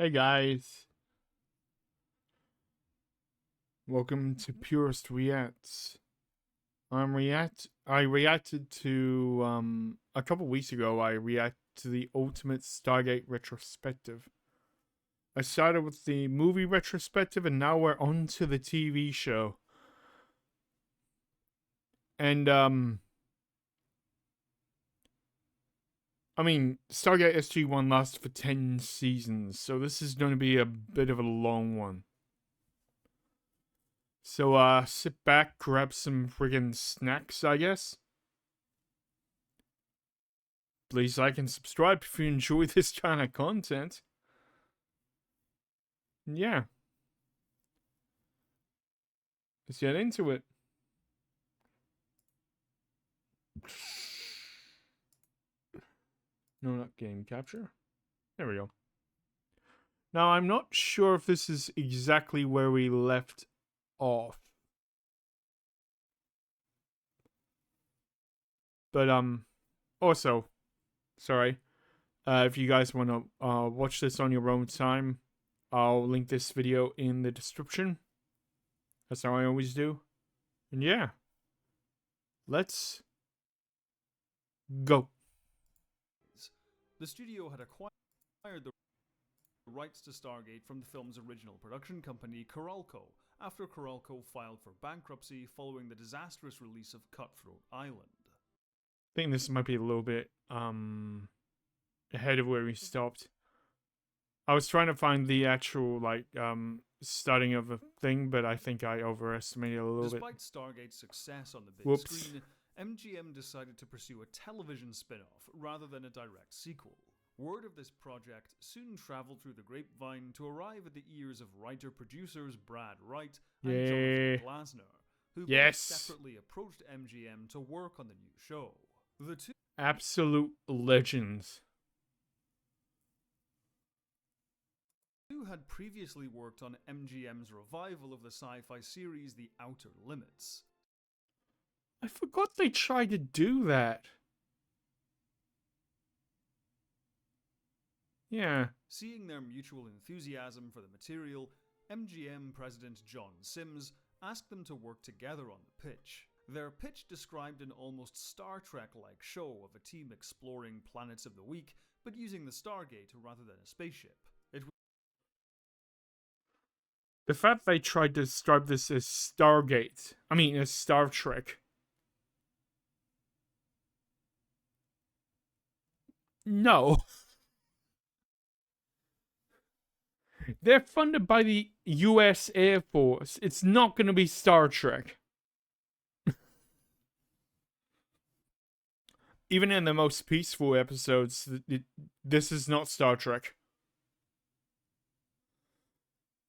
Hey guys, welcome to Purist Reacts. I reacted to a couple weeks ago. I reacted to the Ultimate Stargate Retrospective. I started with the movie retrospective, and now we're on to the TV show. And I mean, Stargate SG-1 lasted for 10 seasons, so this is going to be a bit of a long one. So sit back, grab some friggin' snacks, I guess. Please like and subscribe if you enjoy this kind of content. Yeah. Let's get into it. No, not game capture. There we go. Now, I'm not sure if this is exactly where we left off. But, also, sorry. If you guys want to watch this on your own time, I'll link this video in the description. That's how I always do. And yeah. Let's go. The studio had acquired the rights to Stargate from the film's original production company, Coralco, after Coralco filed for bankruptcy following the disastrous release of Cutthroat Island. I think this might be a little bit ahead of where we stopped. I was trying to find the actual starting of the thing, but I think I overestimated a little bit. Despite Stargate's success on the big screen, MGM decided to pursue a television spin-off rather than a direct sequel. Word of this project soon traveled through the grapevine to arrive at the ears of writer-producers Brad Wright and Jonathan Glasner, who both separately approached MGM to work on the new show. The two absolute legends. Had previously worked on MGM's revival of the sci-fi series The Outer Limits. I forgot they tried to do that. Yeah. Seeing their mutual enthusiasm for the material, MGM president John Sims asked them to work together on the pitch. Their pitch described an almost Star Trek-like show of a team exploring planets of the week, but using the Stargate rather than a spaceship. The fact they tried to describe this as Stargate, as Star Trek. No. They're funded by the US Air Force. It's not going to be Star Trek. Even in the most peaceful episodes, this is not Star Trek.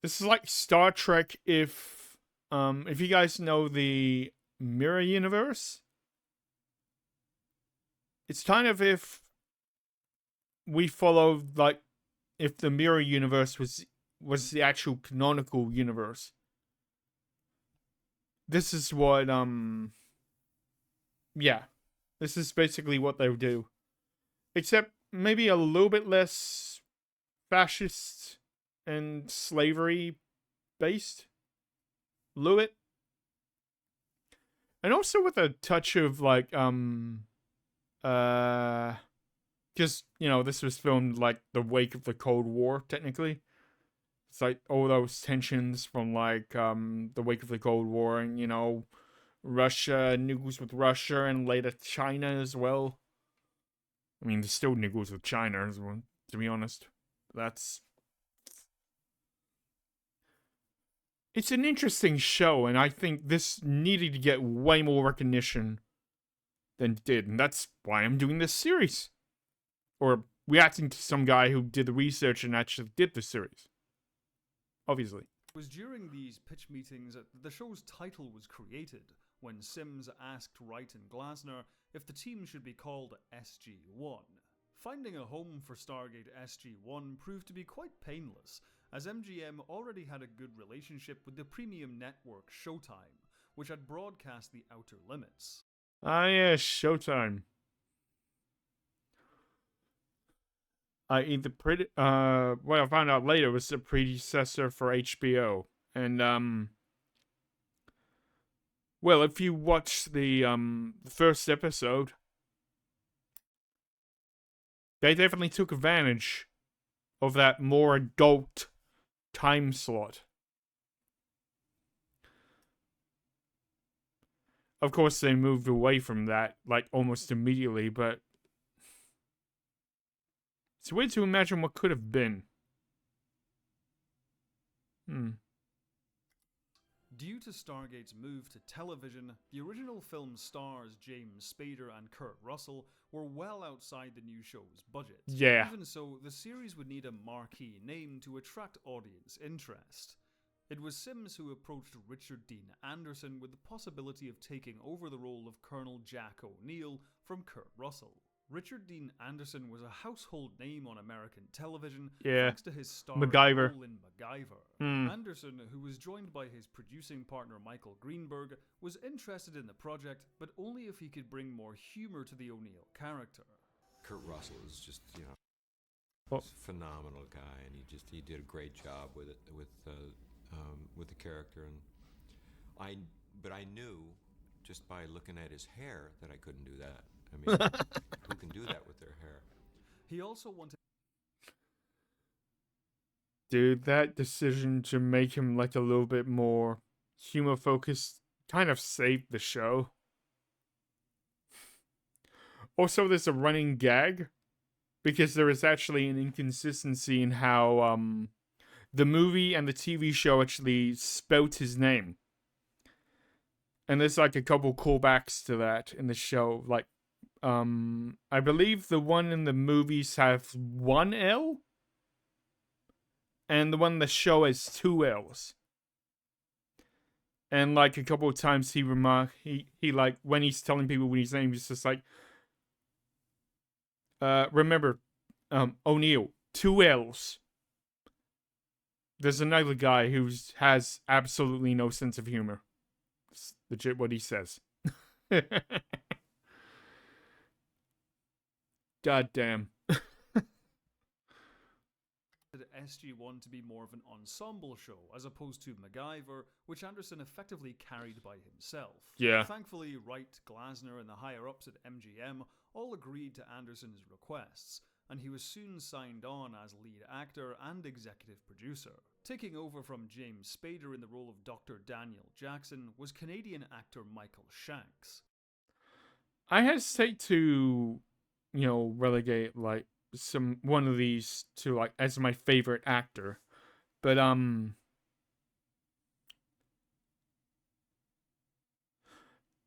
This is like Star Trek if you guys know the Mirror Universe. It's kind of if we followed, like, if the Mirror Universe was the actual canonical universe. This is what, yeah. This is basically what they do. Except maybe a little bit less fascist and slavery based. A little bit. And also with a touch of because, this was filmed like the wake of the Cold War, technically. It's like all those tensions from the wake of the Cold War and, Russia, niggles with Russia, and later China as well. I mean, there's still niggles with China as well, to be honest. It's an interesting show, and I think this needed to get way more recognition than it did, and that's why I'm doing this series. Or reacting to some guy who did the research and actually did the series. Obviously. It was during these pitch meetings that the show's title was created, when Sims asked Wright and Glasner if the team should be called SG-1. Finding a home for Stargate SG-1 proved to be quite painless, as MGM already had a good relationship with the premium network Showtime, which had broadcast The Outer Limits. Ah, yeah, Showtime. what I found out later was the predecessor for HBO. And well, if you watch the first episode, they definitely took advantage of that more adult time slot. Of course, they moved away from that like almost immediately, but it's weird to imagine what could have been. Due to Stargate's move to television, the original film's stars James Spader and Kurt Russell were well outside the new show's budget. Yeah. Even so, the series would need a marquee name to attract audience interest. It was Sims who approached Richard Dean Anderson with the possibility of taking over the role of Colonel Jack O'Neill from Kurt Russell. Richard Dean Anderson was a household name on American television thanks to his starring MacGyver. role in MacGyver. Mm. Anderson, who was joined by his producing partner Michael Greenberg, was interested in the project, but only if he could bring more humor to the O'Neill character. Kurt Russell is just, Well, a phenomenal guy, and he did a great job with it, with the character, but I knew just by looking at his hair that I couldn't do that. I mean, who can do that with their hair? He also wanted. Dude, that decision to make him like a little bit more humor focused kind of saved the show. Also, there's a running gag because there is actually an inconsistency in how the movie and the TV show actually spelt his name. And there's like a couple callbacks to that in the show. Like, I believe the one in the movies has one L, and the one in the show has two L's. And like a couple of times he like when he's telling people what his name is just like, remember, O'Neill, two L's. There's another guy who has absolutely no sense of humor. It's legit what he says. God damn. SG-1 to be more of an ensemble show as opposed to MacGyver, which Anderson effectively carried by himself. Yeah. Thankfully, Wright, Glasner, and the higher-ups at MGM all agreed to Anderson's requests, and he was soon signed on as lead actor and executive producer. Taking over from James Spader in the role of Dr. Daniel Jackson was Canadian actor Michael Shanks. I hesitate to, relegate like one of these to like as my favorite actor, but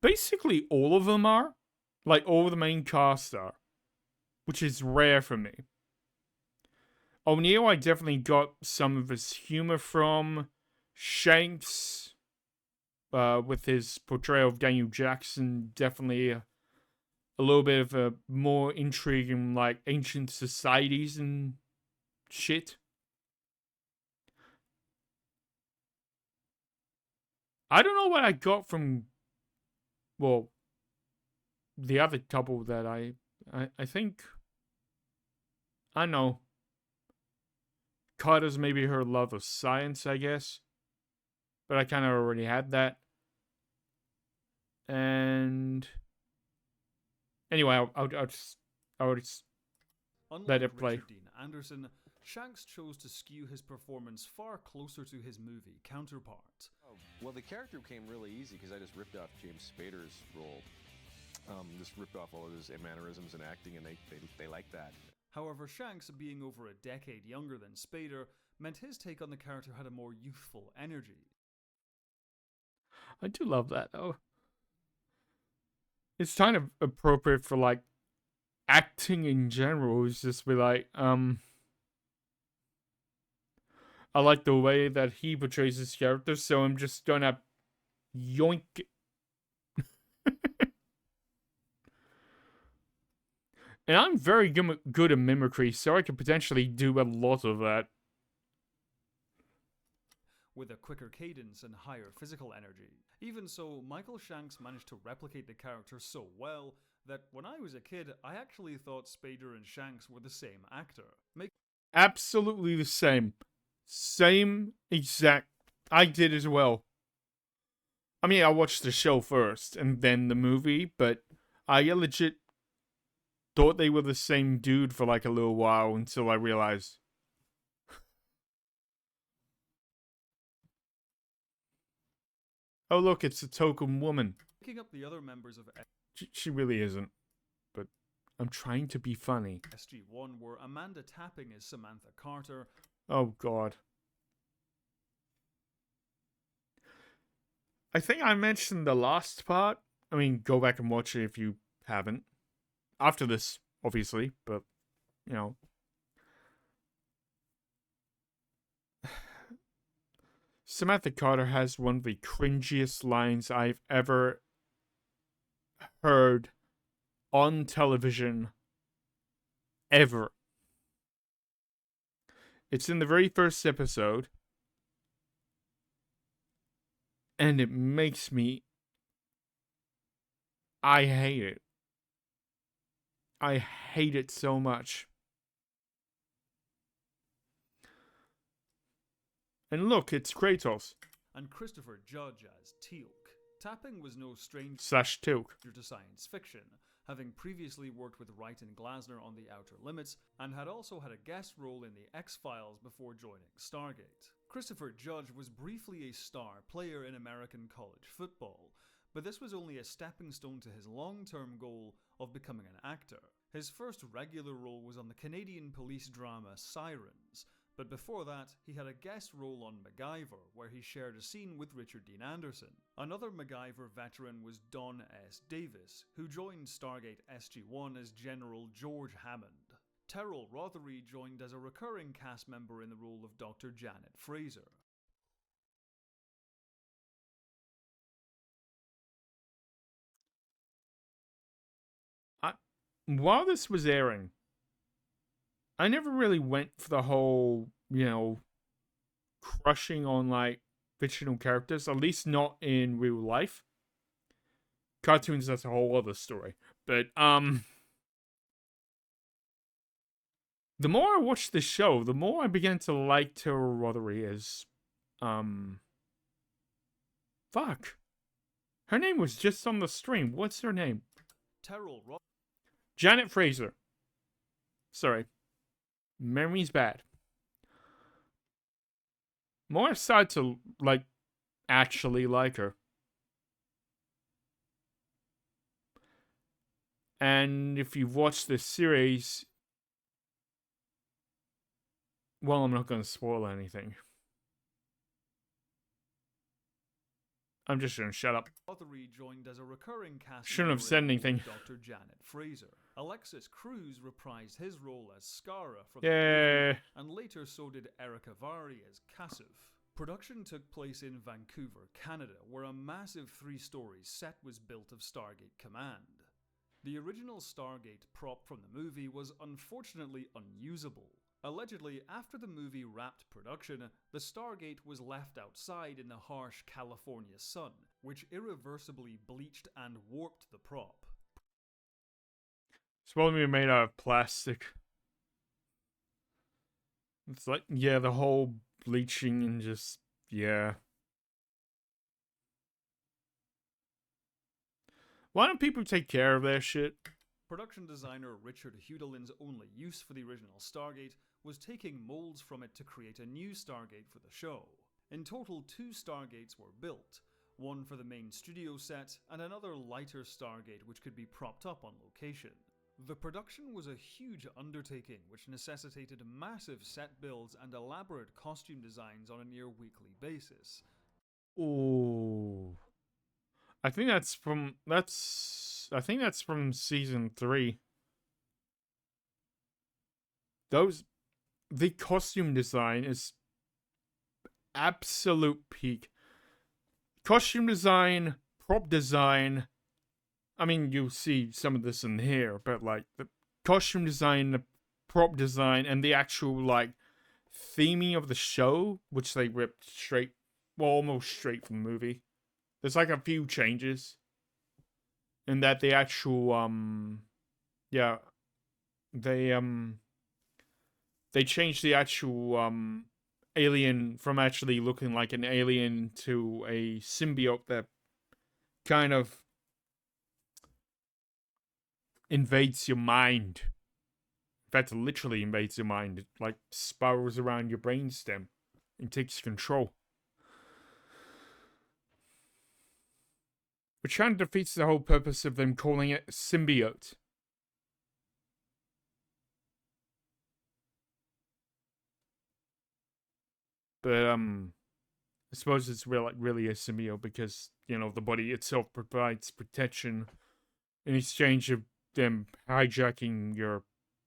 basically all of them are, like all of the main cast are, which is rare for me. O'Neill, I definitely got some of his humor from. Shanks, with his portrayal of Daniel Jackson, definitely a little bit of a more intriguing, like, ancient societies and shit. I don't know what I got from, well, the other couple that I think, I don't know, caught as maybe her love of science, I guess. But I kind of already had that. And anyway, I'll just let it play. Richard Dean Anderson, Shanks chose to skew his performance far closer to his movie counterpart. Well, the character came really easy because I just ripped off James Spader's role. Just ripped off all of his mannerisms and acting, and they liked that. However, Shanks, being over a decade younger than Spader, meant his take on the character had a more youthful energy. I do love that, though. It's kind of appropriate for, like, acting in general. It's just be like, I like the way that he portrays his character, so I'm just gonna yoink it. And I'm very good at mimicry, so I could potentially do a lot of that. With a quicker cadence and higher physical energy. Even so, Michael Shanks managed to replicate the character so well that when I was a kid, I actually thought Spader and Shanks were the same actor. Absolutely the same. Same exact. I did as well. I mean, I watched the show first and then the movie, but I legit thought they were the same dude for like a little while until I realized. Oh, look, it's a token woman. Picking up the other members of She really isn't, but I'm trying to be funny. SG-1 were Amanda Tapping as Samantha Carter. Oh, God. I think I mentioned the last part. I mean, go back and watch it if you haven't. After this, obviously, but, you know. Samantha Carter has one of the cringiest lines I've ever heard on television ever. It's in the very first episode, and it makes me. I hate it. I hate it so much. And look, it's Kratos. And Christopher Judge as Teal'c. Tapping was no stranger / Teal'c. to science fiction, having previously worked with Wright and Glasner on The Outer Limits, and had also had a guest role in The X-Files before joining Stargate. Christopher Judge was briefly a star player in American college football, but this was only a stepping stone to his long-term goal of becoming an actor. His first regular role was on the Canadian police drama Sirens, but before that, he had a guest role on MacGyver, where he shared a scene with Richard Dean Anderson. Another MacGyver veteran was Don S. Davis, who joined Stargate SG-1 as General George Hammond. Terrell Rothery joined as a recurring cast member in the role of Dr. Janet Fraser. While this was airing, I never really went for the whole, crushing on like fictional characters, at least not in real life. Cartoons, that's a whole other story. But the more I watched the show, the more I began to like Terrell Rothery as fuck. Her name was just on the stream. What's her name? Janet Fraser. Sorry. Memory's bad. More excited to, actually like her. And if you've watched this series, well, I'm not going to spoil anything. I'm just going to shut up. Rothery joined as a recurring cast Shouldn't have said anything. Dr. Janet Fraser. Alexis Cruz reprised his role as Skara from Yeah. the movie, and later so did Erica Vari as Kasuf. Production took place in Vancouver, Canada, where a massive 3-story set was built of Stargate Command. The original Stargate prop from the movie was unfortunately unusable. Allegedly, after the movie wrapped production, the Stargate was left outside in the harsh California sun, which irreversibly bleached and warped the prop. It's probably made out of plastic. It's like, yeah, the whole bleaching and just, yeah. Why don't people take care of their shit? Production designer Richard Heudelin's only use for the original Stargate was taking molds from it to create a new Stargate for the show. In total, 2 Stargates were built, one for the main studio set and another lighter Stargate which could be propped up on location. The production was a huge undertaking which necessitated massive set builds and elaborate costume designs on a near weekly basis. Ooh. I think that's from season 3. The costume design is absolute peak. Costume design, prop design. I mean, you'll see some of this in here, but like the costume design, the prop design, and the actual theming of the show, which they ripped almost straight from the movie. There's a few changes. and that the actual yeah, they they changed the actual alien from actually looking like an alien to a symbiote that kind of invades your mind. In fact, it literally invades your mind. It like spirals around your brainstem and takes control. Which kind of defeats the whole purpose of them calling it symbiote. But I suppose it's really a symbiote because, you know, the body itself provides protection in exchange of them hijacking your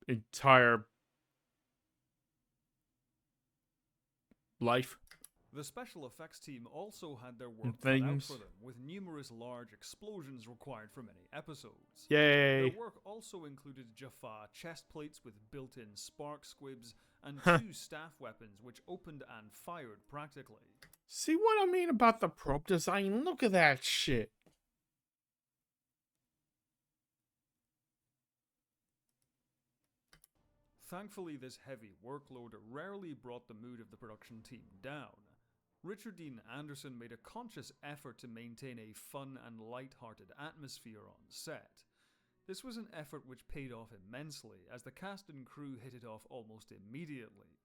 entire life The special effects team also had their and work cut out things. for them, with numerous large explosions required for many episodes. Yay! Their work also included Jaffa chest plates with built-in spark squibs and Huh. 2 staff weapons which opened and fired practically. See what I mean about the prop design? Look at that shit. Thankfully, this heavy workload rarely brought the mood of the production team down. Richard Dean Anderson made a conscious effort to maintain a fun and light-hearted atmosphere on set. This was an effort which paid off immensely, as the cast and crew hit it off almost immediately.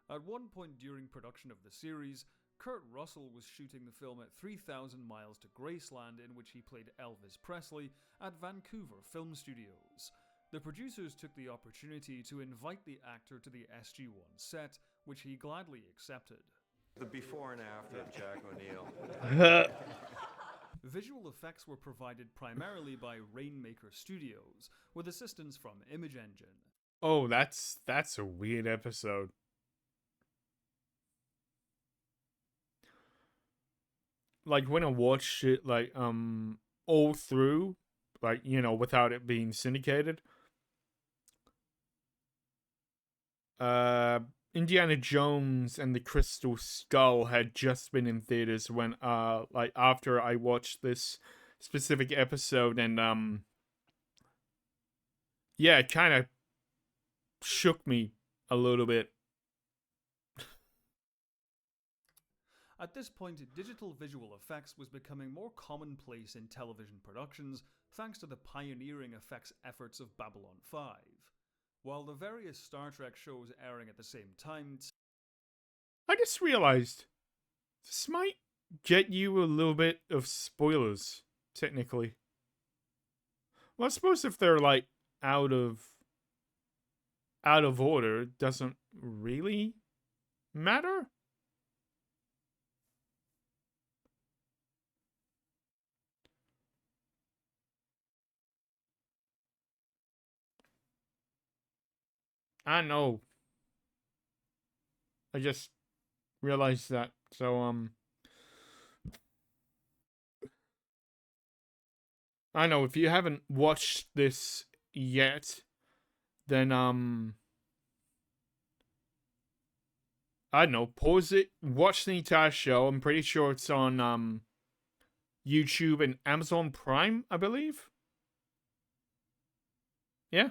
At one point during production of the series, Kurt Russell was shooting the film at 3,000 miles to Graceland, in which he played Elvis Presley, at Vancouver Film Studios. The producers took the opportunity to invite the actor to the SG-1 set, which he gladly accepted. The before and after of Jack O'Neill. Visual effects were provided primarily by Rainmaker Studios, with assistance from Image Engine. Oh, that's a weird episode. Like when I watched it like all through, like, you know, without it being syndicated. Indiana Jones and the Crystal Skull had just been in theaters when like after I watched this specific episode, and yeah, it kind of shook me a little bit. At this point, digital visual effects was becoming more commonplace in television productions thanks to the pioneering effects efforts of Babylon 5. While the various Star Trek shows airing at the same time, I just realized this might get you a little bit of spoilers, technically. Well, I suppose if they're like out of order, it doesn't really matter. I know. I just realized that. So I know if you haven't watched this yet, then I don't know, pause it, watch the entire show. I'm pretty sure it's on YouTube and Amazon Prime, I believe. Yeah.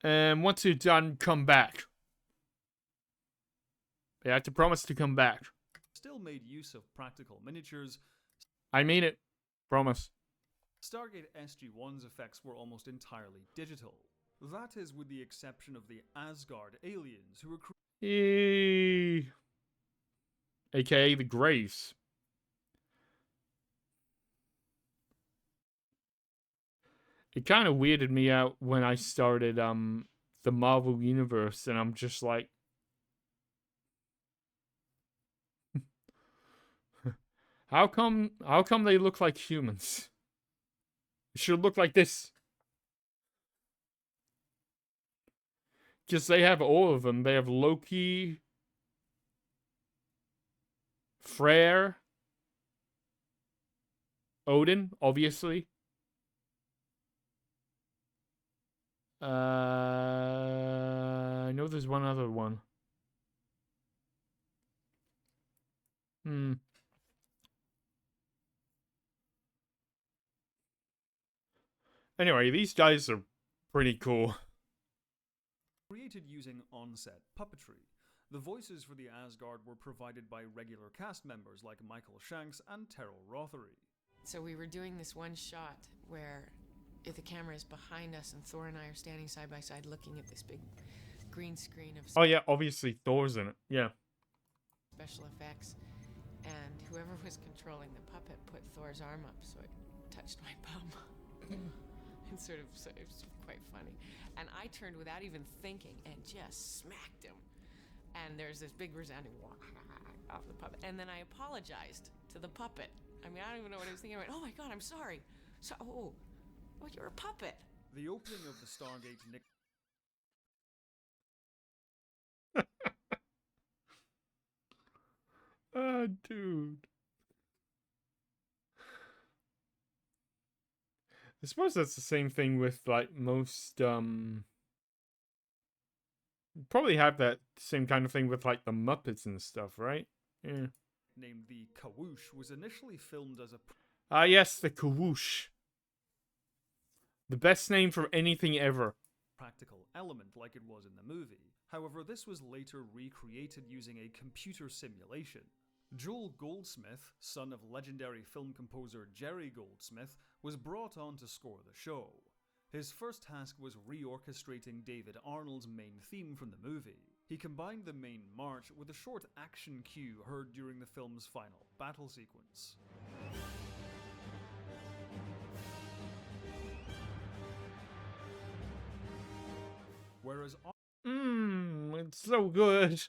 And once you're done, come back. You have to promise to come back. still made use of practical miniatures. I mean it. Promise. Stargate SG-1's effects were almost entirely digital. That is with the exception of the Asgard aliens, who were AKA the Graves. It kind of weirded me out when I started the Marvel Universe, and I'm just like, how come they look like humans? It should look like this. Because they have all of them. They have Loki, Freyr, Odin, obviously. I know there's one other one. Anyway, these guys are pretty cool. Created using on-set puppetry. The voices for the Asgard were provided by regular cast members like Michael Shanks and Terrell Rothery. So we were doing this one shot where if the camera is behind us and Thor and I are standing side by side looking at this big green screen of Oh yeah, obviously Thor's in it. Yeah. special effects, and whoever was controlling the puppet put Thor's arm up so it touched my bum. And so it was quite funny. And I turned without even thinking and just smacked him. And there's this big resounding off the puppet. And then I apologized to the puppet. I mean, I don't even know what I was thinking. I went, oh my God, I'm sorry. So, oh, you're a puppet. The opening of the Stargate Ah, dude. I suppose that's the same thing with like most probably have that same kind of thing with like the Muppets and stuff, right? Yeah. named the Kawoosh was initially filmed as a Ah yes, the Kawoosh. The best name for anything ever. practical element like it was in the movie. However, this was later recreated using a computer simulation. Joel Goldsmith, son of legendary film composer Jerry Goldsmith, was brought on to score the show. His first task was reorchestrating David Arnold's main theme from the movie. He combined the main march with a short action cue heard during the film's final battle sequence. Whereas It's so good.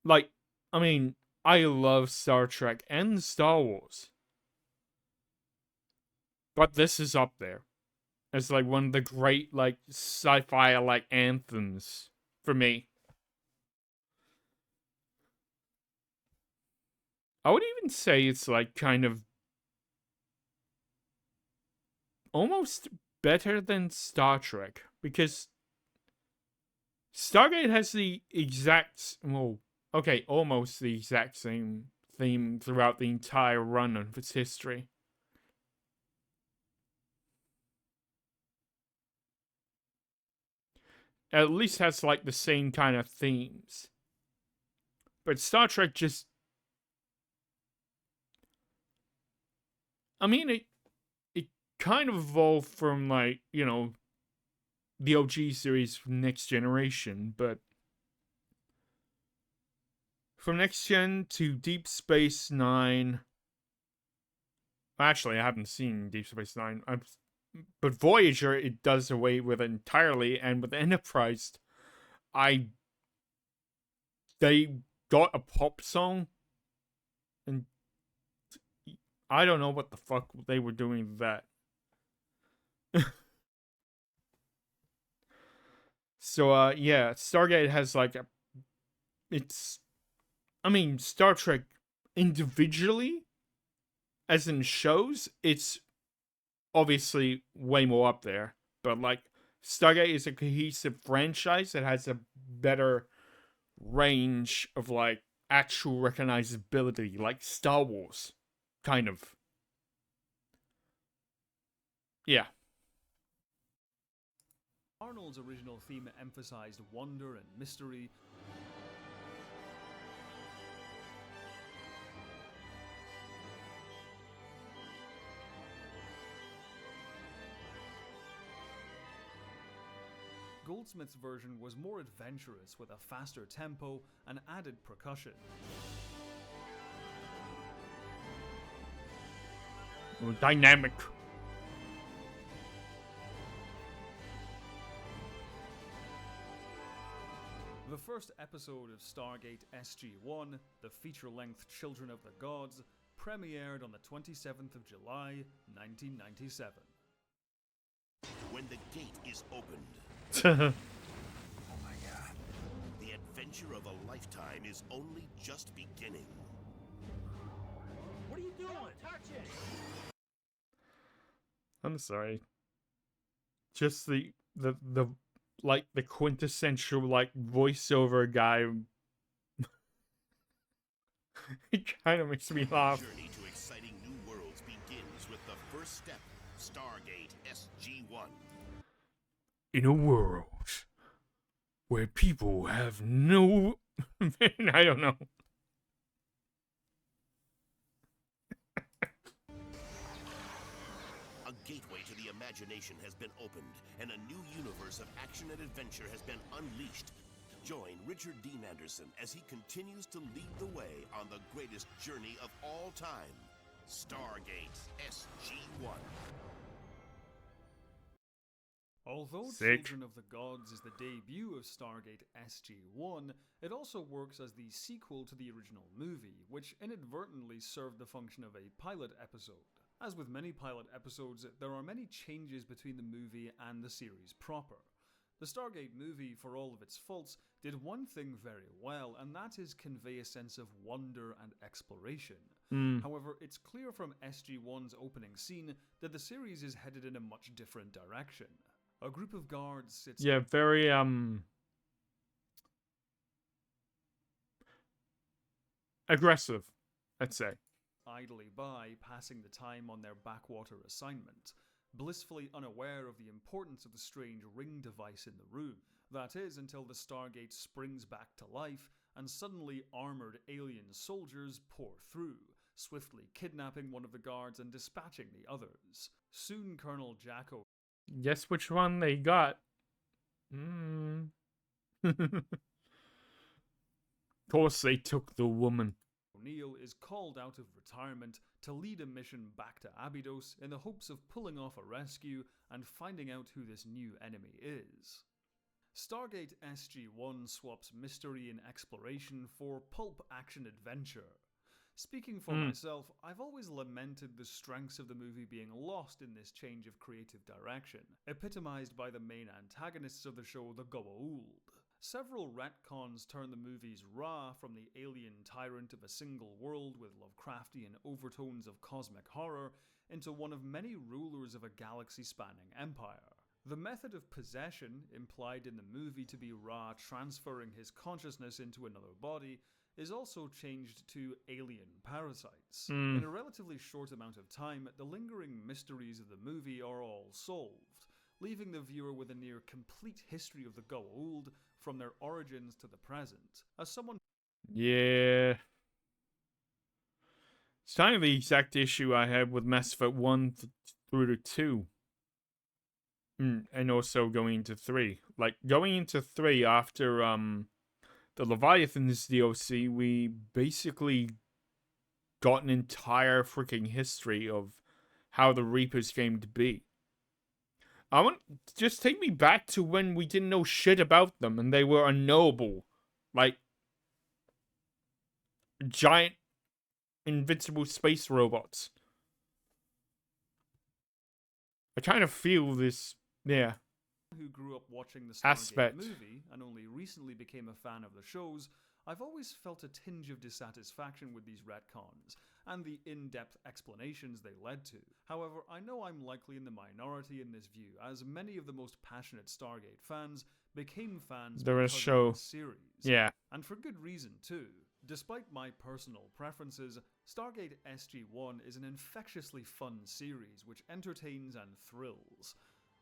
Like, I mean, I love Star Trek and Star Wars. But this is up there. It's like one of the great, like, sci-fi, like, anthems for me. I would even say it's, like, kind of almost better than Star Trek. Because Stargate has the exact, well, okay, almost the exact same theme throughout the entire run of its history. At least has like the same kind of themes. But Star Trek just, I mean, it kind of evolved from like, you know, the OG series from Next Generation, but from Next Gen to Deep Space Nine. Actually, I haven't seen Deep Space Nine. But Voyager, it does away with it entirely, and with Enterprise, they got a pop song, and I don't know what the fuck they were doing with that. So, yeah, Stargate has like I mean, Star Trek individually, as in shows, it's obviously way more up there. But like, Stargate is a cohesive franchise that has a better range of like actual recognizability, like Star Wars, kind of. Yeah. Arnold's original theme emphasized wonder and mystery. Goldsmith's version was more adventurous with a faster tempo and added percussion. Dynamic. The first episode of Stargate SG-1, the feature-length Children of the Gods, premiered on the 27th of July, 1997. When the gate is opened, Oh my God. the adventure of a lifetime is only just beginning. What are you doing? Don't touch it! I'm sorry. Just the like the quintessential like voiceover guy. It kind of makes me laugh. Journey to exciting Stargate SG-1. In a world where people have no... I don't know. A gateway to the imagination has been opened, and a new universe of action and adventure has been unleashed. Join Richard Dean Anderson as he continues to lead the way on the greatest journey of all time, Stargate SG-1. Although Sick. Children of the Gods is the debut of Stargate SG-1, it also works as the sequel to the original movie, which inadvertently served the function of a pilot episode. As with many pilot episodes, there are many changes between the movie and the series proper. The Stargate movie, for all of its faults, did one thing very well, and that is convey a sense of wonder and exploration. However, it's clear from SG-1's opening scene that the series is headed in a much different direction. A group of guards sits Yeah, very, aggressive, I'd say. idly by, passing the time on their backwater assignment, blissfully unaware of the importance of the strange ring device in the room. That is, until the Stargate springs back to life, and suddenly armored alien soldiers pour through, swiftly kidnapping one of the guards and dispatching the others. Soon Colonel Jacko Guess which one they got. Of course they took the woman. O'Neill is called out of retirement to lead a mission back to Abydos in the hopes of pulling off a rescue and finding out who this new enemy is. Stargate SG-1 swaps mystery and exploration for pulp action adventure. Speaking for myself, I've always lamented the strengths of the movie being lost in this change of creative direction, epitomized by the main antagonists of the show, the Goa'uld. Several retcons turn the movie's Ra from the alien tyrant of a single world with Lovecraftian overtones of cosmic horror into one of many rulers of a galaxy-spanning empire. The method of possession, implied in the movie to be Ra transferring his consciousness into another body, is also changed to alien parasites. In a relatively short amount of time, the lingering mysteries of the movie are all solved, leaving the viewer with a near complete history of the Goa'uld from their origins to the present. As someone Yeah. It's kind of the exact issue I had with Mass Effect 1 through to 2. And also going into 3. Like, going into 3 after, the Leviathan's DLC, we basically got an entire freaking history of how the Reapers came to be. I want just take me back to when we didn't know shit about them and they were unknowable, like giant, invincible space robots. I kind of feel this, yeah. Who grew up watching the Stargate Aspect. movie and only recently became a fan of the shows, I've always felt a tinge of dissatisfaction with these retcons and the in-depth explanations they led to. However, I know I'm likely in the minority in this view, as many of the most passionate Stargate fans became fans because of the series. Yeah. And for good reason too. Despite my personal preferences, Stargate SG-1 is an infectiously fun series which entertains and thrills.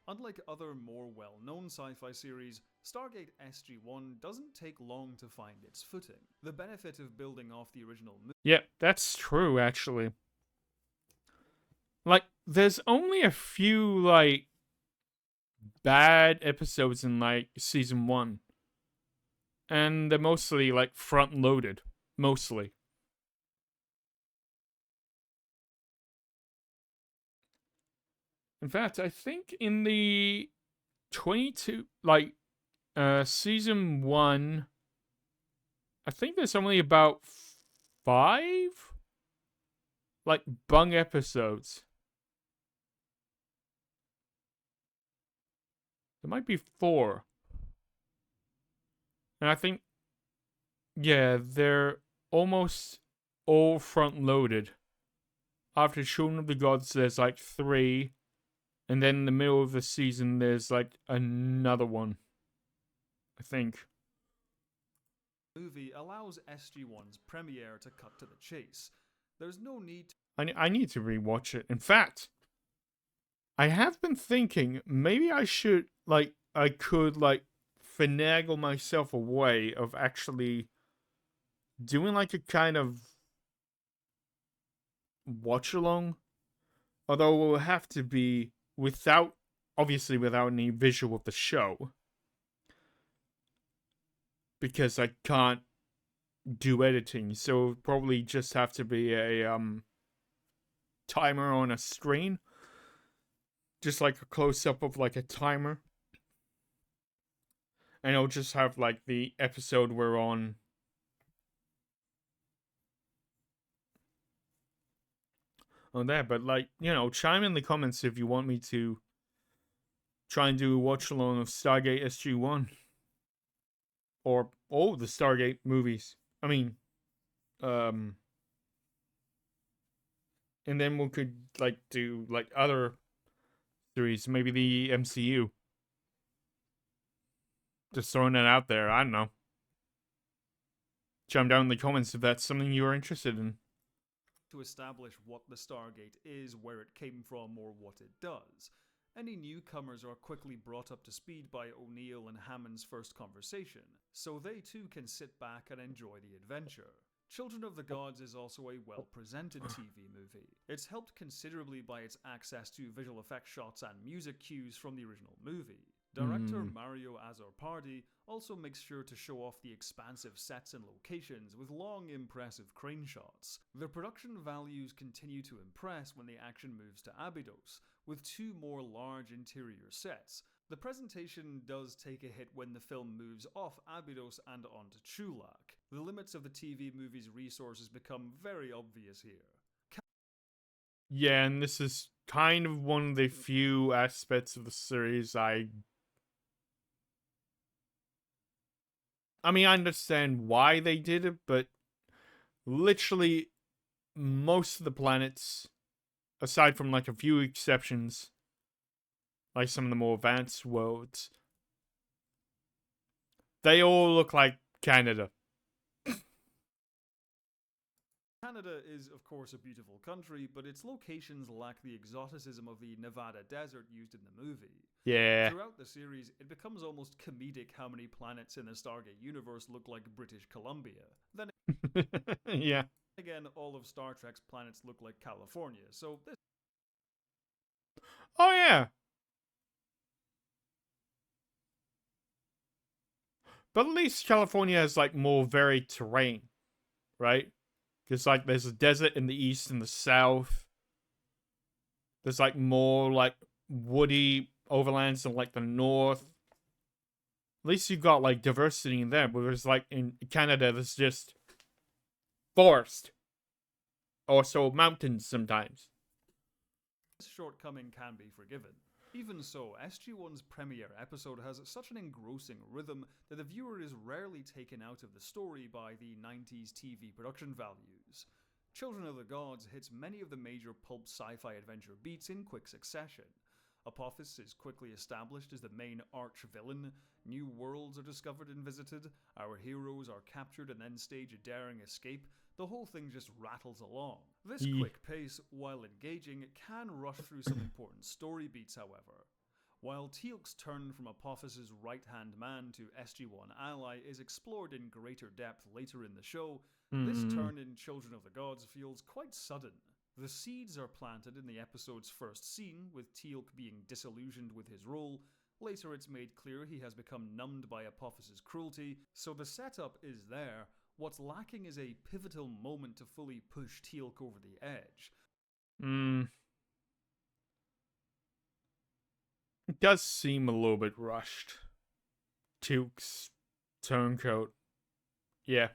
Unlike other more well-known sci-fi series, Stargate SG-1 doesn't take long to find its footing. The benefit of building off the original movie. Yeah, that's true, actually. Like, there's only a few, like, bad episodes in, like, season 1. And they're mostly, like, front-loaded. Mostly. In fact, I think in the 22, like, season 1, I think there's only about 5, like, bung episodes. There might be 4. And I think, yeah, they're almost all front-loaded. After Children of the Gods, there's, like, 3. And then in the middle of the season, there's, like, another one. I think. Movie allows SG-1's premiere to cut to the chase. There's no need to I need to rewatch it. In fact, I have been thinking maybe I should, like, I could, like, finagle myself a way of actually doing, like, a kind of watch along. Although it will have to be without, obviously, without any visual of the show. Because I can't do editing, so it'll probably just have to be a, timer on a screen. Just like a close-up of, like, a timer. And I'll just have, like, the episode we're on there. But, like, chime in the comments if you want me to try and do a watch along of Stargate SG-1. Or all the Stargate movies. I mean, and then we could, like, do, like, other series. Maybe the MCU. Just throwing it out there. I don't know. Chime down in the comments if that's something you are interested in. To establish what the Stargate is, where it came from, or what it does. Any newcomers are quickly brought up to speed by O'Neill and Hammond's first conversation, so they too can sit back and enjoy the adventure. Children of the Gods is also a well-presented TV movie. It's helped considerably by its access to visual effect shots and music cues from the original movie. Director Mario Azzopardi also makes sure to show off the expansive sets and locations with long, impressive crane shots. The production values continue to impress when the action moves to Abydos, with 2 more large interior sets. The presentation does take a hit when the film moves off Abydos and onto Chulak. The limits of the TV movie's resources become very obvious here. Yeah, and this is kind of one of the few aspects of the series I mean, I understand why they did it, but literally most of the planets, aside from, like, a few exceptions, like some of the more advanced worlds, they all look like Canada. Canada is, of course, a beautiful country, but its locations lack the exoticism of the Nevada desert used in the movie. Yeah. Throughout the series, it becomes almost comedic how many planets in the Stargate universe look like British Columbia. Then Yeah. again, all of Star Trek's planets look like California, so this... Oh, yeah. But at least California has, like, more varied terrain, right? Because, like, there's a desert in the east and the south. There's, like, more, like, woody overlands in, like, the north. At least you've got, like, diversity in there. Whereas, like, in Canada, there's just forest. Also mountains sometimes. This shortcoming can be forgiven. Even so, SG-1's premiere episode has such an engrossing rhythm that the viewer is rarely taken out of the story by the 90s TV production values. Children of the Gods hits many of the major pulp sci-fi adventure beats in quick succession. Apophis is quickly established as the main arch-villain, new worlds are discovered and visited, our heroes are captured and then stage a daring escape. The whole thing just rattles along. This quick pace, while engaging, can rush through some important story beats, however. While Teal'c's turn from Apophis's right-hand man to SG-1 ally is explored in greater depth later in the show, this turn in Children of the Gods feels quite sudden. The seeds are planted in the episode's first scene, with Teal'c being disillusioned with his role. Later it's made clear he has become numbed by Apophis's cruelty, so the setup is there. What's lacking is a pivotal moment to fully push Teal'c over the edge. It does seem a little bit rushed. Teal'c's turncoat. Yeah.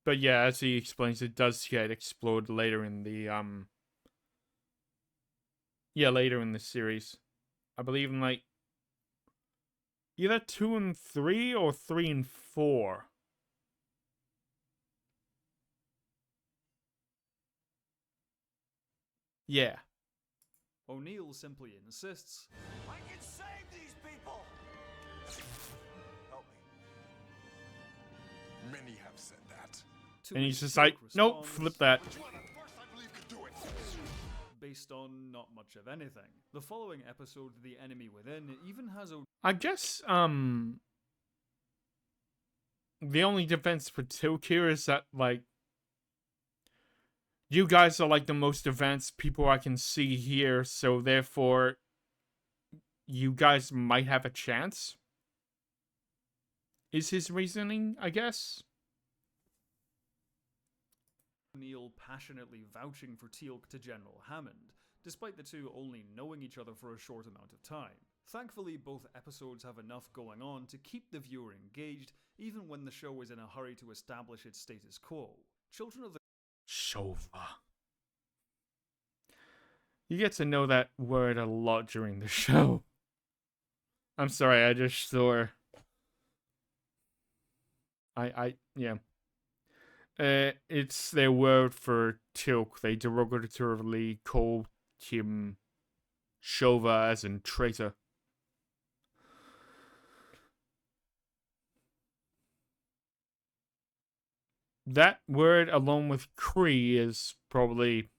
But yeah, as he explains, it does get explored later in the, later in the series. I believe in, like, either 2 and 3 or 3 and 4. Yeah. O'Neill simply insists, I can save these people! Help me. Many have said that. And he's just like, nope, flip that. Which one at first I believe could do it? based on not much of anything. The following episode, The Enemy Within, even has a I guess, the only defense for Tilk here is that, like, you guys are, like, the most advanced people I can see here, so therefore, you guys might have a chance? Is his reasoning, I guess? Neil passionately vouching for Teal'c to General Hammond, despite the two only knowing each other for a short amount of time. Thankfully, both episodes have enough going on to keep the viewer engaged, even when the show is in a hurry to establish its status quo. Children of the Shova. You get to know that word a lot during the show. I'm sorry, I just saw... yeah. It's their word for Tilk. They derogatorily call him Shova, as in traitor. That word, along with Kree, is probably...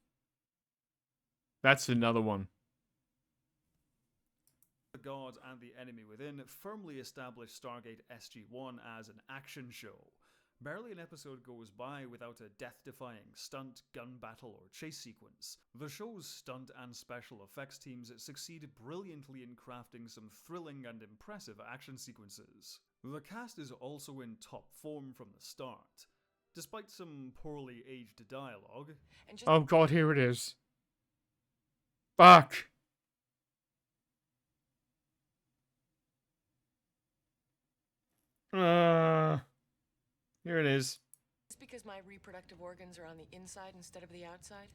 That's another one. The Gods and The Enemy Within firmly established Stargate SG-1 as an action show. Barely an episode goes by without a death-defying stunt, gun battle, or chase sequence. The show's stunt and special effects teams succeed brilliantly in crafting some thrilling and impressive action sequences. The cast is also in top form from the start. Despite some poorly aged dialogue... Oh god, here it is. Fuck! Here it is. It's because my reproductive organs are on the inside instead of the outside.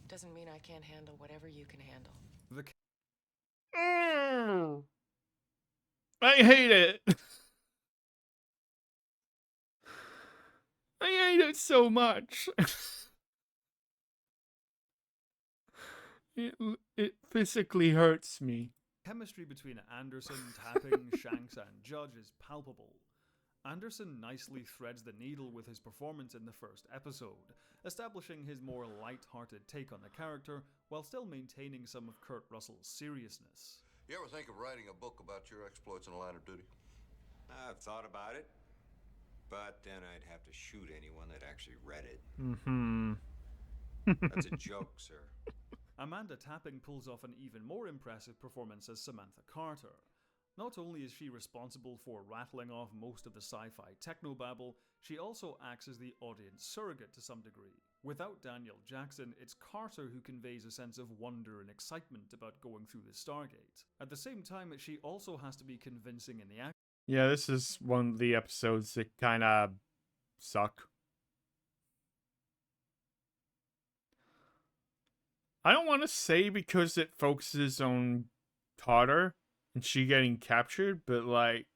Doesn't mean I can't handle whatever you can handle. I hate it. I hate it so much. It physically hurts me. Chemistry between Anderson, Tapping, Shanks, and Judge is palpable. Anderson nicely threads the needle with his performance in the first episode, establishing his more light-hearted take on the character while still maintaining some of Kurt Russell's seriousness. You ever think of writing a book about your exploits in the line of duty? I've thought about it, but then I'd have to shoot anyone that actually read it. Mm-hmm. That's a joke, sir. Amanda Tapping pulls off an even more impressive performance as Samantha Carter. Not only is she responsible for rattling off most of the sci-fi technobabble, she also acts as the audience surrogate to some degree. Without Daniel Jackson, it's Carter who conveys a sense of wonder and excitement about going through the Stargate. At the same time, she also has to be convincing in the action. Yeah, this is one of the episodes that kind of suck. I don't want to say because it focuses on Carter and she getting captured, but like...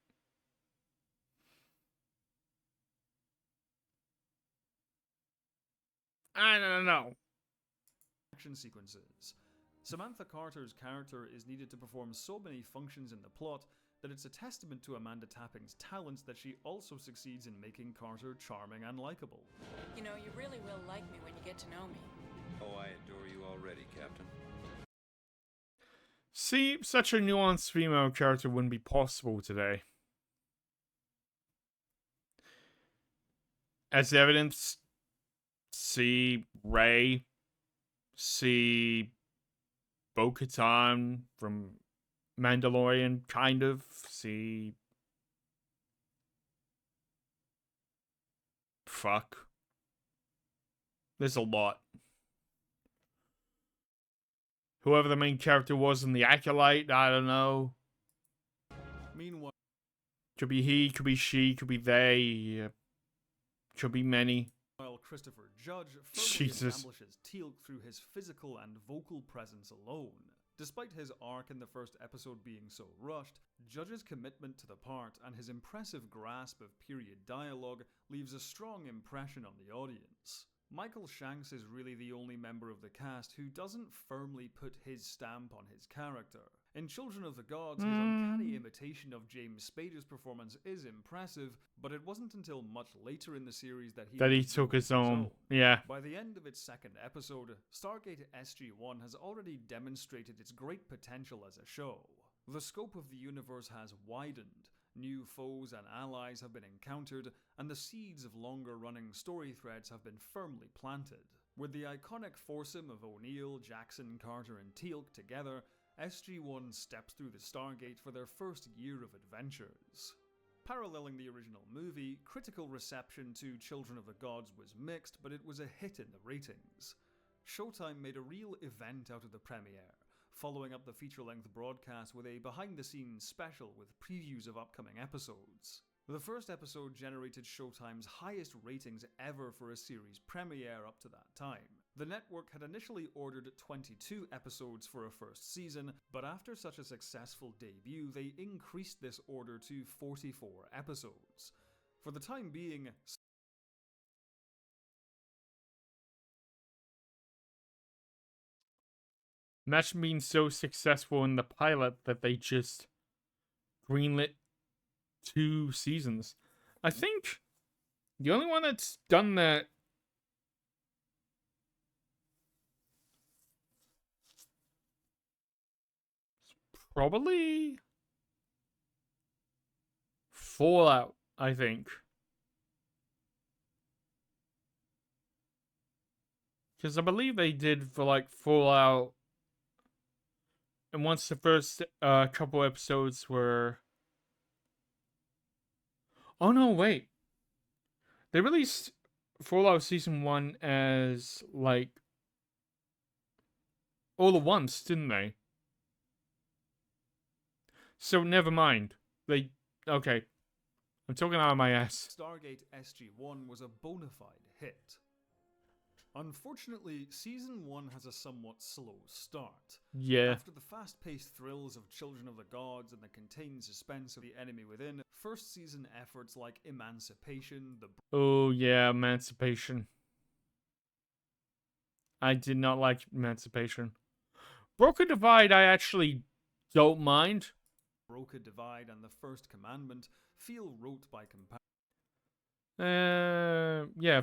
I don't know. Action sequences. Samantha Carter's character is needed to perform so many functions in the plot that it's a testament to Amanda Tapping's talents that she also succeeds in making Carter charming and likable. You know, you really will like me when you get to know me. Oh, I adore you already, Captain. See, such a nuanced female character wouldn't be possible today. As evidence, see Rey, see Bo-Katan from Mandalorian, kind of, see... Fuck. There's a lot. Whoever the main character was in The Acolyte, I don't know. Meanwhile, could be he, could be she, could be they, could be many. while Christopher Judge firmly establishes Teal'c through his physical and vocal presence alone. Despite his arc in the first episode being so rushed, Judge's commitment to the part and his impressive grasp of period dialogue leaves a strong impression on the audience. Michael Shanks is really the only member of the cast who doesn't firmly put his stamp on his character. In Children of the Gods, his uncanny imitation of James Spader's performance is impressive, but it wasn't until much later in the series that That he would took go his own. Yeah. By the end of its second episode, Stargate SG-1 has already demonstrated its great potential as a show. The scope of the universe has widened, new foes and allies have been encountered, and the seeds of longer-running story threads have been firmly planted. With the iconic foursome of O'Neill, Jackson, Carter, and Teal'c together, SG-1 steps through the Stargate for their first year of adventures. Paralleling the original movie, critical reception to Children of the Gods was mixed, but it was a hit in the ratings. Showtime made a real event out of the premiere, following up the feature-length broadcast with a behind-the-scenes special with previews of upcoming episodes. The first episode generated Showtime's highest ratings ever for a series premiere up to that time. The network had initially ordered 22 episodes for a first season, but after such a successful debut, they increased this order to 44 episodes. For the time being, Imagine being so successful in the pilot that they just greenlit 2 seasons. I think the only one that's done that is probably Fallout, I think. Because I believe they did for like Fallout. And once the first couple episodes were... Oh no, wait. They released Fallout Season 1 as, like, all at once, didn't they? So, never mind. They... Okay. I'm talking out of my ass. Stargate SG-1 was a bona fide hit. Unfortunately, Season 1 has a somewhat slow start. Yeah. After the fast-paced thrills of Children of the Gods and the contained suspense of the enemy within, first season efforts like Emancipation, Oh, yeah, Emancipation. I did not like Emancipation. Broken Divide, I actually don't mind. Broken Divide, and the First Commandment feel rote by comparison. Yeah,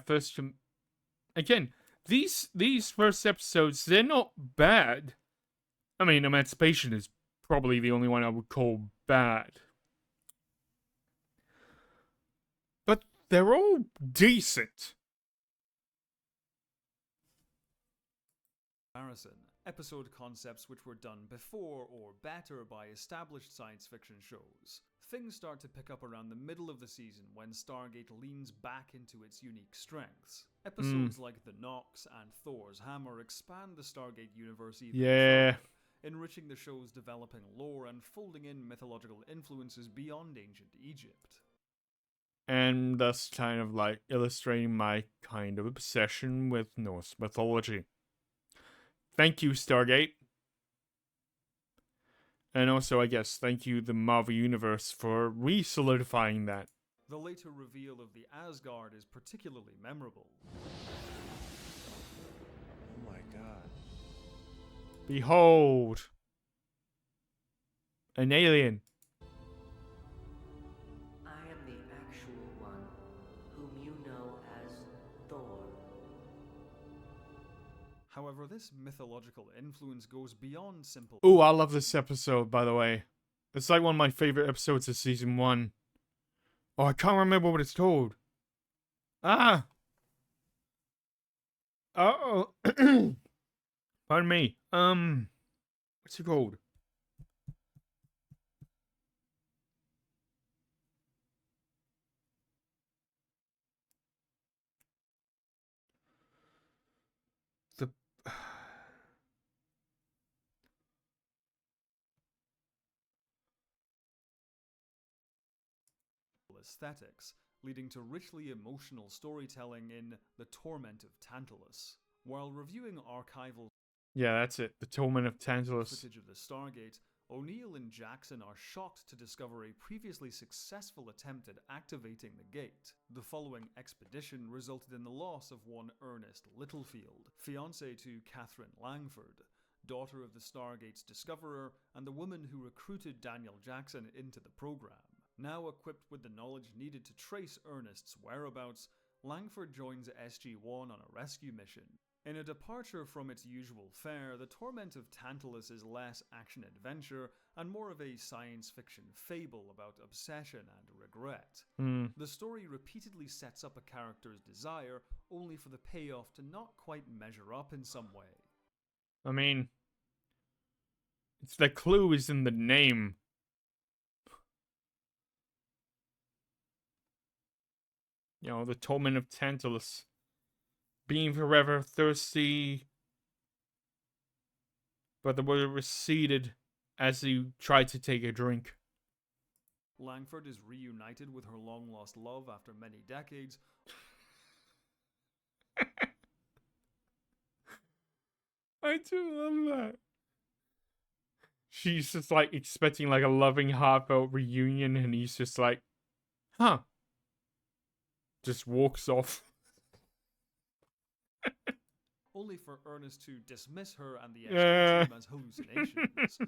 again, these first episodes, they're not bad. I mean, Emancipation is probably the only one I would call bad. But they're all decent. Episode concepts which were done before or better by established science fiction shows. Things start to pick up around the middle of the season when Stargate leans back into its unique strengths. Episodes like The Nox and Thor's Hammer expand the Stargate universe even further, enriching the show's developing lore and folding in mythological influences beyond ancient Egypt. And thus kind of like illustrating my kind of obsession with Norse mythology. Thank you, Stargate. And also, I guess, thank you, the Marvel Universe, for re-solidifying that. The later reveal of the Asgard is particularly memorable. Oh my god. Behold! An alien. I am the actual one, whom you know as Thor. However, this mythological influence goes beyond simple... Ooh, I love this episode, by the way. It's like one of my favorite episodes of Season 1. Oh, I can't remember what it's called. Ah! Oh. Pardon me. What's it called? The... aesthetics, leading to richly emotional storytelling in The Torment of Tantalus. While reviewing archival Yeah, that's it. The Torment of Tantalus. footage of the Stargate, O'Neill and Jackson are shocked to discover a previously successful attempt at activating the gate. The following expedition resulted in the loss of one Ernest Littlefield, fiancé to Catherine Langford, daughter of the Stargate's discoverer and the woman who recruited Daniel Jackson into the program. Now equipped with the knowledge needed to trace Ernest's whereabouts, Langford joins SG-1 on a rescue mission. In a departure from its usual fare, The Torment of Tantalus is less action-adventure and more of a science fiction fable about obsession and regret. The story repeatedly sets up a character's desire, only for the payoff to not quite measure up in some way. I mean, it's the clue is in the name. You know, the torment of Tantalus. Being forever thirsty, but the water receded as he tried to take a drink. Langford is reunited with her long-lost love after many decades. I do love that. She's just like expecting like a loving, heartfelt reunion, and he's just like, huh. Just walks off. Only for Ernest to dismiss her and the SG team as hallucinations.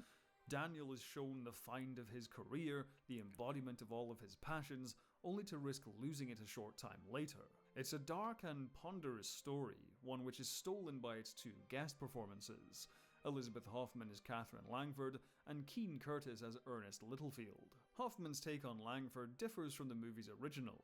Daniel is shown the find of his career, the embodiment of all of his passions, only to risk losing it a short time later. It's a dark and ponderous story, one which is stolen by its two guest performances. Elizabeth Hoffman as Catherine Langford, and Keane Curtis as Ernest Littlefield. Hoffman's take on Langford differs from the movie's original.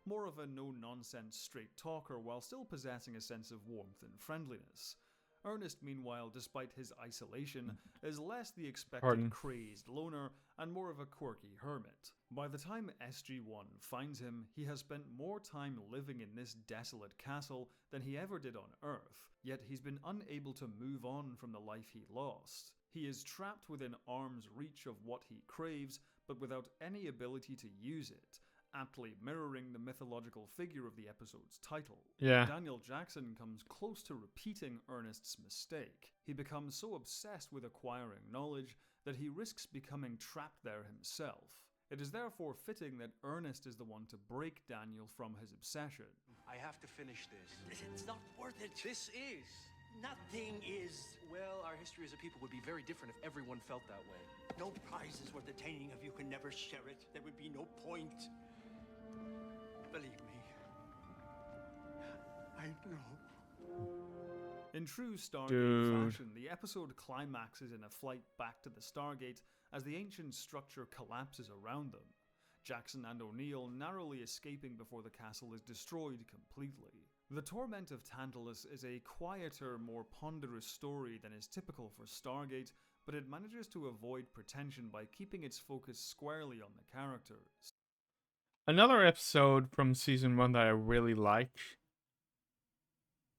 More of a no-nonsense straight talker while still possessing a sense of warmth and friendliness. Ernest, meanwhile, despite his isolation, is less the expected crazed loner and more of a quirky hermit. By the time SG-1 finds him, he has spent more time living in this desolate castle than he ever did on Earth, yet he's been unable to move on from the life he lost. He is trapped within arm's reach of what he craves, but without any ability to use it, aptly mirroring the mythological figure of the episode's title. Yeah. Daniel Jackson comes close to repeating Ernest's mistake. He becomes so obsessed with acquiring knowledge that he risks becoming trapped there himself. It is therefore fitting that Ernest is the one to break Daniel from his obsession. I have to finish this. It's not worth it. This is. Nothing is. Well, our history as a people would be very different if everyone felt that way. No prize is worth attaining if you can never share it. There would be no point. Believe me. I know. In true Stargate fashion, the episode climaxes in a flight back to the Stargate as the ancient structure collapses around them. Jackson and O'Neill narrowly escaping before the castle is destroyed completely. The Torment of Tantalus is a quieter, more ponderous story than is typical for Stargate, but it manages to avoid pretension by keeping its focus squarely on the characters. Another episode from season 1 that I really like,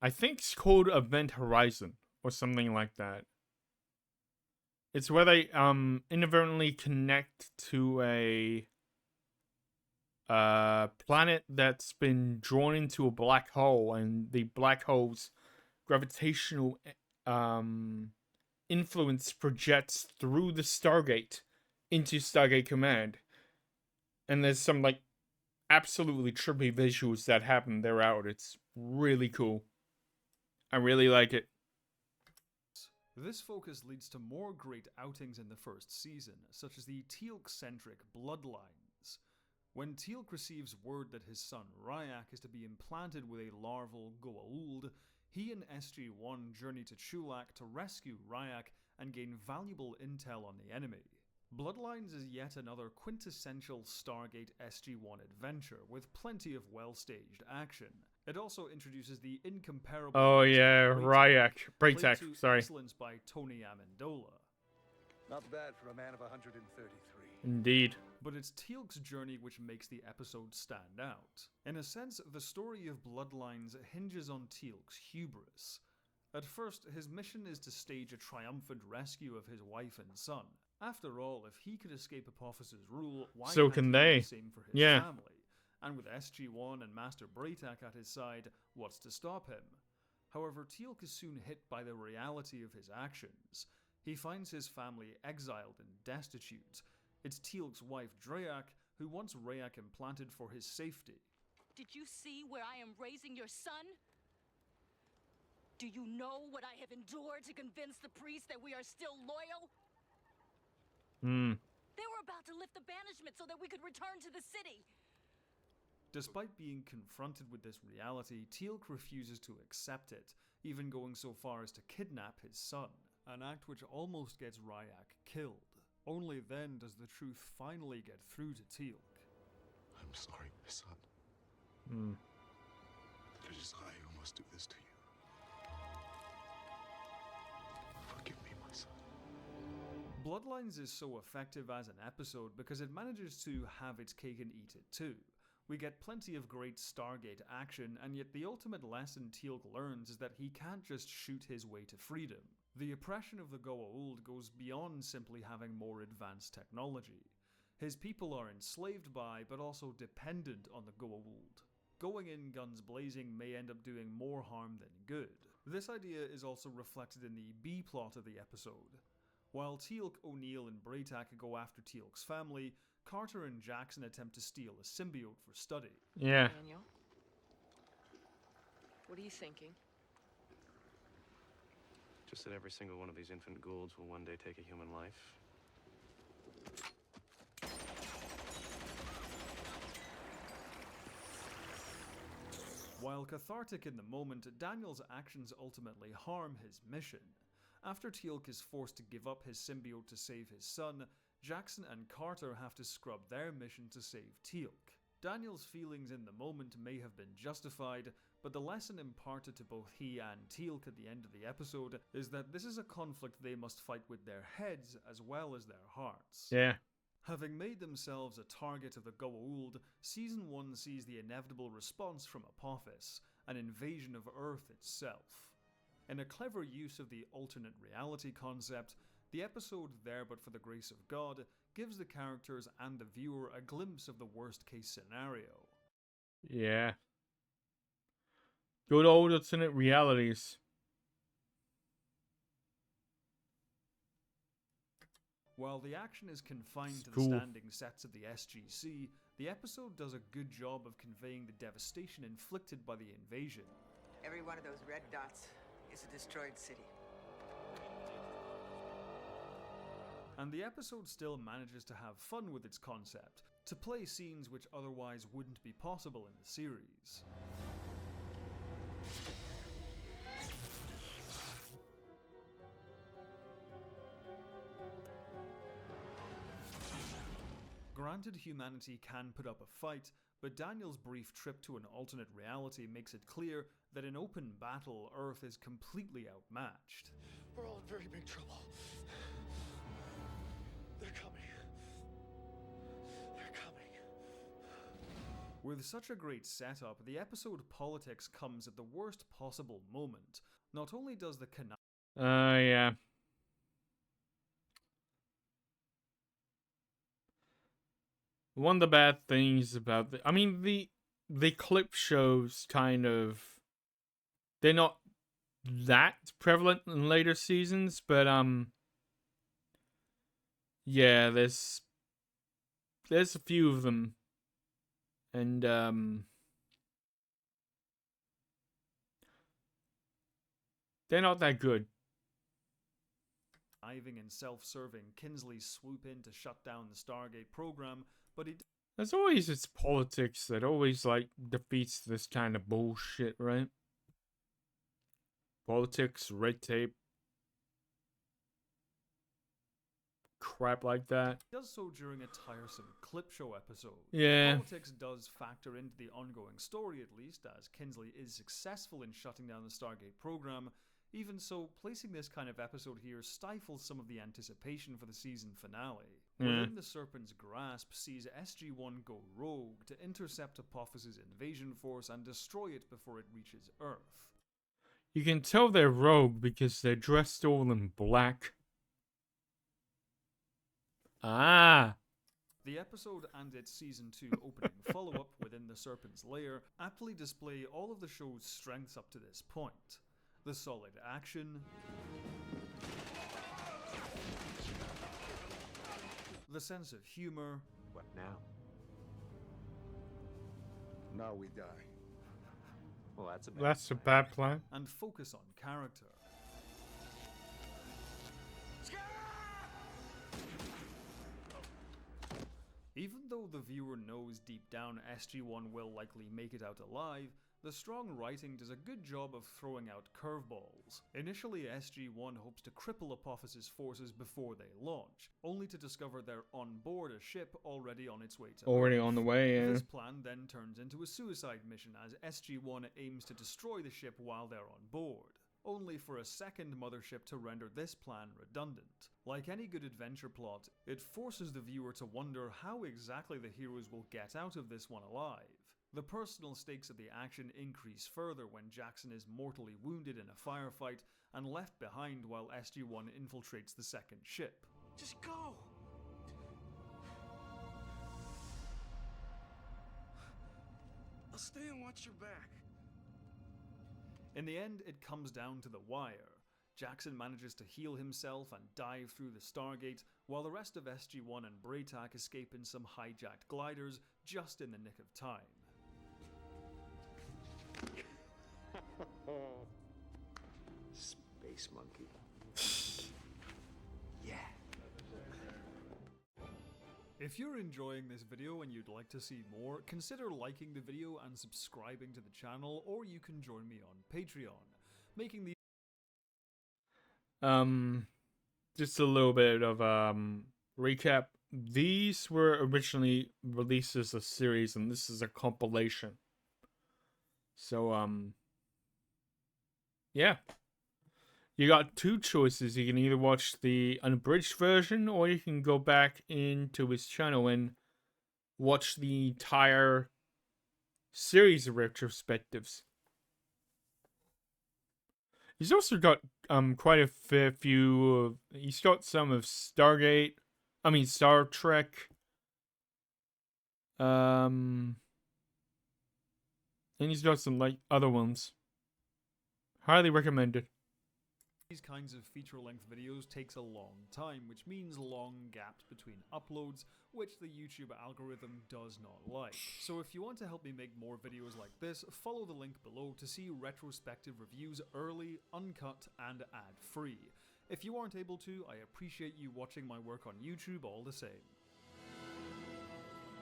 I think it's called Event Horizon or something like that. It's where they inadvertently connect to a planet that's been drawn into a black hole, and the black hole's gravitational influence projects through the Stargate into Stargate Command. And there's some like absolutely trippy visuals that happen throughout. It's really cool. I really like it. This focus leads to more great outings in the first season, such as the Teal'c-centric Bloodlines. When Teal'c receives word that his son Ryak is to be implanted with a larval Goa'uld, he and SG-1 journey to Chulak to rescue Ryak and gain valuable intel on the enemy. Bloodlines is yet another quintessential Stargate SG-1 adventure with plenty of well-staged action. It also introduces the incomparable Ryak. Braytak, sorry. Excellence by Tony Amendola. Not bad for a man of 133. Indeed. But it's Teal'c's journey which makes the episode stand out. In a sense, the story of Bloodlines hinges on Teal'c's hubris. At first, his mission is to stage a triumphant rescue of his wife and son. After all, if he could escape Apophis's rule, why so can't can he they? do the same for his family? And with SG-1 and Master Braytak at his side, what's to stop him? However, Teal'c is soon hit by the reality of his actions. He finds his family exiled and destitute. It's Teal'c's wife Drayak who wants Rayak implanted for his safety. Did you see where I am raising your son? Do you know what I have endured to convince the priest that we are still loyal? They were about to lift the banishment so that we could return to the city. Despite being confronted with this reality, Teal'c refuses to accept it, even going so far as to kidnap his son, an act which almost gets Rayak killed. Only then does the truth finally get through to Teal'c. I'm sorry, my son. That it is I who must do this to you. Forgive me, my son. Bloodlines is so effective as an episode because it manages to have its cake and eat it too. We get plenty of great Stargate action, and yet the ultimate lesson Teal'c learns is that he can't just shoot his way to freedom. The oppression of the Goa'uld goes beyond simply having more advanced technology. His people are enslaved by, but also dependent on the Goa'uld. Going in guns blazing may end up doing more harm than good. This idea is also reflected in the B-plot of the episode. While Teal'c, O'Neill, and Braytak go after Teal'c's family, Carter and Jackson attempt to steal a symbiote for study. Yeah. Daniel, what are you thinking? Just that every single one of these infant Goa'ulds will one day take a human life. While cathartic in the moment, Daniel's actions ultimately harm his mission. After Teal'c is forced to give up his symbiote to save his son, Jackson and Carter have to scrub their mission to save Teal'c. Daniel's feelings in the moment may have been justified, but the lesson imparted to both he and Teal'c at the end of the episode is that this is a conflict they must fight with their heads as well as their hearts. Yeah. Having made themselves a target of the Goa'uld, Season 1 sees the inevitable response from Apophis, an invasion of Earth itself. In a clever use of the alternate reality concept, the episode There But For the Grace of God gives the characters and the viewer a glimpse of the worst case scenario. Yeah. Good old alternate realities. While the action is confined to the Cool. standing sets of the SGC, the episode does a good job of conveying the devastation inflicted by the invasion. Every one of those red dots is a destroyed city. And the episode still manages to have fun with its concept, to play scenes which otherwise wouldn't be possible in the series. Granted, humanity can put up a fight, but Daniel's brief trip to an alternate reality makes it clear that in open battle, Earth is completely outmatched. We're all in very big trouble. They're coming. They're coming. With such a great setup, the episode Politics comes at the worst possible moment. Not only does the Yeah. One of the bad things about the clip shows kind of, they're not that prevalent in later seasons, but yeah, there's a few of them, and they're not that good. conniving and self-serving Kinsley swoop in to shut down the Stargate program, but he There's always this politics that always like defeats this kind of bullshit, right? Politics, red tape, crap like that. does so during a tiresome clip show episode. Yeah. Politics does factor into the ongoing story, at least, as Kinsley is successful in shutting down the Stargate program. Even so, placing this kind of episode here stifles some of the anticipation for the season finale. Within the Serpent's grasp sees SG-1 go rogue to intercept Apophis's invasion force and destroy it before it reaches Earth. You can tell they're rogue because they're dressed all in black. Ah. The episode and its Season 2 opening follow-up Within the Serpent's Lair aptly display all of the show's strengths up to this point. The solid action, a sense of humor. What now? Now we die. Well, that's a bad That's a bad plan. And focus on character. Even though the viewer knows deep down SG-1 will likely make it out alive, the strong writing does a good job of throwing out curveballs. Initially, SG-1 hopes to cripple Apophysis forces before they launch, only to discover they're on board a ship already on its way to Already Earth. on the way, yeah. This plan then turns into a suicide mission as SG-1 aims to destroy the ship while they're on board, only for a second mothership to render this plan redundant. Like any good adventure plot, it forces the viewer to wonder how exactly the heroes will get out of this one alive. The personal stakes of the action increase further when Jackson is mortally wounded in a firefight and left behind while SG-1 infiltrates the second ship. Just go! I'll stay and watch your back. In the end, it comes down to the wire. Jackson manages to heal himself and dive through the Stargate, while the rest of SG-1 and Braytak escape in some hijacked gliders just in the nick of time. Space monkey. Yeah. If you're enjoying this video and you'd like to see more, consider liking the video and subscribing to the channel, or you can join me on Patreon, making the just a little bit of recap. These were originally released as a series, and this is a compilation. So yeah, you got two choices. You can either watch the unabridged version, or you can go back into his channel and watch the entire series of retrospectives. He's also got quite a fair few. He's got some of Stargate. I mean Star Trek. And he's got some like other ones. Highly recommended. These kinds of feature-length videos takes a long time, which means long gaps between uploads, which the YouTube algorithm does not like. So if you want to help me make more videos like this, follow the link below to see retrospective reviews early, uncut, and ad-free. If you aren't able to, I appreciate you watching my work on YouTube all the same.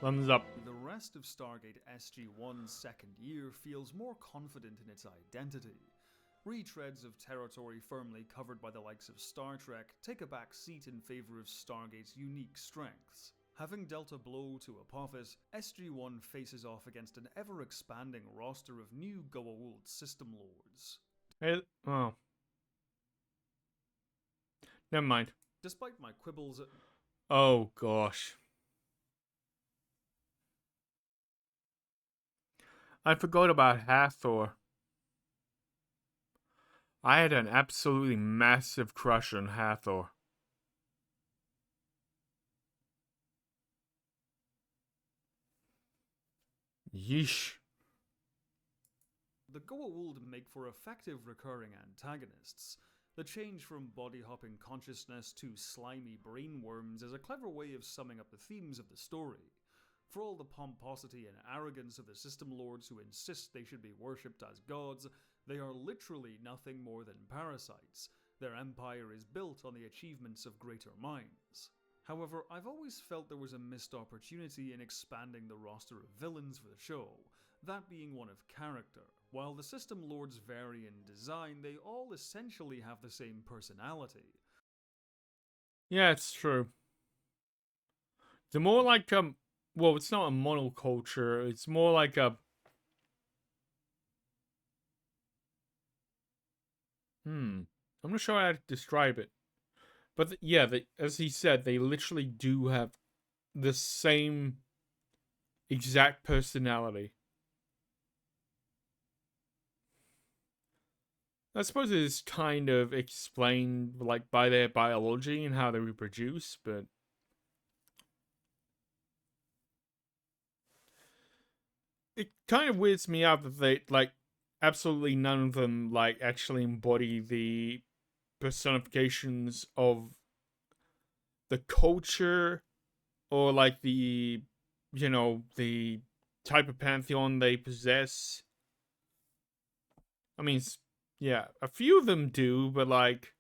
Thumbs up. The rest of Stargate SG-1's second year feels more confident in its identity. Retreads of territory firmly covered by the likes of Star Trek take a back seat in favor of Stargate's unique strengths. Having dealt a blow to Apophis, SG-1 faces off against an ever-expanding roster of new Goa'uld system lords. Oh. Never mind. Despite my quibbles at... Oh, gosh. I forgot about Hathor. I had an absolutely massive crush on Hathor. Yeesh. The Goa'uld make for effective recurring antagonists. The change from body-hopping consciousness to slimy brainworms is a clever way of summing up the themes of the story. For all the pomposity and arrogance of the System Lords who insist they should be worshipped as gods, they are literally nothing more than parasites. Their empire is built on the achievements of greater minds. However, I've always felt there was a missed opportunity in expanding the roster of villains for the show, that being one of character. While the System Lords vary in design, they all essentially have the same personality. Yeah, it's true. They're more like, well, it's not a monoculture, it's more like a... I'm not sure how to describe it. But yeah, as he said, they literally do have the same exact personality. I suppose it is kind of explained like by their biology and how they reproduce, but it kind of weirds me out that they like absolutely none of them like actually embody the personifications of the culture or like the, the type of pantheon they possess. I mean, yeah, a few of them do, but like,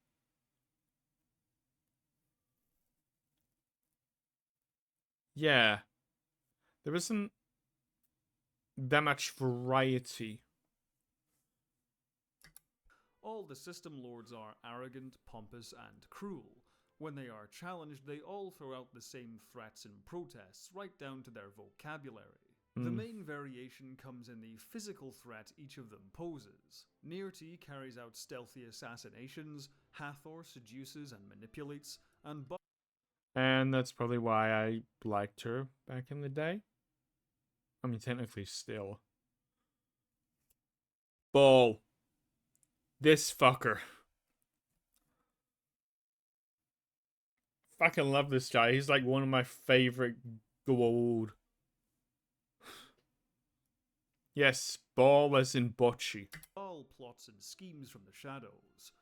yeah, there isn't that much variety. All the system lords are arrogant, pompous, and cruel. When they are challenged, they all throw out the same threats and protests, right down to their vocabulary. The main variation comes in the physical threat each of them poses. Nearty carries out stealthy assassinations, Hathor seduces and manipulates, And that's probably why I liked her back in the day. I mean, technically still. Ball. This fucker. Fucking love this guy. He's like one of my favorite Goa'uld. Yes, Ball as in Bocce. All plots and schemes from the shadows.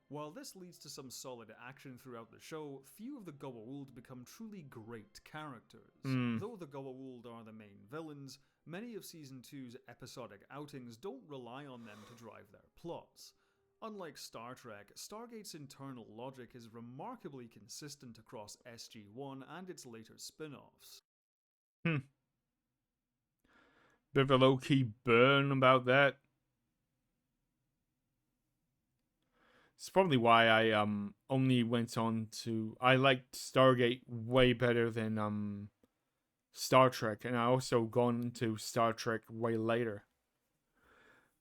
While this leads to some solid action throughout the show, few of the Goa'uld become truly great characters. Though the Goa'uld are the main villains, many of Season 2's episodic outings don't rely on them to drive their plots. Unlike Star Trek, Stargate's internal logic is remarkably consistent across SG-1 and its later spin-offs. Bit of a low-key burn about that. It's probably why I only went on to... I liked Stargate way better than Star Trek, and I also gone into Star Trek way later.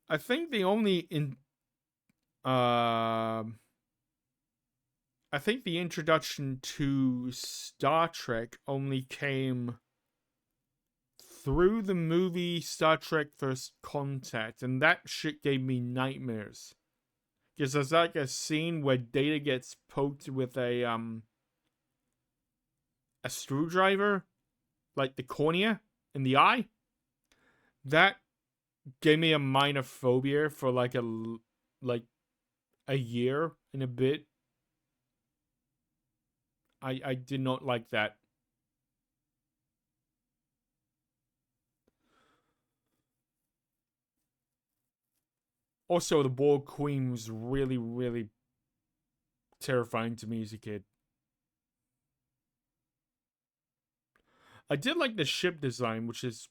I think the only I think the introduction to Star Trek only came through the movie Star Trek First Contact, and that shit gave me nightmares. Because there's like a scene where Data gets poked with a screwdriver, like the cornea in the eye. That gave me a minor phobia for like a year and a bit. I did not like that. Also, the Borg Queen was really, really terrifying to me as a kid. I did like the ship design, which is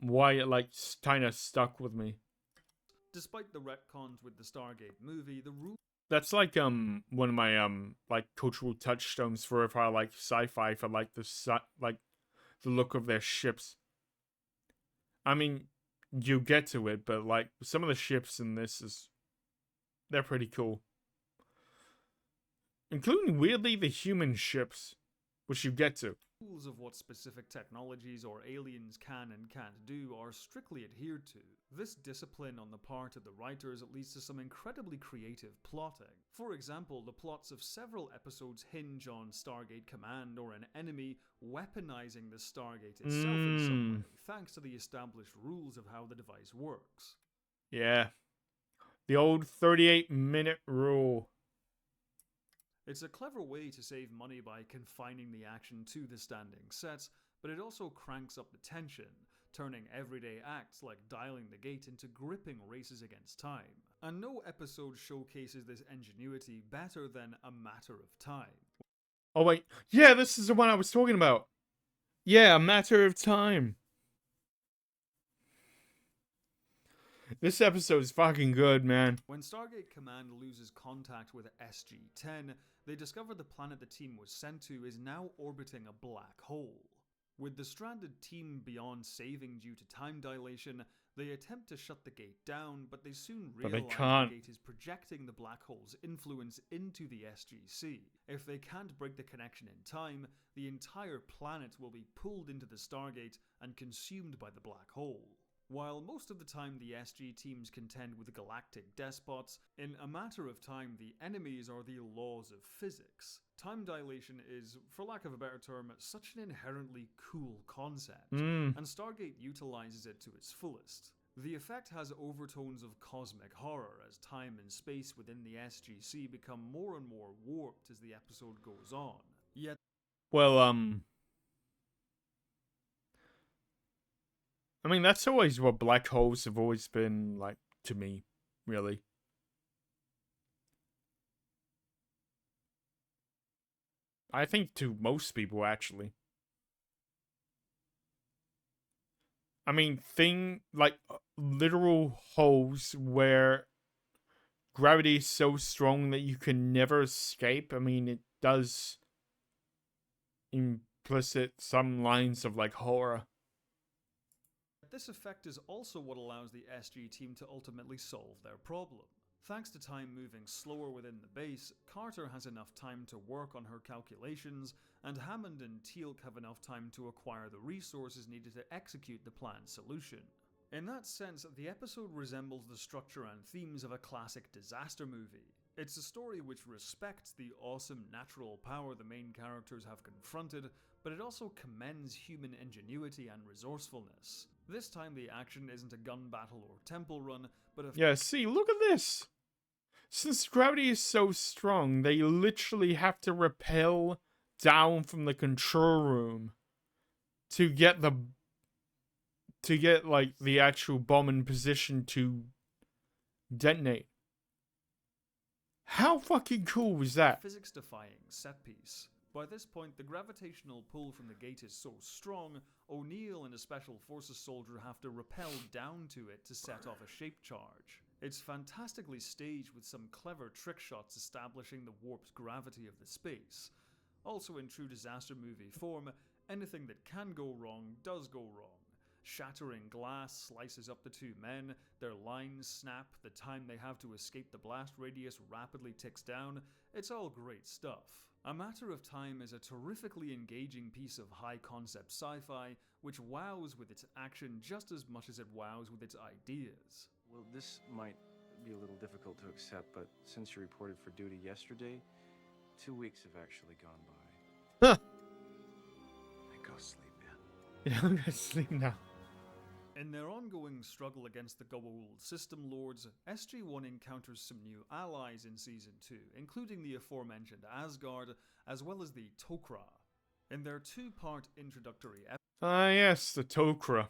why it like kind of stuck with me. Despite the retcons with the Stargate movie, the rules... That's like one of my like cultural touchstones for if I like sci-fi, for like the look of their ships. I mean, you get to it, but like some of the ships in this they're pretty cool. Including weirdly the human ships, which you get to. Rules of what specific technologies or aliens can and can't do are strictly adhered to. This discipline on the part of the writers leads to some incredibly creative plotting. For example, the plots of several episodes hinge on Stargate Command or an enemy weaponizing the Stargate itself in some way, thanks to the established rules of how the device works. Yeah. The old 38-minute rule. It's a clever way to save money by confining the action to the standing sets, but it also cranks up the tension, turning everyday acts like dialing the gate into gripping races against time. And no episode showcases this ingenuity better than A Matter of Time. Oh wait, yeah, this is the one I was talking about. Yeah, A Matter of Time. This episode is fucking good, man. When Stargate Command loses contact with SG-10, they discover the planet the team was sent to is now orbiting a black hole. With the stranded team beyond saving due to time dilation, they attempt to shut the gate down, but they soon realize the gate is projecting the black hole's influence into the SGC. If they can't break the connection in time, the entire planet will be pulled into the Stargate and consumed by the black hole. While most of the time the SG teams contend with galactic despots, in A Matter of Time the enemies are the laws of physics. Time dilation is, for lack of a better term, such an inherently cool concept, and Stargate utilizes it to its fullest. The effect has overtones of cosmic horror as time and space within the SGC become more and more warped as the episode goes on. Yet Well, I mean, that's always what black holes have always been like to me, really. I think to most people, actually. I mean, literal holes where gravity is so strong that you can never escape. I mean, it does implicit some lines of like horror. This effect is also what allows the SG team to ultimately solve their problem. Thanks to time moving slower within the base, Carter has enough time to work on her calculations, and Hammond and Teal'c have enough time to acquire the resources needed to execute the planned solution. In that sense, the episode resembles the structure and themes of a classic disaster movie. It's a story which respects the awesome natural power the main characters have confronted, but it also commends human ingenuity and resourcefulness. This time the action isn't a gun battle or temple run, but a... Yeah, see, look at this! Since gravity is so strong, they literally have to rappel down from the control room to get like the actual bomb in position to detonate. How fucking cool was that? Physics-defying set piece. By this point, the gravitational pull from the gate is so strong, O'Neill and a Special Forces soldier have to rappel down to it to set off a shape charge. It's fantastically staged with some clever trick shots establishing the warped gravity of the space. Also in true disaster movie form, anything that can go wrong does go wrong. Shattering glass slices up the two men, their lines snap, the time they have to escape the blast radius rapidly ticks down. It's all great stuff. A Matter of Time is a terrifically engaging piece of high-concept sci-fi, which wows with its action just as much as it wows with its ideas. Well, this might be a little difficult to accept, but since you reported for duty yesterday, 2 weeks have actually gone by. Huh. Go sleep, man. Yeah, I'm gonna sleep now. In their ongoing struggle against the Goa'uld system lords, SG-1 encounters some new allies in Season 2, including the aforementioned Asgard, as well as the Tok'ra. In their two-part introductory episode... Ah, yes, the Tok'ra.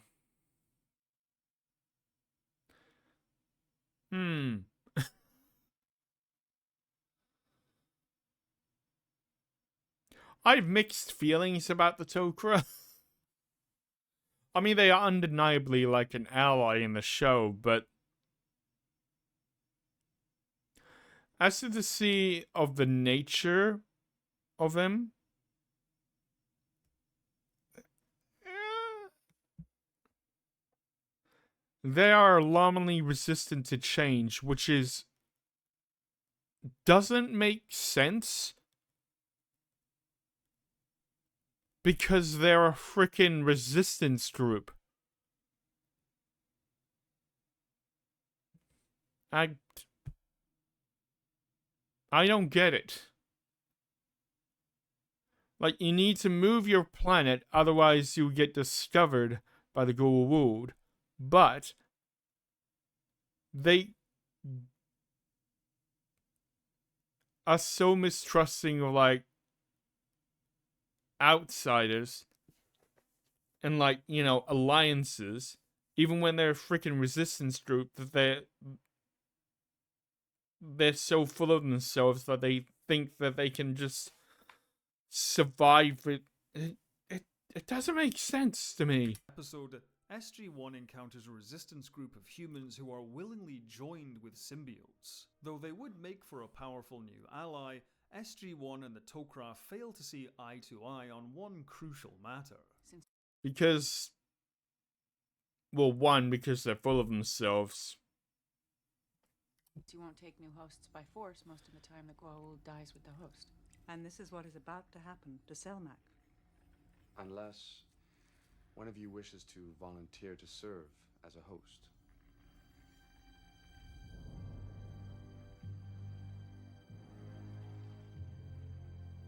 I have mixed feelings about the Tok'ra. I mean, they are undeniably like an ally in the show, but as to the see of the nature of them, they are alarmingly resistant to change, which doesn't make sense because they're a freaking resistance group. I don't get it. Like, you need to move your planet, otherwise you'll get discovered by the Goa'uld. But they are so mistrusting of, like, outsiders and, like, you know, alliances, even when they're a freaking resistance group, that they're so full of themselves that they think that they can just survive it. It doesn't make sense to me. Episode, SG-1 encounters a resistance group of humans who are willingly joined with symbiotes. Though they would make for a powerful new ally, SG-1 and the Tok'ra fail to see eye to eye on one crucial matter. Because, well, one, because they're full of themselves. You won't take new hosts by force most of the time the Goa'uld dies with the host. And this is what is about to happen to Selmak. Unless one of you wishes to volunteer to serve as a host.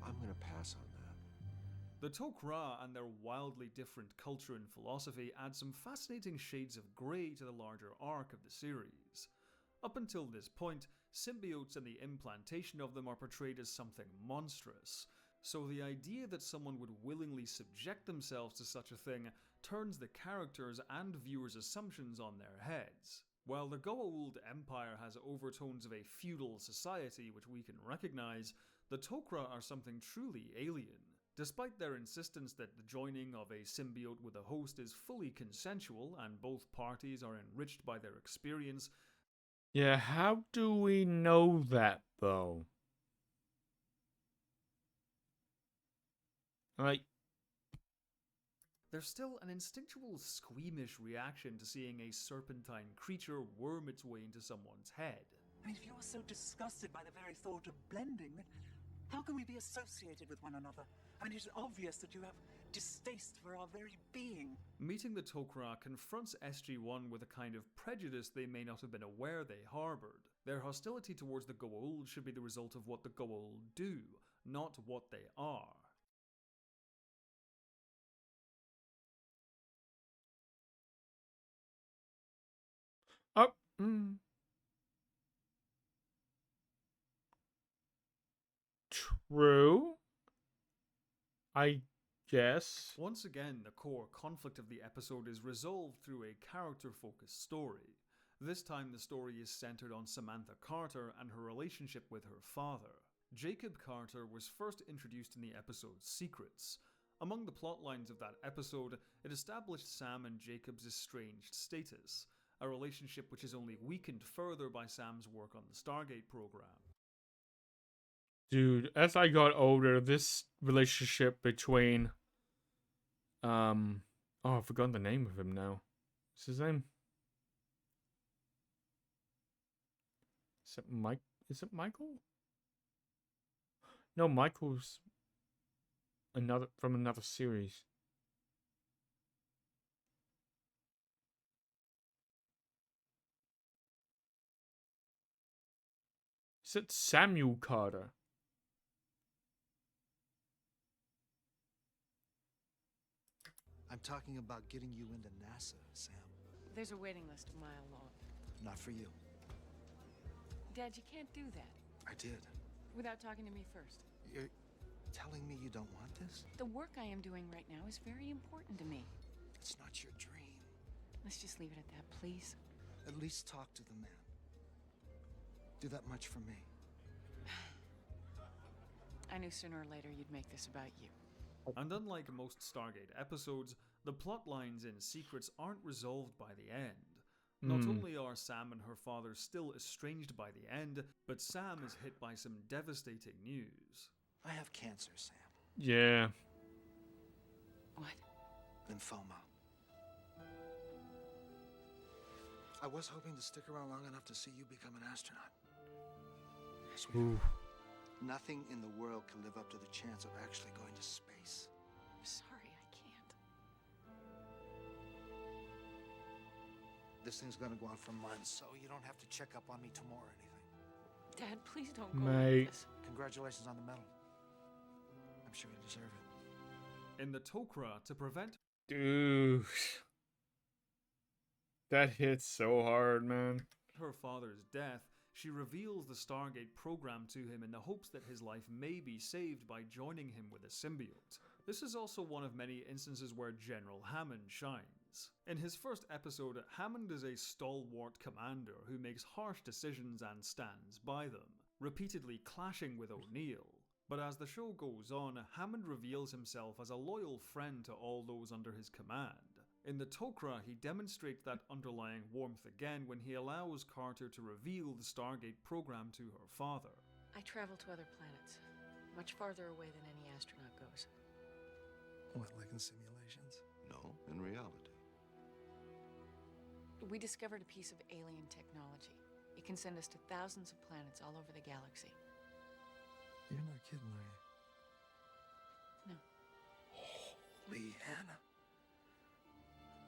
I'm gonna pass on that. The Tok'ra and their wildly different culture and philosophy add some fascinating shades of grey to the larger arc of the series. Up until this point, symbiotes and the implantation of them are portrayed as something monstrous. So the idea that someone would willingly subject themselves to such a thing turns the characters' and viewers' assumptions on their heads. While the Goa'uld Empire has overtones of a feudal society which we can recognize, the Tok'ra are something truly alien. Despite their insistence that the joining of a symbiote with a host is fully consensual and both parties are enriched by their experience. Yeah, how do we know that, though? Like, There's still an instinctual squeamish reaction to seeing a serpentine creature worm its way into someone's head. I mean, if you're so disgusted by the very thought of blending, then how can we be associated with one another? I mean, it's obvious that you have distaste for our very being. Meeting the Tok'ra confronts SG-1 with a kind of prejudice they may not have been aware they harbored. Their hostility towards the Goa'uld should be the result of what the Goa'uld do, not what they are. oh, true, I guess. Once again, the core conflict of the episode is resolved through a character-focused story. This time the story is centered on Samantha Carter and her relationship with her father. Jacob Carter was first introduced in the episode Secrets. Among the plotlines of that episode, it established Sam and Jacob's estranged status, a relationship which is only weakened further by Sam's work on the Stargate program. Dude, as I got older, this relationship between oh, I've forgotten the name of him now. What's his name? Is it Mike? Is it Michael? No, Michael's from another series. Is it Samuel Carter? I'm talking about getting you into NASA, Sam. There's a waiting list a mile long. Not for you. Dad, you can't do that. I did. Without talking to me first. You're telling me you don't want this? The work I am doing right now is very important to me. It's not your dream. Let's just leave it at that, please. At least talk to the man. Do that much for me. I knew sooner or later you'd make this about you. And unlike most Stargate episodes, the plot lines in Secrets aren't resolved by the end. Not only are Sam and her father still estranged by the end, but Sam is hit by some devastating news. I have cancer, Sam. Yeah. What? Lymphoma. I was hoping to stick around long enough to see you become an astronaut. Sweetheart, nothing in the world can live up to the chance of actually going to space. I'm sorry, I can't. This thing's gonna go on for months, so you don't have to check up on me tomorrow or anything. Dad, please don't go Mate. like this. Congratulations on the medal. I'm sure you deserve it. In the Tok'ra, to prevent Dude. That hits so hard, man. her father's death, she reveals the Stargate program to him in the hopes that his life may be saved by joining him with a symbiote. This is also one of many instances where General Hammond shines. In his first episode, Hammond is a stalwart commander who makes harsh decisions and stands by them, repeatedly clashing with O'Neill. But as the show goes on, Hammond reveals himself as a loyal friend to all those under his command. In the Tok'ra, he demonstrates that underlying warmth again when he allows Carter to reveal the Stargate program to her father. I travel to other planets, much farther away than any astronaut goes. What, like in simulations? No, in reality. We discovered a piece of alien technology. It can send us to thousands of planets all over the galaxy. You're not kidding, are you? No. Holy Hannah.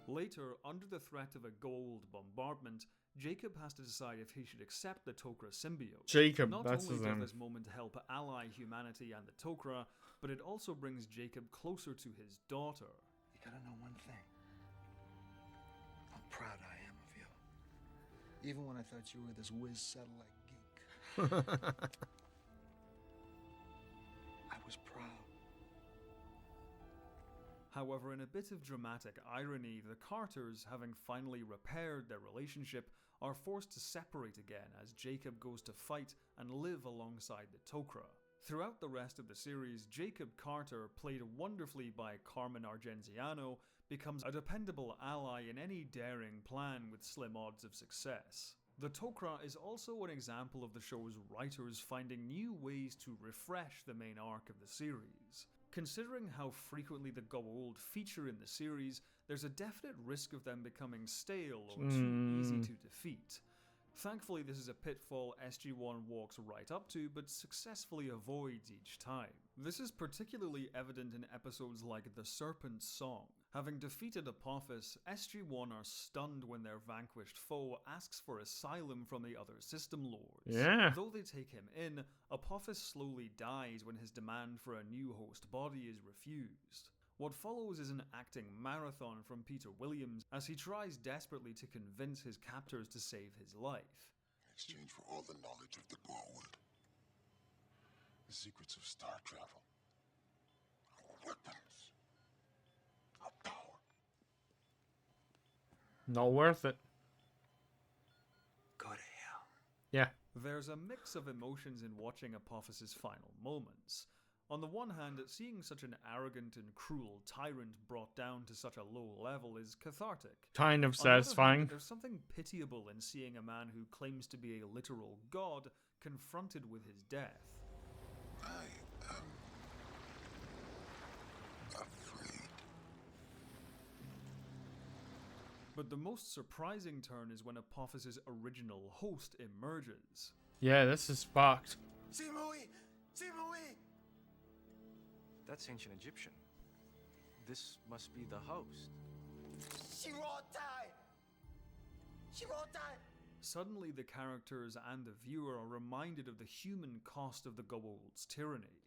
Later, under the threat of a Goa'uld bombardment, Jacob has to decide if he should accept the Tok'ra symbiote. Jacob, Not that's only his does name. this moment help ally humanity and the Tok'ra, but it also brings Jacob closer to his daughter. You gotta know one thing. How proud I am of you. Even when I thought you were this whiz satellite geek. I was proud. However, in a bit of dramatic irony, the Carters, having finally repaired their relationship, are forced to separate again as Jacob goes to fight and live alongside the Tok'ra. Throughout the rest of the series, Jacob Carter, played wonderfully by Carmen Argenziano, becomes a dependable ally in any daring plan with slim odds of success. The Tok'ra is also an example of the show's writers finding new ways to refresh the main arc of the series. Considering how frequently the Goa'uld feature in the series, there's a definite risk of them becoming stale or too easy to defeat. Thankfully, this is a pitfall SG-1 walks right up to, but successfully avoids each time. This is particularly evident in episodes like The Serpent's Song. Having defeated Apophis, SG-1 are stunned when their vanquished foe asks for asylum from the other system lords. Yeah. Though they take him in, Apophis slowly dies when his demand for a new host body is refused. What follows is an acting marathon from Peter Williams as he tries desperately to convince his captors to save his life. In exchange for all the knowledge of the Goa'uld, the secrets of star travel, our weapons, our power. Not worth it. Go to hell. Yeah. There's a mix of emotions in watching Apophis's final moments. On the one hand, seeing such an arrogant and cruel tyrant brought down to such a low level is cathartic. Kind of On the other satisfying. hand, there's something pitiable in seeing a man who claims to be a literal god confronted with his death. I am afraid. But the most surprising turn is when Apophis's original host emerges. Yeah, this is fucked. Simui! Simui! That's ancient Egyptian. This must be the host. She won't die! She won't die! Suddenly, the characters and the viewer are reminded of the human cost of the Goa'uld's tyranny.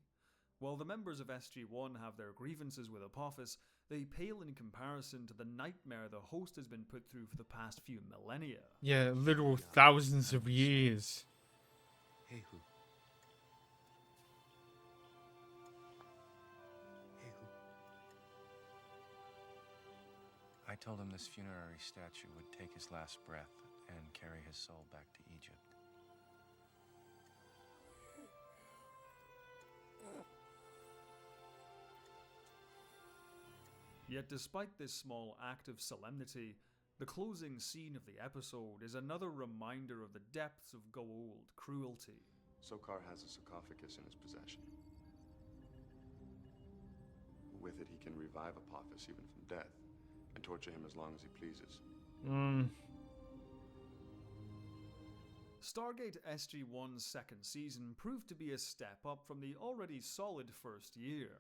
While the members of SG-1 have their grievances with Apophis, they pale in comparison to the nightmare the host has been put through for the past few millennia. Yeah, literal thousands of years. Hey, who? I told him this funerary statue would take his last breath and carry his soul back to Egypt. Yet despite this small act of solemnity, the closing scene of the episode is another reminder of the depths of Goa'uld cruelty. Sokar has a sarcophagus in his possession. With it, he can revive Apophis even from death, and torture him as long as he pleases. Stargate SG-1's second season proved to be a step up from the already solid first year.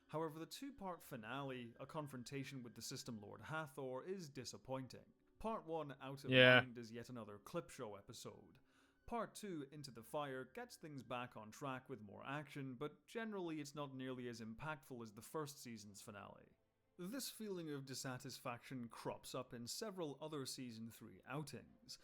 However, the two-part finale, a confrontation with the System Lord Hathor, is disappointing. Part 1, Out of Mind, is yet another clip show episode. Part 2, Into the Fire, gets things back on track with more action, but generally it's not nearly as impactful as the first season's finale. This feeling of dissatisfaction crops up in several other Season 3 outings.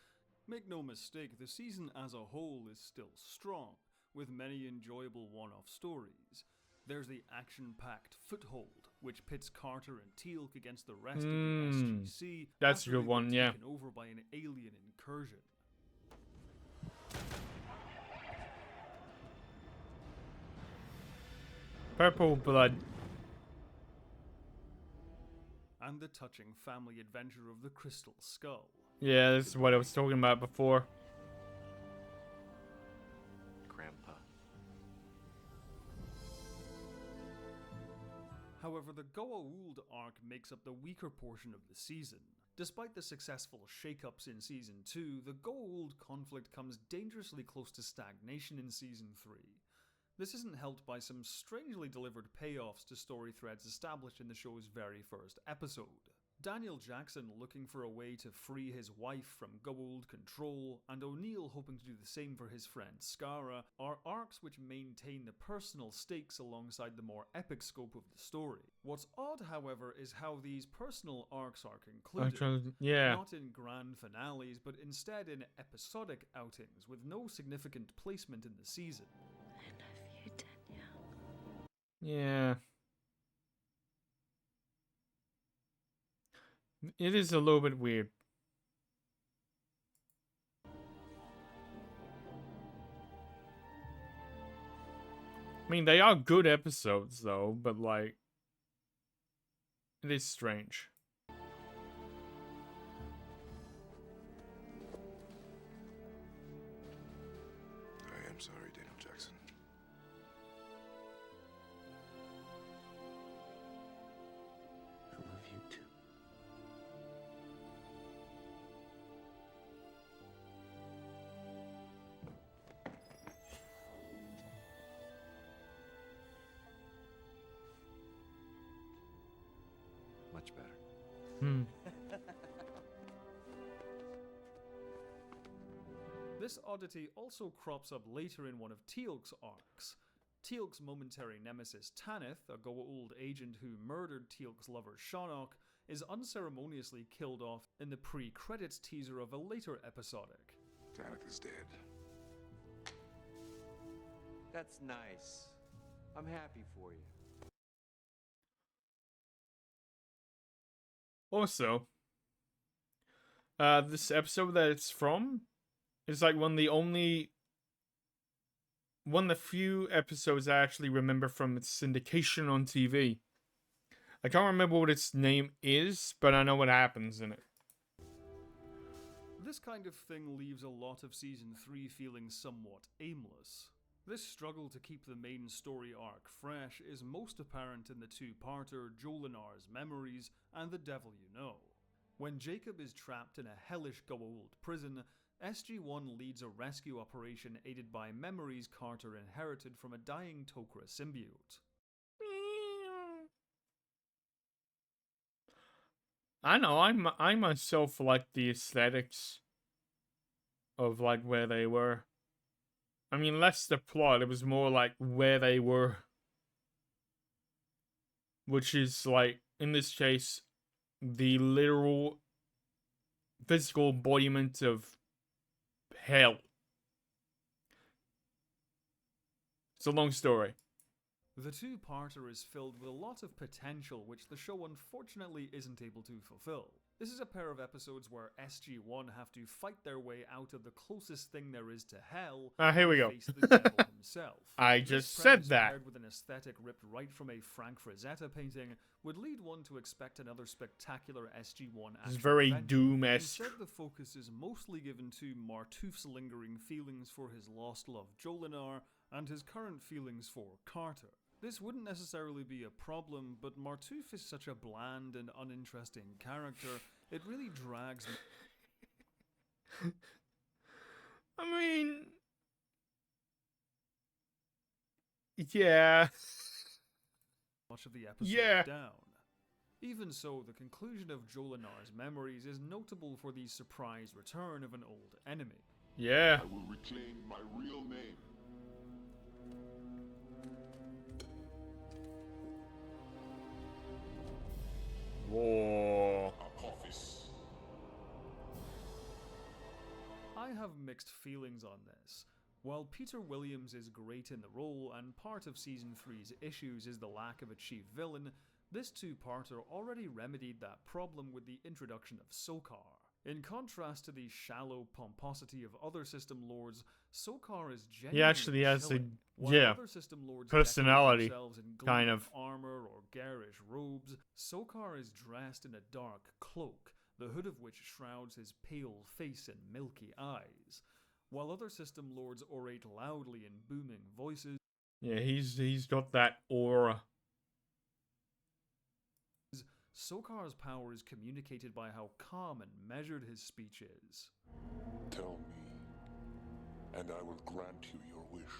Make no mistake, the season as a whole is still strong, with many enjoyable one-off stories. There's the action-packed Foothold, which pits Carter and Teal'c against the rest of the SGC. That's a good one, yeah. Taken over by an alien incursion. Purple blood. And the touching family adventure of the Crystal Skull. Yeah, this is what I was talking about before. Grandpa. However, the Goa'uld arc makes up the weaker portion of the season. Despite the successful shakeups in Season 2, the Goa'uld conflict comes dangerously close to stagnation in Season 3. This isn't helped by some strangely delivered payoffs to story threads established in the show's very first episode. Daniel Jackson looking for a way to free his wife from Goa'uld control, and O'Neill hoping to do the same for his friend Skara, are arcs which maintain the personal stakes alongside the more epic scope of the story. What's odd, however, is how these personal arcs are concluded. Not in grand finales, but instead in episodic outings with no significant placement in the season. Yeah. It is a little bit weird. I mean, they are good episodes, though, but, like, it is strange. I am sorry, Daniel Jackson. I love you too. Much better. This oddity also crops up later in one of Teal'c's arcs. Teal'c's momentary nemesis Tanith, a Goa'uld agent who murdered Teal'c's lover Shinnok, is unceremoniously killed off in the pre-credits teaser of a later episodic. Tanith is dead. That's nice. I'm happy for you. Also, this episode that it's from is like one of the few episodes I actually remember from its syndication on TV. I can't remember what its name is, but I know what happens in it. This kind of thing leaves a lot of Season 3 feeling somewhat aimless. This struggle to keep the main story arc fresh is most apparent in the two-parter Jolinar's Memories and The Devil You Know. When Jacob is trapped in a hellish Goa'uld prison, SG-1 leads a rescue operation aided by memories Carter inherited from a dying Tok'ra symbiote. I know, I myself like the aesthetics of like where they were. I mean, less the plot, it was more like where they were. Which is like, in this case, the literal physical embodiment of hell. It's a long story. The two-parter is filled with a lot of potential which the show unfortunately isn't able to fulfill. This is a pair of episodes where SG-1 have to fight their way out of the closest thing there is to hell Here we and go. face the devil himself. I This just premise, said that. paired with an aesthetic ripped right from a Frank Frazetta painting, would lead one to expect another spectacular SG-1 It's action very adventure. Doom-esque. Instead, the focus is mostly given to Martouf's lingering feelings for his lost love Jolinar and his current feelings for Carter. This wouldn't necessarily be a problem, but Martouf is such a bland and uninteresting character, it really drags I mean, yeah. much of the episode Yeah. down. Even so, the conclusion of Jolinar's Memories is notable for the surprise return of an old enemy. Yeah. I will reclaim my real name. Whoa. Apophis. I have mixed feelings on this. While Peter Williams is great in the role, and part of Season 3's issues is the lack of a chief villain, this two-parter already remedied that problem with the introduction of Sokar. In contrast to the shallow pomposity of other system lords, Sokar is genuinely He actually has a chilling. While yeah other system lords personality, decorate themselves in kind gleaming of. armor or garish robes, Sokar is dressed in a dark cloak, the hood of which shrouds his pale face and milky eyes. While other system lords orate loudly in booming voices, Yeah, he's got that aura. Sokar's power is communicated by how calm and measured his speech is. Tell me, and I will grant you your wish,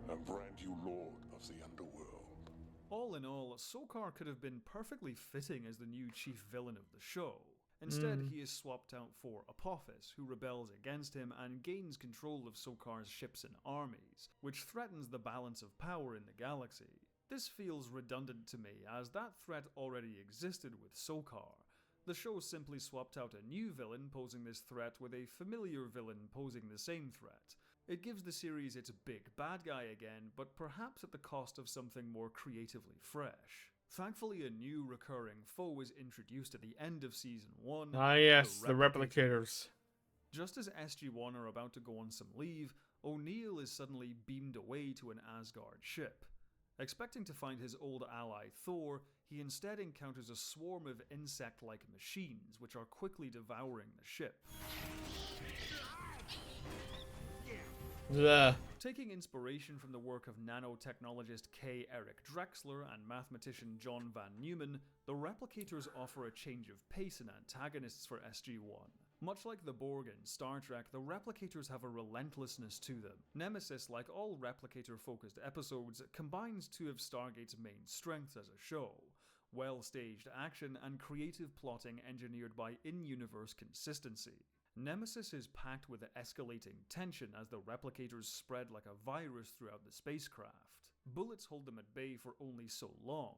and brand you Lord of the Underworld. All in all, Sokar could have been perfectly fitting as the new chief villain of the show. Instead, he is swapped out for Apophis, who rebels against him and gains control of Sokar's ships and armies, which threatens the balance of power in the galaxy. This feels redundant to me, as that threat already existed with Sokar. The show simply swapped out a new villain posing this threat with a familiar villain posing the same threat. It gives the series its big bad guy again, but perhaps at the cost of something more creatively fresh. Thankfully, a new recurring foe is introduced at the end of Season 1. Ah yes, the replicators. Just as SG-1 are about to go on some leave, O'Neill is suddenly beamed away to an Asgard ship. Expecting to find his old ally Thor, he instead encounters a swarm of insect-like machines which are quickly devouring the ship. Ugh. Taking inspiration from the work of nanotechnologist K. Eric Drexler and mathematician John Van Neumann, the Replicators offer a change of pace and antagonists for SG-1. Much like the Borg in Star Trek, the Replicators have a relentlessness to them. Nemesis, like all Replicator-focused episodes, combines two of Stargate's main strengths as a show: well-staged action and creative plotting engineered by in-universe consistency. Nemesis is packed with escalating tension as the Replicators spread like a virus throughout the spacecraft. Bullets hold them at bay for only so long.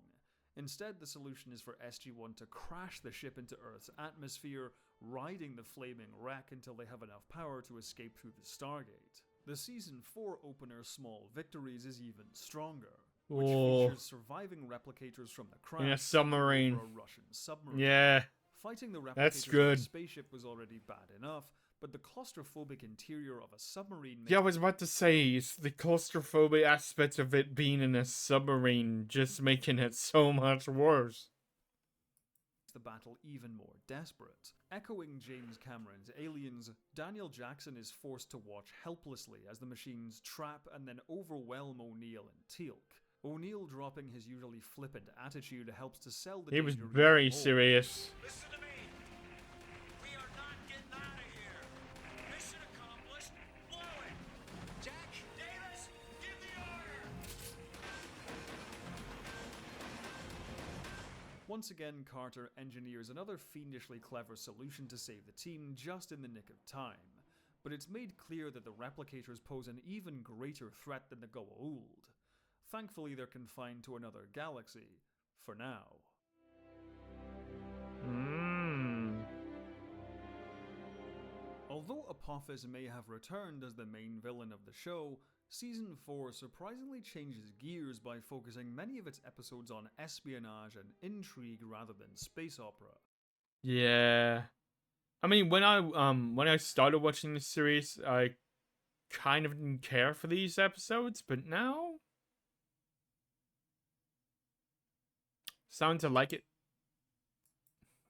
Instead, the solution is for SG-1 to crash the ship into Earth's atmosphere, riding the flaming wreck until they have enough power to escape through the Stargate. The Season 4 opener Small Victories is even stronger, which features surviving Replicators from the crash in a submarine. over a Russian submarine. Yeah. Fighting the That's Replicators good. on a spaceship was already bad enough, but the claustrophobic interior of a submarine Yeah, I was about to say, it's the claustrophobic aspect of it being in a submarine just making it so much worse. The battle even more desperate. Echoing James Cameron's Aliens, Daniel Jackson is forced to watch helplessly as the machines trap and then overwhelm O'Neill and Teal'c. O'Neill dropping his usually flippant attitude helps to sell the He was danger very even more. serious. Listen to me. We are not getting out of here. Mission accomplished. Blow it. Jack, Davis, give the order. Once again, Carter engineers another fiendishly clever solution to save the team just in the nick of time. But it's made clear that the Replicators pose an even greater threat than the Goa'uld. Thankfully, they're confined to another galaxy. For now. Although Apophis may have returned as the main villain of the show, Season 4 surprisingly changes gears by focusing many of its episodes on espionage and intrigue rather than space opera. Yeah. I mean, when I started watching this series, I kind of didn't care for these episodes, but now starting to like it.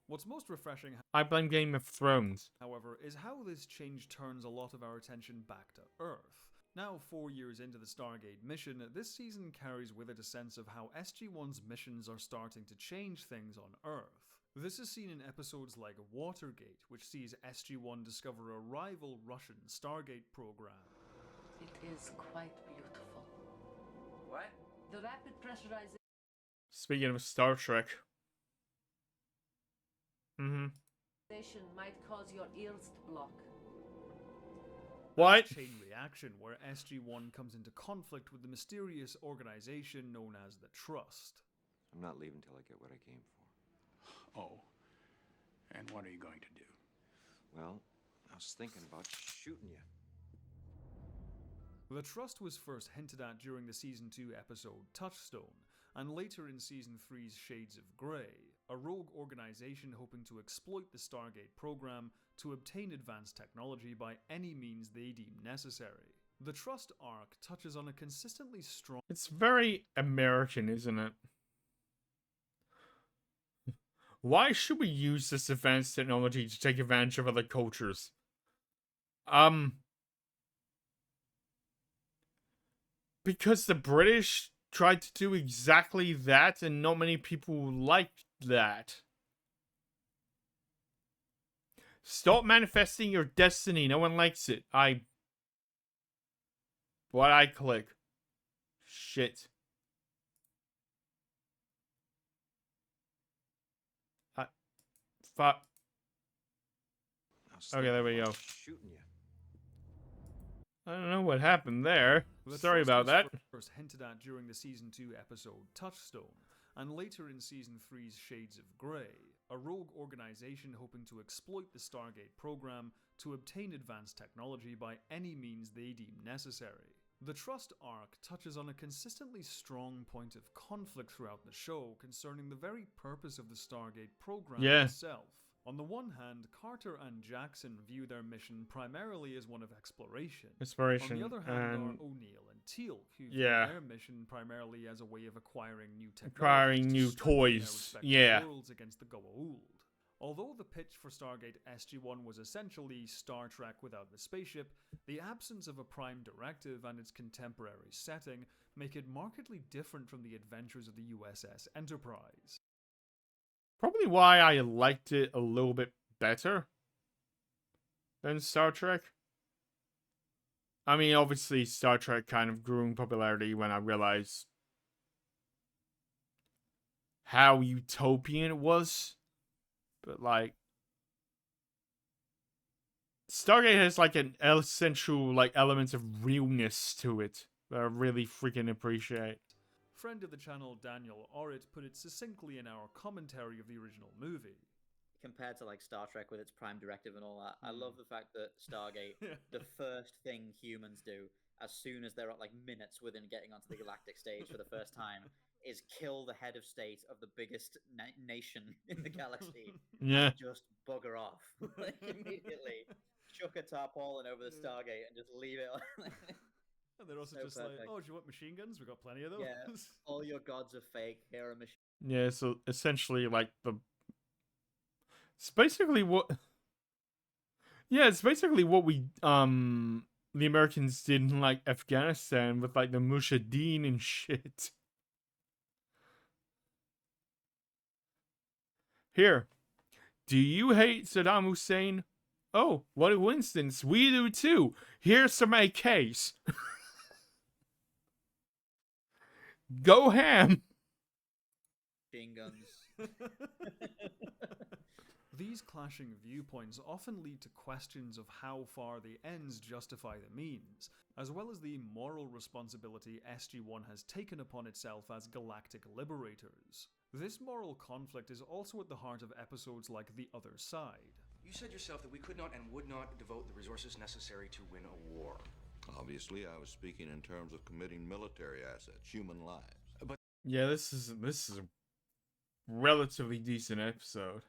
What's most refreshing, I blame Game of Thrones. however, is how this change turns a lot of our attention back to Earth. Now 4 years into the Stargate mission, this season carries with it a sense of how SG-1's missions are starting to change things on Earth. This is seen in episodes like Watergate, which sees SG-1 discover a rival Russian Stargate program. It is quite beautiful. What? The rapid pressurization Speaking of Star Trek. might cause your ears to block. What? Chain reaction, where SG-1 comes into conflict with the mysterious organization known as the Trust. I'm not leaving till I get what I came for. Oh. And what are you going to do? Well, I was thinking about shooting you. The Trust was first hinted at during the Season 2 episode Touchstone, and later in Season 3's Shades of Grey, a rogue organization hoping to exploit the Stargate program to obtain advanced technology by any means they deem necessary. The Trust arc touches on a consistently strong... It's very American, isn't it? Why should we use this advanced technology to take advantage of other cultures? Because the British tried to do exactly that, and not many people liked that. Stop manifesting your destiny. No one likes it. What I click. Shit. Fuck. Okay, there we go. Shooting you. I don't know what happened there. The Sorry Trust about was that. first hinted at during the Season 2 episode Touchstone, and later in Season 3's Shades of Grey, a rogue organization hoping to exploit the Stargate program to obtain advanced technology by any means they deem necessary. The Trust arc touches on a consistently strong point of conflict throughout the show concerning the very purpose of the Stargate program Yeah. itself. On the one hand, Carter and Jackson view their mission primarily as one of exploration. Exploration, On the other hand and- are O'Neill and Teal'c, who Yeah. view their mission primarily as a way of acquiring new technologies Acquiring to new strengthen their toys, respective yeah. worlds against the Goa'uld. Although the pitch for Stargate SG-1 was essentially Star Trek without the spaceship, the absence of a prime directive and its contemporary setting make it markedly different from the adventures of the USS Enterprise. Probably why I liked it a little bit better than Star Trek. I mean, obviously, Star Trek kind of grew in popularity when I realized how utopian it was. But, like, Stargate has, like, an essential, like, element of realness to it that I really freaking appreciate. Friend of the channel Daniel Orrit put it succinctly in our commentary of the original movie. Compared to like Star Trek with its prime directive and all that, I love the fact that Stargate, the first thing humans do as soon as they're at like minutes within getting onto the galactic stage for the first time is kill the head of state of the biggest nation in the galaxy Yeah. and just bugger off. Like immediately chuck a tarpaulin over the Stargate and just leave it. And they're also So just perfect. like, oh, do you want machine guns? We've got plenty of those. Yeah, all your gods are fake. Here are machine. Yeah, so essentially, like, it's basically what... Yeah, it's basically what we, the Americans did in, like, Afghanistan with, like, the Mujahideen and shit. Here. Do you hate Saddam Hussein? Oh, what a coincidence. We do too. Here's some AKs. Go ham. Machine guns. These clashing viewpoints often lead to questions of how far the ends justify the means, as well as the moral responsibility SG-1 has taken upon itself as galactic liberators. This moral conflict is also at the heart of episodes like The Other Side. You said yourself that we could not and would not devote the resources necessary to win a war. Obviously, I was speaking in terms of committing military assets, human lives. But Yeah, this is a relatively decent episode.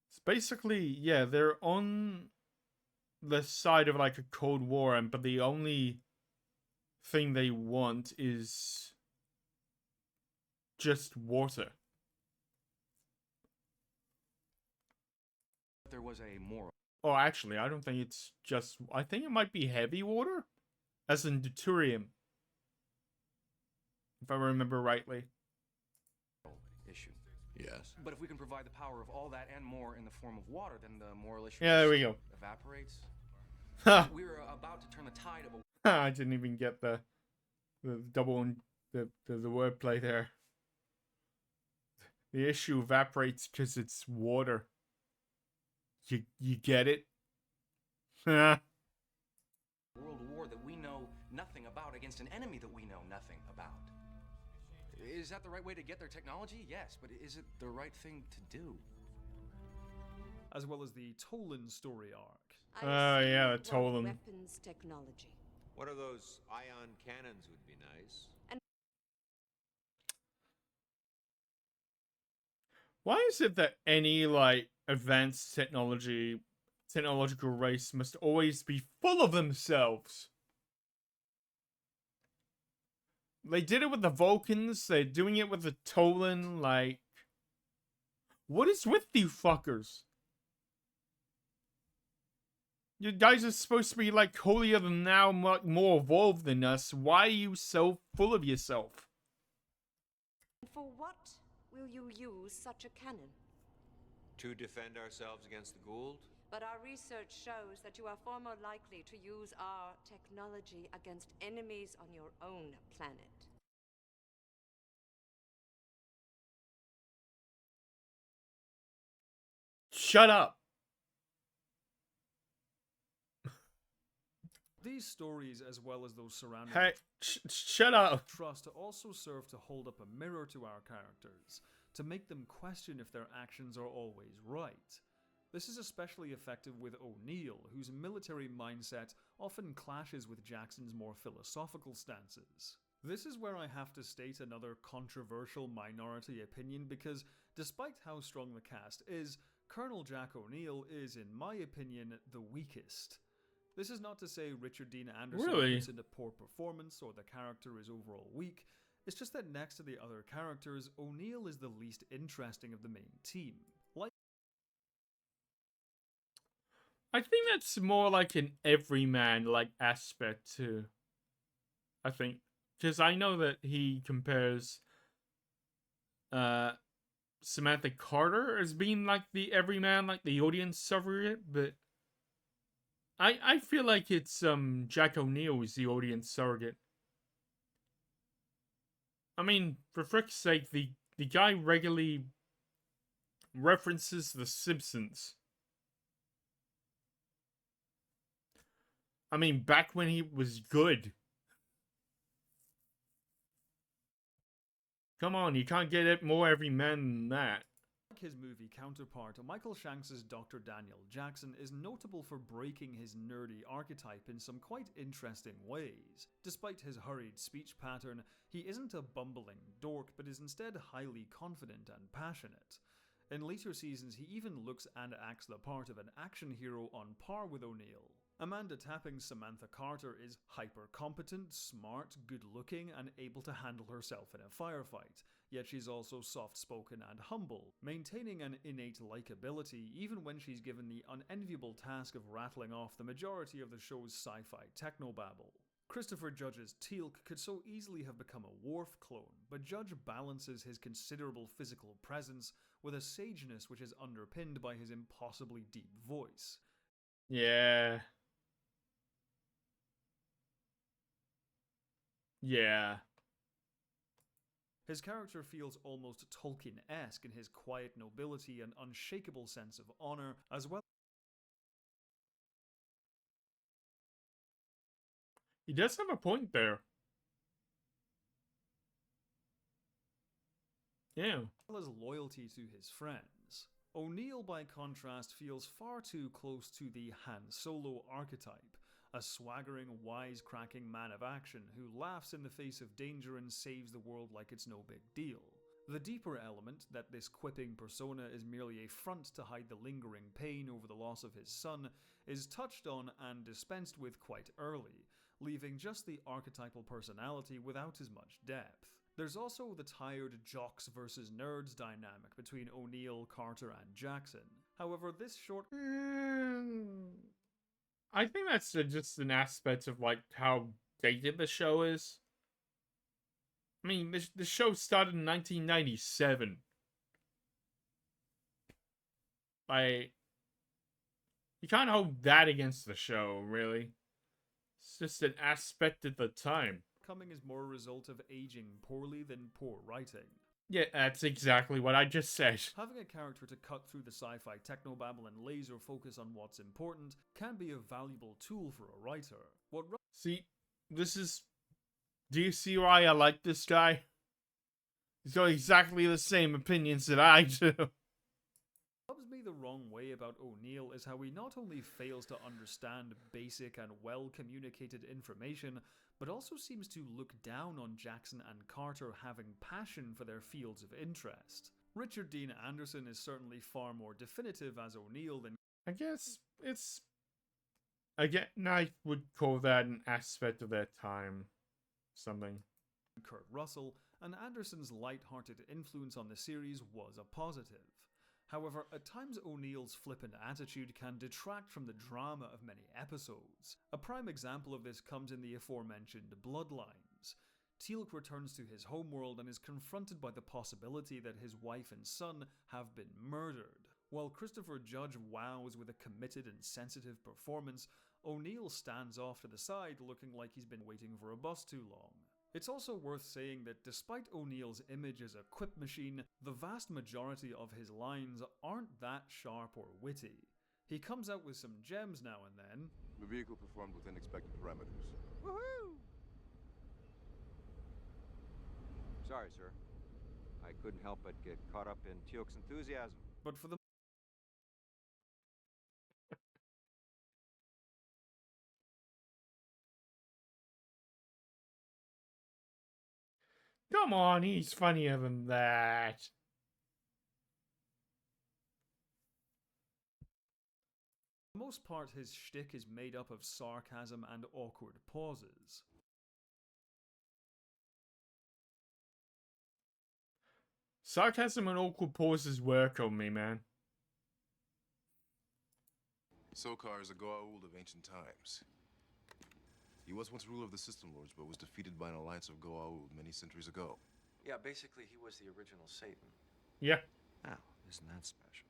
It's basically, yeah, they're on the side of like a Cold War, but the only thing they want is just water. there was a moral. Oh, actually, I don't think it's just... I think it might be heavy water, as in deuterium, if I remember rightly. Issue. Yes. But if we can provide the power of all that and more in the form of water, then the moral issue Yeah, there we go. evaporates. Ha! We're about to turn the tide of a... I didn't even get the double and the wordplay there. The issue evaporates because it's water. You get it? world war that we know nothing about against an enemy that we know nothing about. Is that the right way to get their technology? Yes, but is it the right thing to do? As well as the Tolan story arc. Oh, yeah, the Tolan. Weapons technology. One of those ion cannons would be nice. Why is it that any, like, advanced technological race must always be full of themselves? They did it with the Vulcans, they're doing it with the Tolan, like... What is with you fuckers? You guys are supposed to be, like, holier than thou, more evolved than us. Why are you so full of yourself? For what will you use such a cannon? To defend ourselves against the Goa'uld? But our research shows that you are far more likely to use our technology against enemies on your own planet. Shut up! These stories, as well as those surrounding Hey, shut up! Trust, also serve to hold up a mirror to our characters, to make them question if their actions are always right. This is especially effective with O'Neill, whose military mindset often clashes with Jackson's more philosophical stances. This is where I have to state another controversial minority opinion because, despite how strong the cast is, Colonel Jack O'Neill is, in my opinion, the weakest. This is not to say Richard Dean Anderson puts in a poor performance or the character is overall weak. It's just that next to the other characters, O'Neill is the least interesting of the main team. I think that's more like an everyman like aspect too. I think because I know that he compares Samantha Carter as being like the everyman, like the audience surrogate, but I feel like it's Jack O'Neill is the audience surrogate. I mean, for frick's sake, the guy regularly references The Simpsons. I mean, back when he was good. Come on, you can't get it more everyman than that. Like his movie counterpart, Michael Shanks's Dr. Daniel Jackson is notable for breaking his nerdy archetype in some quite interesting ways. Despite his hurried speech pattern, he isn't a bumbling dork, but is instead highly confident and passionate. In later seasons, he even looks and acts the part of an action hero on par with O'Neill. Amanda Tapping's Samantha Carter is hyper-competent, smart, good-looking, and able to handle herself in a firefight, yet she's also soft-spoken and humble, maintaining an innate likability even when she's given the unenviable task of rattling off the majority of the show's sci-fi technobabble. Christopher Judge's Teal'c could so easily have become a Worf clone, but Judge balances his considerable physical presence with a sageness which is underpinned by his impossibly deep voice. Yeah. Yeah. His character feels almost Tolkien-esque in his quiet nobility and unshakable sense of honor, as well. He does have a point there. Yeah. As well as loyalty to his friends. O'Neill, by contrast, feels far too close to the Han Solo archetype, a swaggering, wisecracking man of action who laughs in the face of danger and saves the world like it's no big deal. The deeper element, that this quipping persona is merely a front to hide the lingering pain over the loss of his son, is touched on and dispensed with quite early, leaving just the archetypal personality without as much depth. There's also the tired jocks versus nerds dynamic between O'Neill, Carter, and Jackson. However, this short... I think that's just an aspect of like how dated the show is. I mean, the show started in 1997. You can't hold that against the show, really. It's just an aspect of the time. Coming is more a result of aging poorly than poor writing. Yeah, that's exactly what I just said. Having a character to cut through the sci-fi technobabble and laser focus on what's important can be a valuable tool for a writer. See, this is... Do you see why I like this guy? He's got exactly the same opinions that I do. What rubs me the wrong way about O'Neill is how he not only fails to understand basic and well-communicated information, but also seems to look down on Jackson and Carter having passion for their fields of interest. Richard Dean Anderson is certainly far more definitive as O'Neill than... I guess it's... Again, I would call that an aspect of their time. Something. Kurt Russell, and Anderson's light-hearted influence on the series was a positive. However, at times O'Neill's flippant attitude can detract from the drama of many episodes. A prime example of this comes in the aforementioned Bloodlines. Teal'c returns to his homeworld and is confronted by the possibility that his wife and son have been murdered. While Christopher Judge wows with a committed and sensitive performance, O'Neill stands off to the side looking like he's been waiting for a bus too long. It's also worth saying that despite O'Neill's image as a quip machine, the vast majority of his lines aren't that sharp or witty. He comes out with some gems now and then. The vehicle performed within expected parameters. Woohoo! Sorry, sir. I couldn't help but get caught up in Teal'c's enthusiasm. But for the Come on, he's funnier than that. For the most part, his shtick is made up of sarcasm and awkward pauses. Sarcasm and awkward pauses work on me, man. Sokar is a Goa'uld of ancient times. He was once ruler of the System Lords, but was defeated by an alliance of Goa'uld many centuries ago. Yeah, basically, he was the original Satan. Yeah. Oh, isn't that special?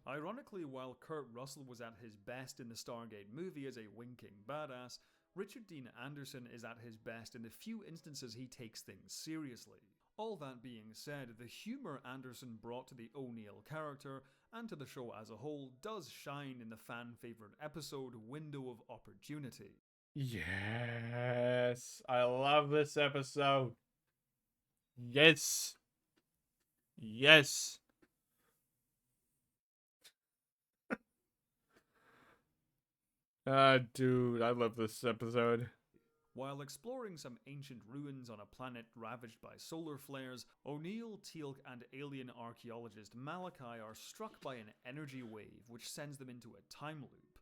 Ironically, while Kurt Russell was at his best in the Stargate movie as a winking badass, Richard Dean Anderson is at his best in the few instances he takes things seriously. All that being said, the humour Anderson brought to the O'Neill character and to the show as a whole does shine in the fan-favourite episode Window of Opportunity. Yes, I love this episode. Yes. Yes. Dude, I love this episode. While exploring some ancient ruins on a planet ravaged by solar flares, O'Neill, Teal'c, and alien archaeologist Malachi are struck by an energy wave which sends them into a time loop.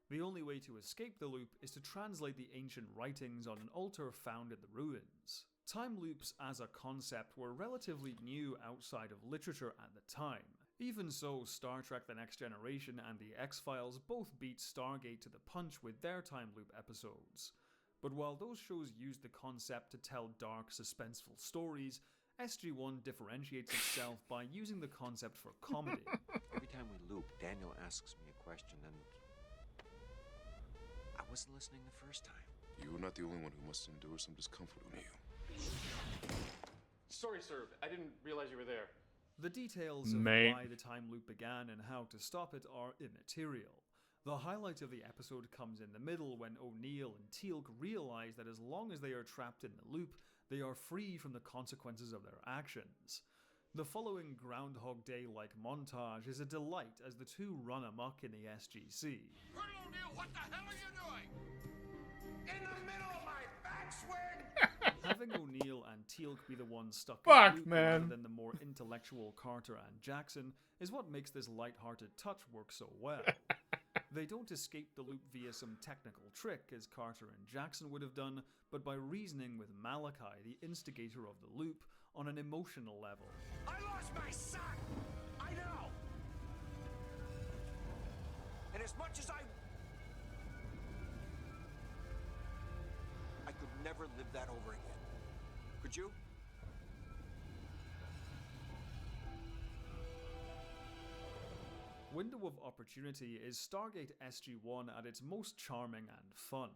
The only way to escape the loop is to translate the ancient writings on an altar found in the ruins. Time loops as a concept were relatively new outside of literature at the time. Even so, Star Trek The Next Generation and The X-Files both beat Stargate to the punch with their time loop episodes. But while those shows used the concept to tell dark, suspenseful stories, SG-1 differentiates itself by using the concept for comedy. Every time we loop, Daniel asks me a question, and I wasn't listening the first time. You're not the only one who must endure some discomfort, O'Neill. Sorry, sir. I didn't realize you were there. The details of why the time loop began and how to stop it are immaterial. The highlight of the episode comes in the middle when O'Neill and Teal'c realize that as long as they are trapped in the loop, they are free from the consequences of their actions. The following Groundhog Day-like montage is a delight as the two run amok in the SGC. Colonel O'Neill, what the hell are you doing? In the middle of my backswing? Having O'Neill and Teal'c be the ones stuck Fuck, in the loop man. rather than the more intellectual Carter and Jackson is what makes this light-hearted touch work so well. They don't escape the loop via some technical trick, as Carter and Jackson would have done, but by reasoning with Malachi, the instigator of the loop, on an emotional level. I lost my son! I know! And as much as I could never live that over again. Could you? Window of Opportunity is Stargate SG-1 at its most charming and fun.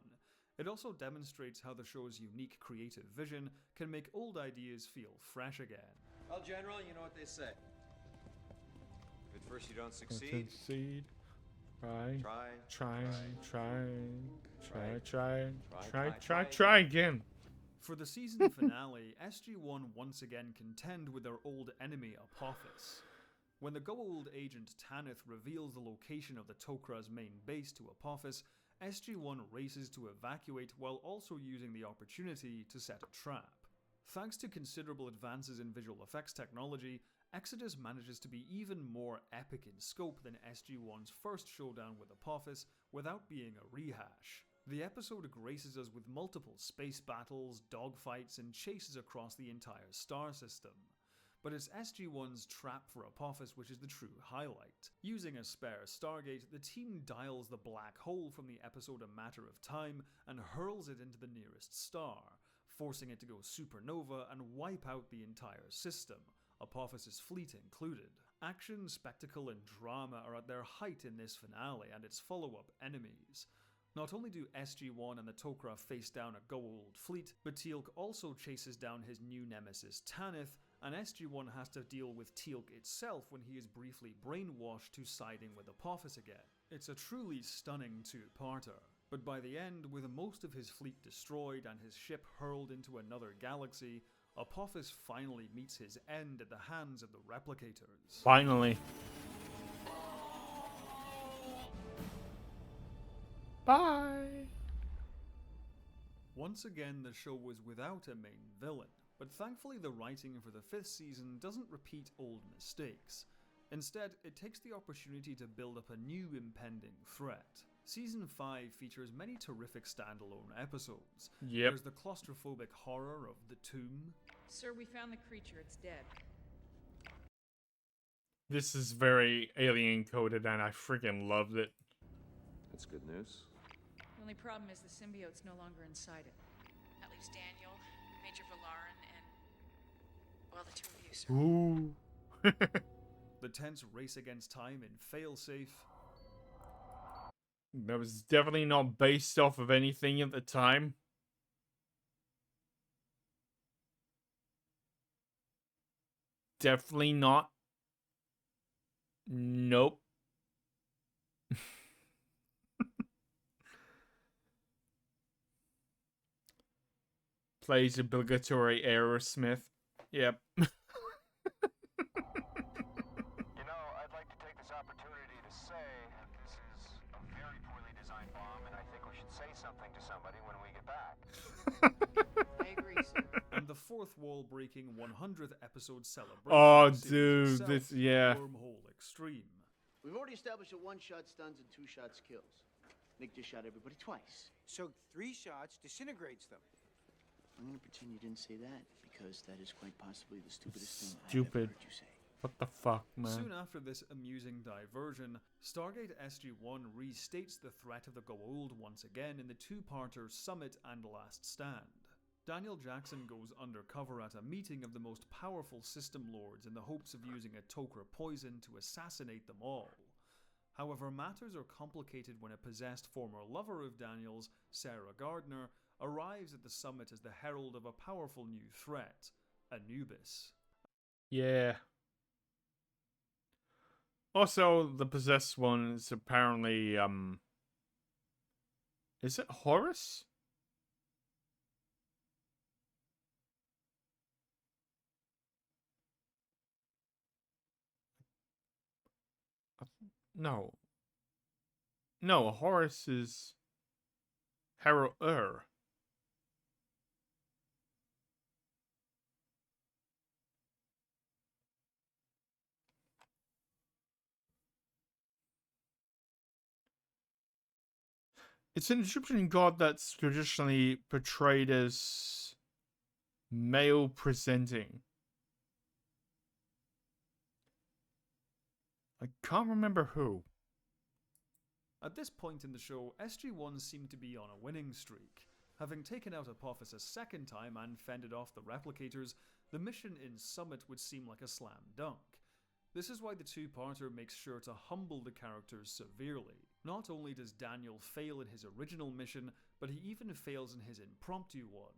It also demonstrates how the show's unique creative vision can make old ideas feel fresh again. Well, General, you know what they say. If at first you don't succeed, Try again. For the season finale, SG-1 once again contend with their old enemy Apophis. When the Goa'uld agent Tanith reveals the location of the Tokra's main base to Apophis, SG-1 races to evacuate while also using the opportunity to set a trap. Thanks to considerable advances in visual effects technology, Exodus manages to be even more epic in scope than SG-1's first showdown with Apophis without being a rehash. The episode graces us with multiple space battles, dogfights, and chases across the entire star system. But it's SG-1's trap for Apophis which is the true highlight. Using a spare Stargate, the team dials the black hole from the episode A Matter of Time and hurls it into the nearest star, forcing it to go supernova and wipe out the entire system, Apophis' fleet included. Action, spectacle, and drama are at their height in this finale and its follow-up enemies. Not only do SG-1 and the Tok'ra face down a Goa'uld fleet, but Teal'c also chases down his new nemesis Tanith, and SG-1 has to deal with Teal'c itself when he is briefly brainwashed to siding with Apophis again. It's a truly stunning two-parter, but by the end, with most of his fleet destroyed and his ship hurled into another galaxy, Apophis finally meets his end at the hands of the Replicators. Finally. Bye! Once again, the show was without a main villain. But thankfully the writing for the 5th season doesn't repeat old mistakes. Instead, it takes the opportunity to build up a new impending threat. Season 5 features many terrific standalone episodes. Yep. There's the claustrophobic horror of The Tomb. Sir, we found the creature. It's dead. This is very alien coded and I freaking loved it. That's good news. The only problem is the symbiote's no longer inside it. That leaves Daniel, Major Valarin, and, well, the two of you, sir. Ooh. The tense race against time in Failsafe. That was definitely not based off of anything at the time. Definitely not. Nope. Plays obligatory Aerosmith. Yep. You know, I'd like to take this opportunity to say that this is a very poorly designed bomb, and I think we should say something to somebody when we get back. I agree, sir. And the fourth wall-breaking 100th episode celebration. Oh, of the series dude, itself, this, yeah. Wormhole Extreme. We've already established that 1 shot stuns and 2 shots kills. Nick just shot everybody twice. So 3 shots disintegrates them. I'm gonna pretend you didn't say that, because that is quite possibly the stupidest thing I've Stupid. ever heard you say. What the fuck, man? Soon after this amusing diversion, Stargate SG-1 restates the threat of the Goa'uld once again in the 2-parter Summit and Last Stand. Daniel Jackson goes undercover at a meeting of the most powerful system lords in the hopes of using a Tok'ra poison to assassinate them all. However, matters are complicated when a possessed former lover of Daniel's, Sarah Gardner, arrives at the summit as the herald of a powerful new threat, Anubis. Yeah. Also, the possessed one is apparently, is it Horus? No. No, Horus is Hero-er. It's an Egyptian god that's traditionally portrayed as male presenting. I can't remember who. At this point in the show, SG-1 seemed to be on a winning streak. Having taken out Apophis a second time and fended off the replicators, the mission in Summit would seem like a slam dunk. This is why the 2-parter makes sure to humble the characters severely. Not only does Daniel fail in his original mission, but he even fails in his impromptu one.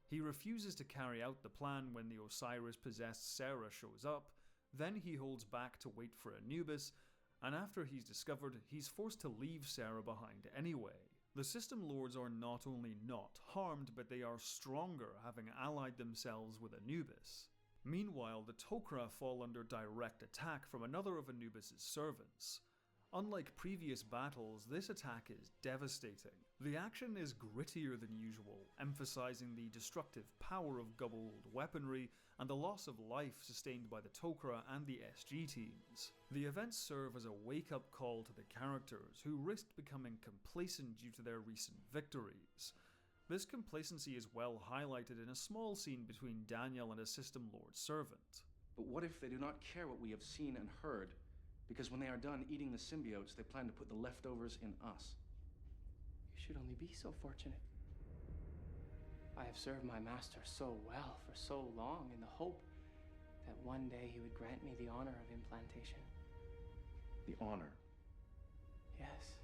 He refuses to carry out the plan when the Osiris-possessed Sarah shows up, then he holds back to wait for Anubis, and after he's discovered, he's forced to leave Sarah behind anyway. The System Lords are not only not harmed, but they are stronger, having allied themselves with Anubis. Meanwhile, the Tok'ra fall under direct attack from another of Anubis' servants. Unlike previous battles, this attack is devastating. The action is grittier than usual, emphasizing the destructive power of Goa'uld weaponry and the loss of life sustained by the Tok'ra and the SG teams. The events serve as a wake-up call to the characters, who risked becoming complacent due to their recent victories. This complacency is well highlighted in a small scene between Daniel and a System Lord servant. But what if they do not care what we have seen and heard? Because when they are done eating the symbiotes, they plan to put the leftovers in us. You should only be so fortunate. I have served my master so well for so long in the hope that one day he would grant me the honor of implantation. The honor? Yes.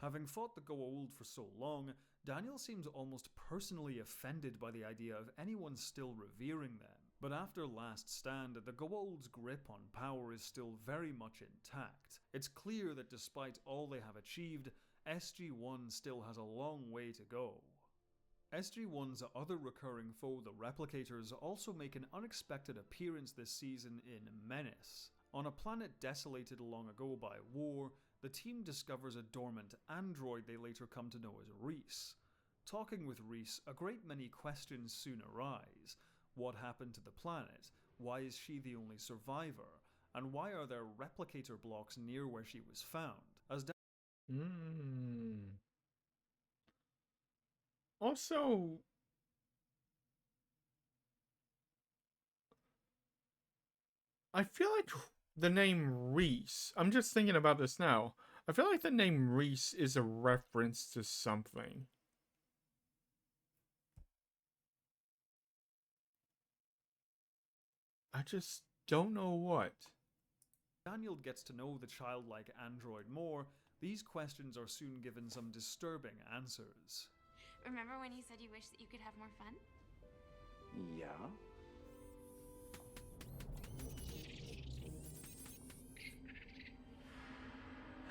Having fought the Goa'uld for so long, Daniel seems almost personally offended by the idea of anyone still revering them. But after Last Stand, the Goa'uld's grip on power is still very much intact. It's clear that despite all they have achieved, SG-1 still has a long way to go. SG-1's other recurring foe, the Replicators, also make an unexpected appearance this season in Menace. On a planet desolated long ago by war, the team discovers a dormant android they later come to know as Reese. Talking with Reese, a great many questions soon arise. What happened to the planet? Why is she the only survivor? And why are there replicator blocks near where she was found? As Also, I feel like the name Reese, I'm just thinking about this now. I feel like the name Reese is a reference to something. I just don't know what. Daniel gets to know the childlike android more, these questions are soon given some disturbing answers. Remember when you said you wished that you could have more fun? Yeah?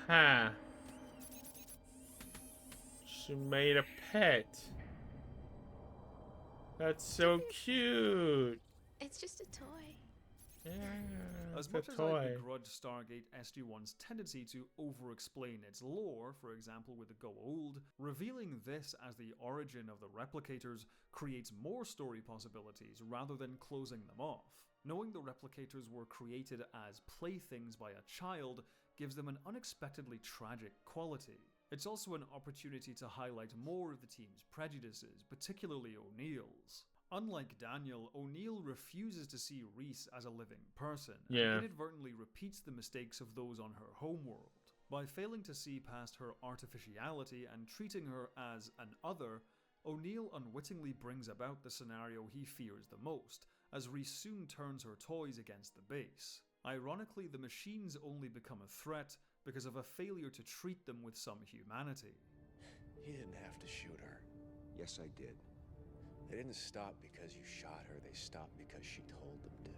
Huh. She made a pet. That's so cute. It's just a toy. Yeah, As much as I begrudge Stargate SG-1's tendency to over-explain its lore, for example with the Go Old, revealing this as the origin of the replicators creates more story possibilities rather than closing them off. Knowing the replicators were created as playthings by a child gives them an unexpectedly tragic quality. It's also an opportunity to highlight more of the team's prejudices, particularly O'Neill's. Unlike Daniel, O'Neill refuses to see Reese as a living person, and inadvertently repeats the mistakes of those on her homeworld. By failing to see past her artificiality and treating her as an other, O'Neill unwittingly brings about the scenario he fears the most, as Reese soon turns her toys against the base. Ironically, the machines only become a threat because of a failure to treat them with some humanity. You didn't have to shoot her. Yes, I did. They didn't stop because you shot her. They stopped because she told them to.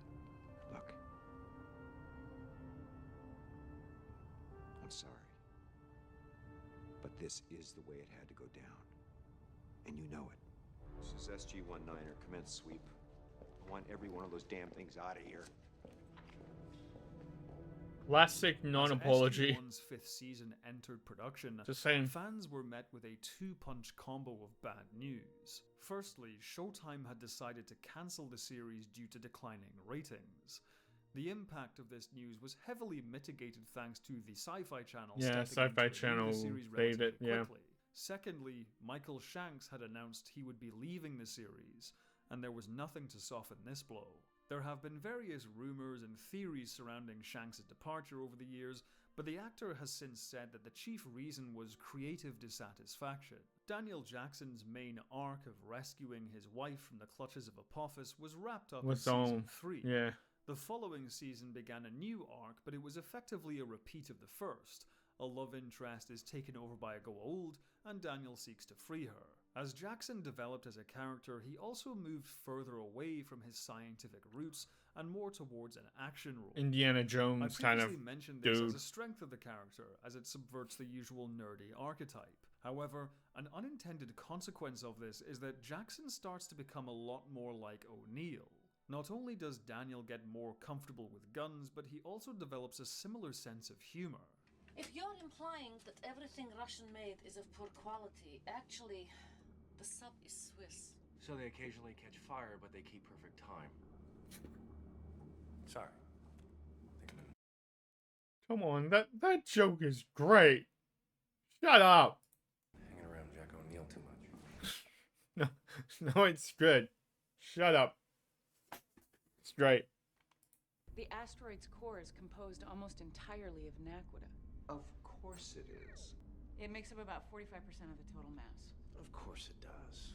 Look. I'm sorry. But this is the way it had to go down. And you know it. This is SG-19er. Commence sweep. I want every one of those damn things out of here. Classic non-apology. As SG-1's 5th season entered production, Just saying. Fans were met with a two-punch combo of bad news. Firstly, Showtime had decided to cancel the series due to declining ratings. The impact of this news was heavily mitigated thanks to the Sci-Fi Channel stepping in to renew the series relatively quickly. Secondly, Michael Shanks had announced he would be leaving the series, and there was nothing to soften this blow. There have been various rumors and theories surrounding Shanks' departure over the years, but the actor has since said that the chief reason was creative dissatisfaction. Daniel Jackson's main arc of rescuing his wife from the clutches of Apophis was wrapped up in season 3. Yeah. The following season began a new arc, but it was effectively a repeat of the first. A love interest is taken over by a Go-Old, and Daniel seeks to free her. As Jackson developed as a character, he also moved further away from his scientific roots and more towards an action role. Indiana Jones kind of I previously mentioned this as a strength of the character, as it subverts the usual nerdy archetype. However, an unintended consequence of this is that Jackson starts to become a lot more like O'Neill. Not only does Daniel get more comfortable with guns, but he also develops a similar sense of humor. If you're implying that everything Russian-made is of poor quality, actually, the sub is Swiss. So they occasionally catch fire, but they keep perfect time. Sorry. Come on, that joke is great. Shut up. Hanging around Jack O'Neill too much. No, it's good. Shut up. It's great. The asteroid's core is composed almost entirely of naquita. Of course it is. It makes up about 45% of the total mass. Of course it does.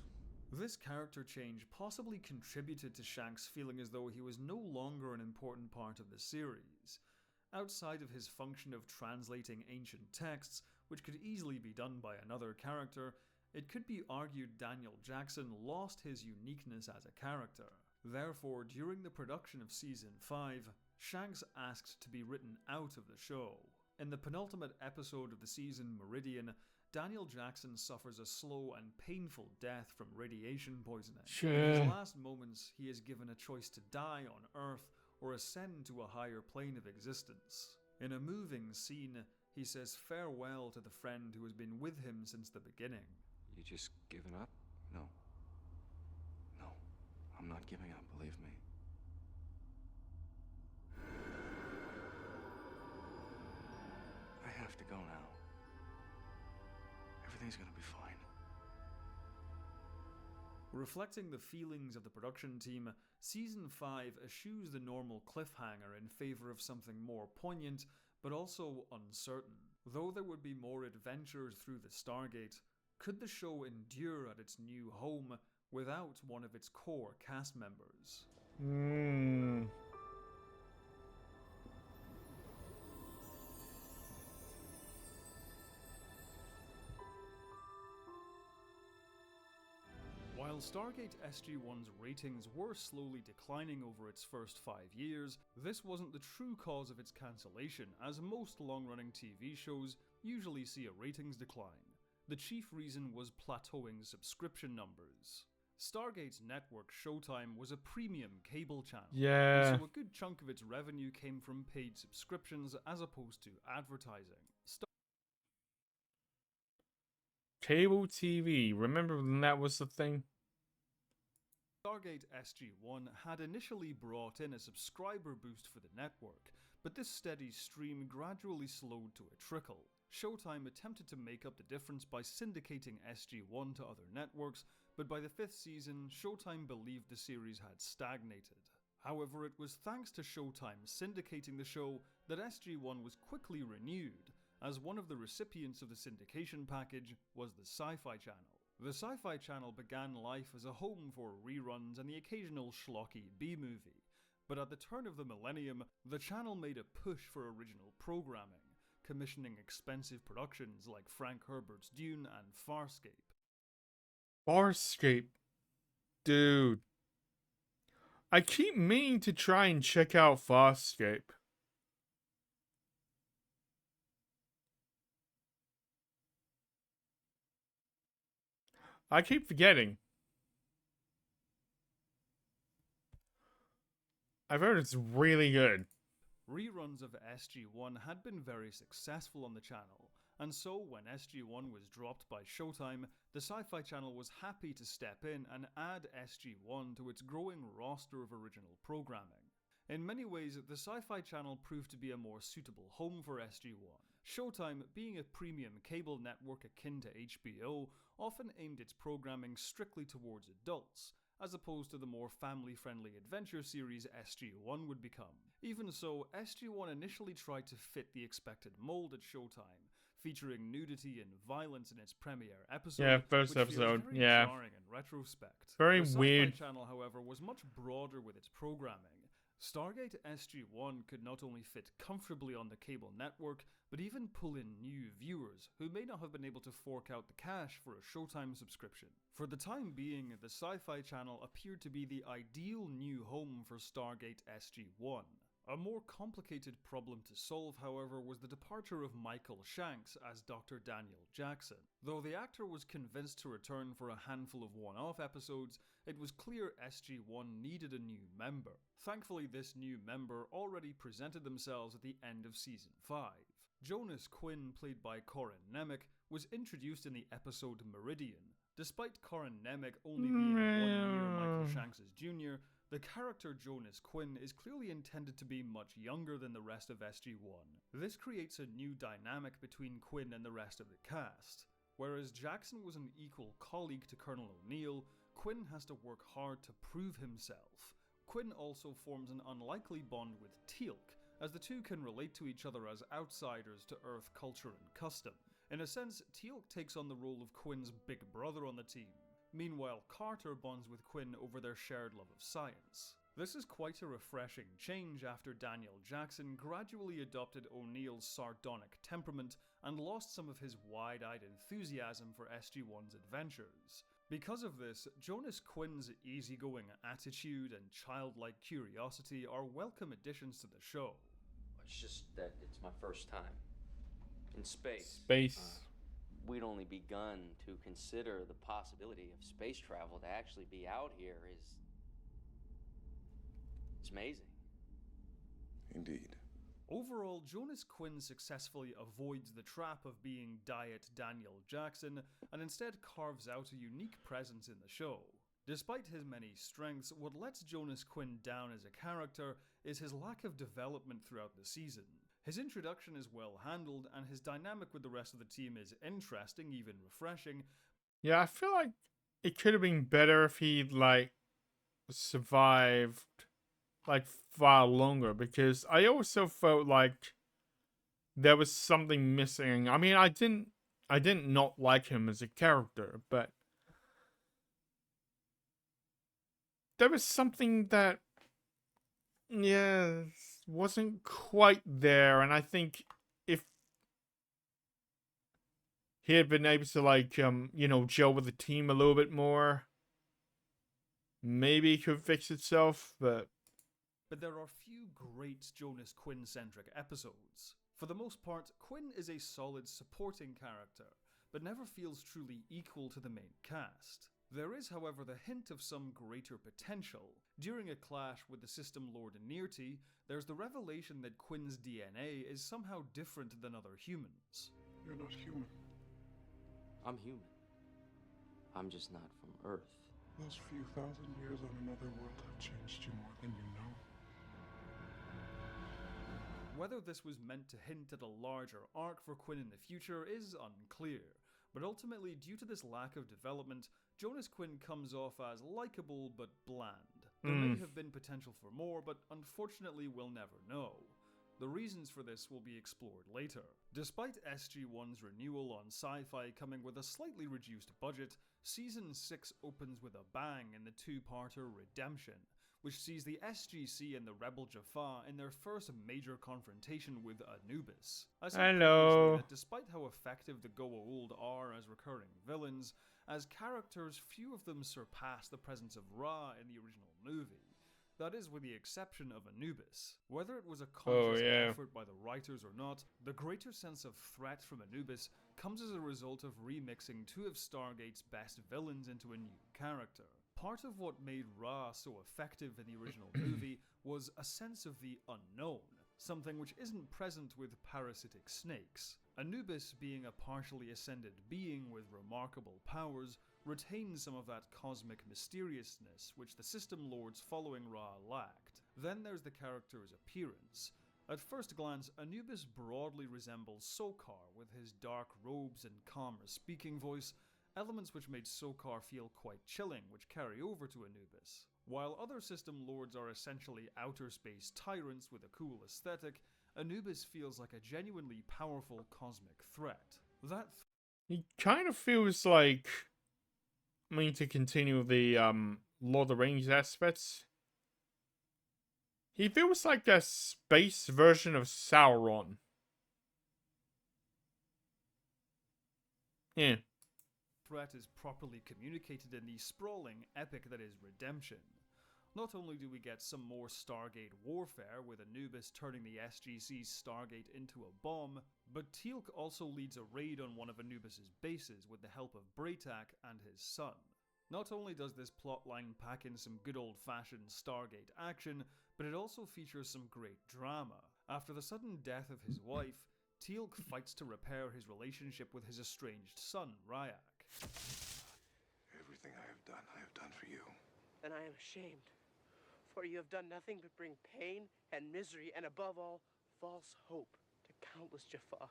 This character change possibly contributed to Shanks feeling as though he was no longer an important part of the series. Outside of his function of translating ancient texts, which could easily be done by another character, it could be argued Daniel Jackson lost his uniqueness as a character. Therefore, during the production of Season 5, Shanks asked to be written out of the show. In the penultimate episode of the season, Meridian, Daniel Jackson suffers a slow and painful death from radiation poisoning. Sure. In his last moments, he is given a choice to die on Earth or ascend to a higher plane of existence. In a moving scene, he says farewell to the friend who has been with him since the beginning. You just given up? No. No, I'm not not giving up, believe me. I have to go now. Everything's gonna be fine. Reflecting the feelings of the production team, Season 5 eschews the normal cliffhanger in favour of something more poignant, but also uncertain. Though there would be more adventures through the Stargate, could the show endure at its new home without one of its core cast members? While Stargate SG-1's ratings were slowly declining over its first 5 years, this wasn't the true cause of its cancellation, as most long-running TV shows usually see a ratings decline. The chief reason was plateauing subscription numbers. Stargate's network Showtime was a premium cable channel, Yeah. so a good chunk of its revenue came from paid subscriptions as opposed to advertising. Cable TV. Remember when that was the thing? Stargate SG-1 had initially brought in a subscriber boost for the network, but this steady stream gradually slowed to a trickle. Showtime attempted to make up the difference by syndicating SG-1 to other networks, but by the 5th season, Showtime believed the series had stagnated. However, it was thanks to Showtime syndicating the show that SG-1 was quickly renewed, as one of the recipients of the syndication package was the Sci-Fi Channel. The Sci-Fi Channel began life as a home for reruns and the occasional schlocky B-movie, but at the turn of the millennium, the channel made a push for original programming, commissioning expensive productions like Frank Herbert's Dune and Farscape. Farscape. Dude. I keep meaning to try and check out Farscape. I keep forgetting. I've heard it's really good. Reruns of SG-1 had been very successful on the channel, and so when SG-1 was dropped by Showtime, the Sci-Fi Channel was happy to step in and add SG-1 to its growing roster of original programming. In many ways, the Sci-Fi Channel proved to be a more suitable home for SG-1. Showtime, being a premium cable network akin to HBO, often aimed its programming strictly towards adults, as opposed to the more family-friendly adventure series SG-1 would become. Even so, SG-1 initially tried to fit the expected mold at Showtime, featuring nudity and violence in its premiere episode. Yeah, first which episode. Feels very Yeah. jarring in retrospect. Very the weird. Sci-Fi Channel, however, was much broader with its programming. Stargate SG-1 could not only fit comfortably on the cable network, but even pull in new viewers who may not have been able to fork out the cash for a Showtime subscription. For the time being, the Sci-Fi Channel appeared to be the ideal new home for Stargate SG-1. A more complicated problem to solve, however, was the departure of Michael Shanks as Dr. Daniel Jackson. Though the actor was convinced to return for a handful of one-off episodes, it was clear SG-1 needed a new member. Thankfully, this new member already presented themselves at the end of Season 5. Jonas Quinn, played by Corin Nemec, was introduced in the episode Meridian. Despite Corin Nemec only being 1 year Michael Shanks' junior, the character Jonas Quinn is clearly intended to be much younger than the rest of SG-1. This creates a new dynamic between Quinn and the rest of the cast. Whereas Jackson was an equal colleague to Colonel O'Neill, Quinn has to work hard to prove himself. Quinn also forms an unlikely bond with Teal'c, as the two can relate to each other as outsiders to Earth culture and custom. In a sense, Teal'c takes on the role of Quinn's big brother on the team. Meanwhile, Carter bonds with Quinn over their shared love of science. This is quite a refreshing change after Daniel Jackson gradually adopted O'Neill's sardonic temperament and lost some of his wide-eyed enthusiasm for SG-1's adventures. Because of this, Jonas Quinn's easygoing attitude and childlike curiosity are welcome additions to the show. It's just that it's my first time in space. We'd only begun to consider the possibility of space travel. To actually be out here it's amazing. Indeed. Overall, Jonas Quinn successfully avoids the trap of being Diet Daniel Jackson and instead carves out a unique presence in the show. Despite his many strengths, what lets Jonas Quinn down as a character is his lack of development throughout the season. His introduction is well handled, and his dynamic with the rest of the team is interesting, even refreshing. Yeah, I feel like it could have been better if he'd, like, survived, like, far longer, because I also felt like there was something missing. I mean, I didn't not like him as a character, but there was something that, yeah, wasn't quite there, and I think if he had been able to, like, gel with the team a little bit more, maybe it could fix itself, but there are few great Jonas Quinn-centric episodes. For the most part, Quinn is a solid supporting character, but never feels truly equal to the main cast. There is, however, the hint of some greater potential. During a clash with the System Lord Nirti, there's the revelation that Quinn's DNA is somehow different than other humans. You're not human. I'm human. I'm just not from Earth. Those few thousand years on another world have changed you more than you know. Whether this was meant to hint at a larger arc for Quinn in the future is unclear, but ultimately, due to this lack of development, Jonas Quinn comes off as likable but bland. There may have been potential for more, but unfortunately we'll never know. The reasons for this will be explored later. Despite SG-1's renewal on Sci-Fi coming with a slightly reduced budget, Season 6 opens with a bang in the two-parter Redemption, which sees the SGC and the Rebel Jaffa in their first major confrontation with Anubis. I said previously that despite how effective the Goa'uld are as recurring villains, as characters few of them surpass the presence of Ra in the original movie. That is with the exception of Anubis. Whether it was a conscious effort by the writers or not, the greater sense of threat from Anubis comes as a result of remixing two of Stargate's best villains into a new character. Part of what made Ra so effective in the original movie was a sense of the unknown, something which isn't present with parasitic snakes. Anubis, being a partially ascended being with remarkable powers, retains some of that cosmic mysteriousness which the System Lords following Ra lacked. Then there's the character's appearance. At first glance, Anubis broadly resembles Sokar with his dark robes and calmer speaking voice, elements which made Sokar feel quite chilling, which carry over to Anubis. While other System Lords are essentially outer space tyrants with a cool aesthetic, Anubis feels like a genuinely powerful cosmic threat. He kind of feels like, I mean, to continue the Lord of the Rings aspects, he feels like a space version of Sauron. Yeah. Threat is properly communicated in the sprawling epic that is Redemption. Not only do we get some more Stargate warfare, with Anubis turning the SGC's Stargate into a bomb, but Teal'c also leads a raid on one of Anubis's bases with the help of Braytak and his son. Not only does this plotline pack in some good old-fashioned Stargate action, but it also features some great drama. After the sudden death of his wife, Teal'c fights to repair his relationship with his estranged son, Ryak. Everything I have done for you. And I am ashamed, for you have done nothing but bring pain and misery, and above all, false hope to countless Jaffa.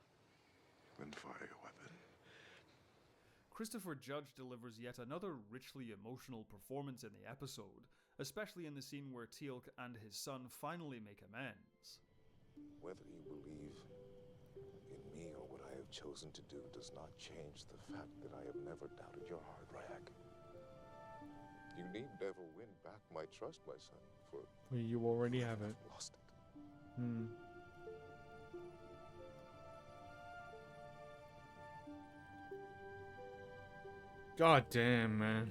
Then fire your weapon. Christopher Judge delivers yet another richly emotional performance in the episode, especially in the scene where Teal'c and his son finally make amends. Whether you believe in me or what I have chosen to do does not change the fact that I have never doubted your heart, Ryak. You need never win back my trust, my son, for you already have it. Lost it. God damn, man.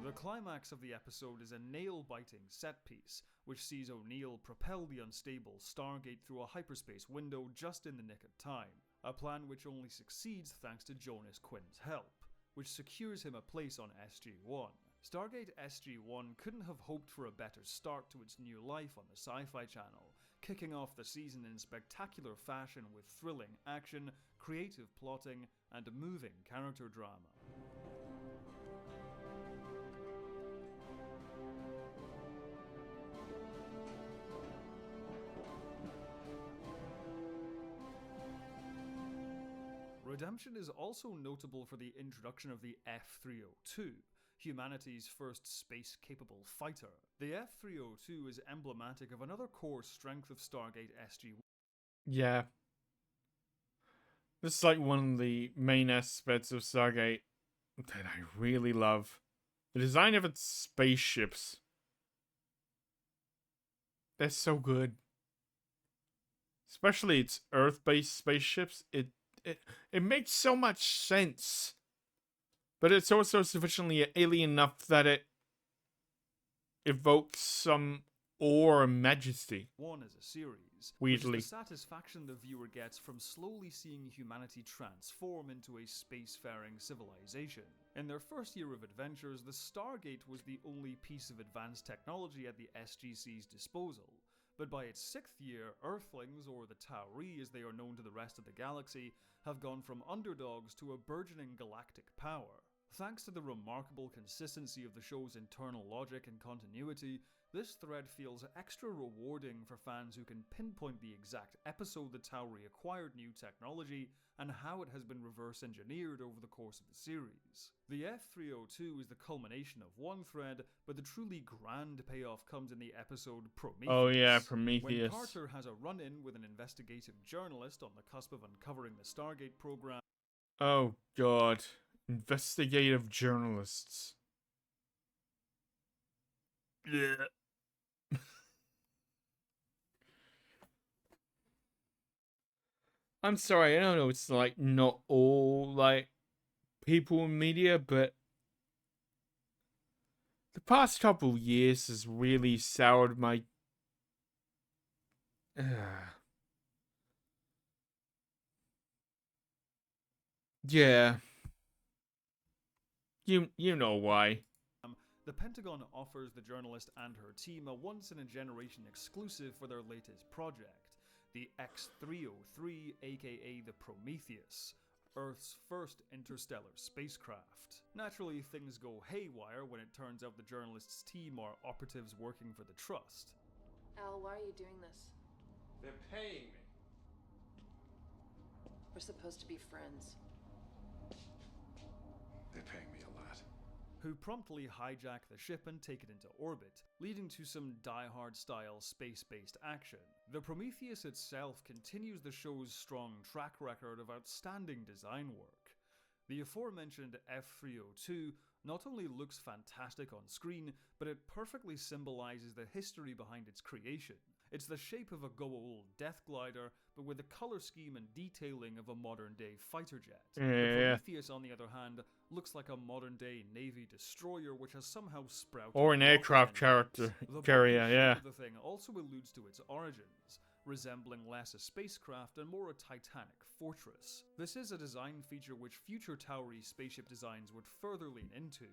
The climax of the episode is a nail-biting set-piece, which sees O'Neill propel the unstable Stargate through a hyperspace window just in the nick of time, a plan which only succeeds thanks to Jonas Quinn's help, which secures him a place on SG-1. Stargate SG-1 couldn't have hoped for a better start to its new life on the Sci-Fi Channel, kicking off the season in spectacular fashion with thrilling action, creative plotting, and moving character drama. Redemption is also notable for the introduction of the F-302, humanity's first space-capable fighter. The F-302 is emblematic of another core strength of Stargate SG-1. Yeah. This is like one of the main aspects of Stargate that I really love. The design of its spaceships. They're so good. Especially its Earth-based spaceships. It makes so much sense. But it's also sufficiently alien enough that it evokes some awe and majesty. One as a series, weirdly. which is the satisfaction the viewer gets from slowly seeing humanity transform into a spacefaring civilization. In their first year of adventures, the Stargate was the only piece of advanced technology at the SGC's disposal. But by its 6th year, Earthlings, or the Tauri as they are known to the rest of the galaxy, have gone from underdogs to a burgeoning galactic power. Thanks to the remarkable consistency of the show's internal logic and continuity, this thread feels extra rewarding for fans who can pinpoint the exact episode the Tauri acquired new technology and how it has been reverse engineered over the course of the series. The F-302 is the culmination of one thread, but the truly grand payoff comes in the episode Prometheus. Oh yeah, Prometheus. When Carter has a run-in with an investigative journalist on the cusp of uncovering the Stargate program. Oh god. Investigative journalists. Yeah. I'm sorry, I don't know, it's like not all like people in media, but the past couple of years has really soured my yeah. You know why. The Pentagon offers the journalist and her team a once-in-a-generation exclusive for their latest project, the X-303, aka the Prometheus, Earth's first interstellar spacecraft. Naturally, things go haywire when it turns out the journalist's team are operatives working for the Trust. Al, why are you doing this? They're paying me. We're supposed to be friends. They're paying me a lot. Who promptly hijack the ship and take it into orbit, leading to some Die Hard-style space-based action. The Prometheus itself continues the show's strong track record of outstanding design work. The aforementioned F-302 not only looks fantastic on screen, but it perfectly symbolizes the history behind its creation. It's the shape of a go-old death glider, but with the color scheme and detailing of a modern-day fighter jet. The Prometheus, on the other hand, looks like a modern-day Navy destroyer which has somehow sprouted. Or an aircraft carrier, yeah. The thing also alludes to its origins, resembling less a spacecraft and more a titanic fortress. This is a design feature which future Tauri spaceship designs would further lean into,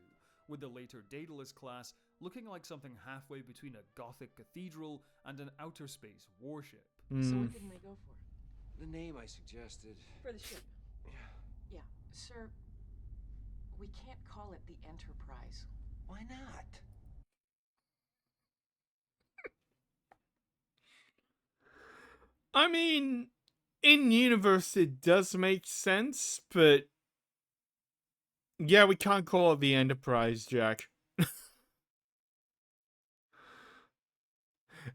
with the later Daedalus class looking like something halfway between a Gothic cathedral and an outer space warship. So what didn't they go for? The name I suggested. For the ship? Yeah. Sir, we can't call it the Enterprise. Why not? I mean, in universe it does make sense, but yeah, we can't call it the Enterprise, Jack.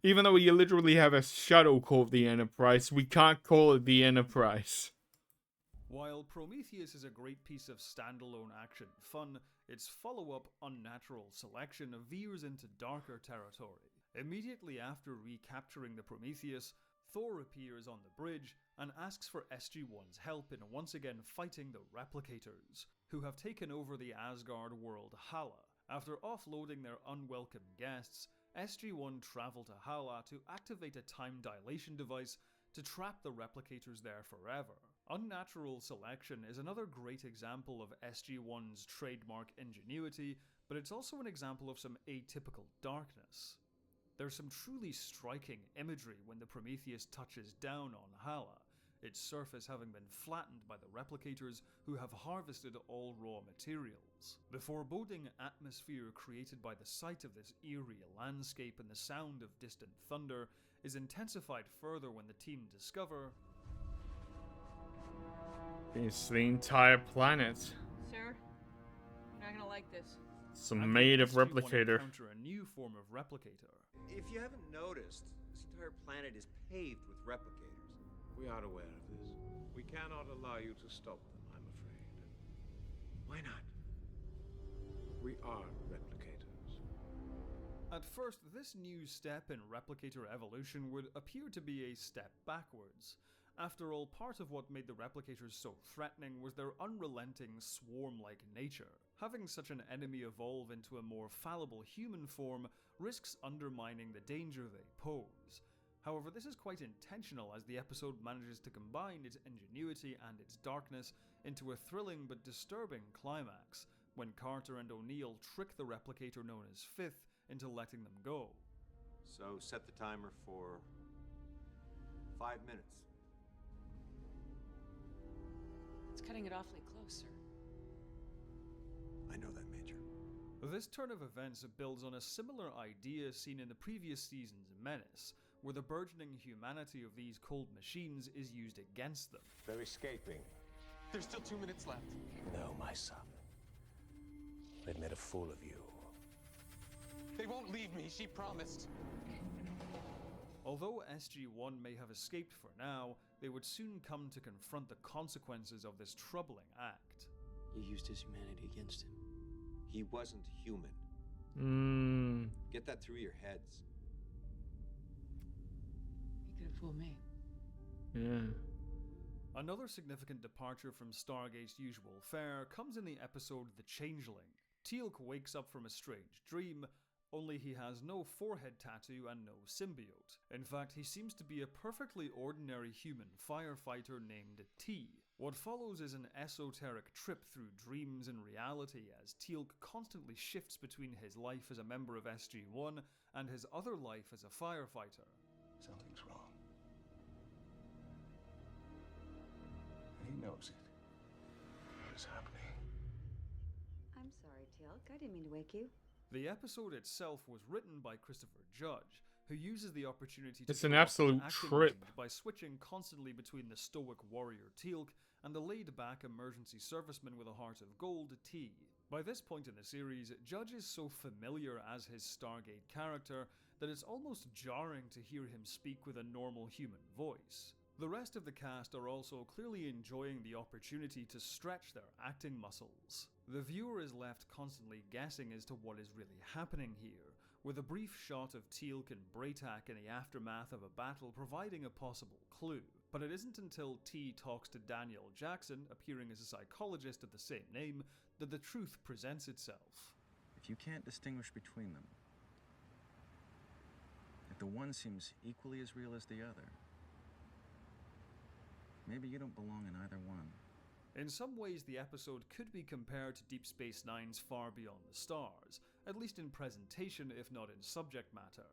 Even though we literally have a shuttle called the Enterprise, we can't call it the Enterprise. While Prometheus is a great piece of standalone action fun, its follow-up, Unnatural Selection, veers into darker territory. Immediately after recapturing the Prometheus, Thor appears on the bridge and asks for SG-1's help in once again fighting the Replicators, who have taken over the Asgard world Hala. After offloading their unwelcome guests, SG-1 travel to Hala to activate a time dilation device to trap the Replicators there forever. Unnatural Selection is another great example of SG-1's trademark ingenuity, but it's also an example of some atypical darkness. There's some truly striking imagery when the Prometheus touches down on Hala, its surface having been flattened by the Replicators who have harvested all raw materials. The foreboding atmosphere created by the sight of this eerie landscape and the sound of distant thunder is intensified further when the team discover It's the entire planet. Sir, you're not gonna like this. It's made of SG-1 replicator. encounter a new form of replicator. If you haven't noticed, this entire planet is paved with replicators. We are aware of this. We cannot allow you to stop them, I'm afraid. Why not? We are replicators. At first, this new step in replicator evolution would appear to be a step backwards. After all, part of what made the replicators so threatening was their unrelenting swarm-like nature. Having such an enemy evolve into a more fallible human form risks undermining the danger they pose. However, this is quite intentional, as the episode manages to combine its ingenuity and its darkness into a thrilling but disturbing climax, when Carter and O'Neill trick the replicator known as Fifth into letting them go. So set the timer for 5 minutes. It's cutting it awfully close, sir. I know that, Major. This turn of events builds on a similar idea seen in the previous season's Menace, where the burgeoning humanity of these cold machines is used against them. They're escaping. There's still 2 minutes left. No, my son. They've made a fool of you. They won't leave me, she promised. Although SG-1 may have escaped for now, they would soon come to confront the consequences of this troubling act. You used his humanity against him. He wasn't human. Get that through your heads. You could have fooled me. Yeah. Another significant departure from Stargate's usual fare comes in the episode The Changeling. Teal'c wakes up from a strange dream, only he has no forehead tattoo and no symbiote. In fact, he seems to be a perfectly ordinary human firefighter named T. What follows is an esoteric trip through dreams and reality, as Teal'c constantly shifts between his life as a member of SG-1 and his other life as a firefighter. Something's wrong. He knows it. What is happening? I'm sorry, Teal'c. I didn't mean to wake you. The episode itself was written by Christopher Judge, who uses the opportunity to It's an absolute trip. by switching constantly between the stoic warrior Teal'c and the laid-back emergency serviceman with a heart of gold T. By this point in the series, Judge is so familiar as his Stargate character that it's almost jarring to hear him speak with a normal human voice. The rest of the cast are also clearly enjoying the opportunity to stretch their acting muscles. The viewer is left constantly guessing as to what is really happening here, with a brief shot of Teal'c and Braytak in the aftermath of a battle providing a possible clue. But it isn't until T talks to Daniel Jackson, appearing as a psychologist of the same name, that the truth presents itself. If you can't distinguish between them, if the one seems equally as real as the other, maybe you don't belong in either one. In some ways, the episode could be compared to Deep Space Nine's Far Beyond the Stars, at least in presentation if not in subject matter.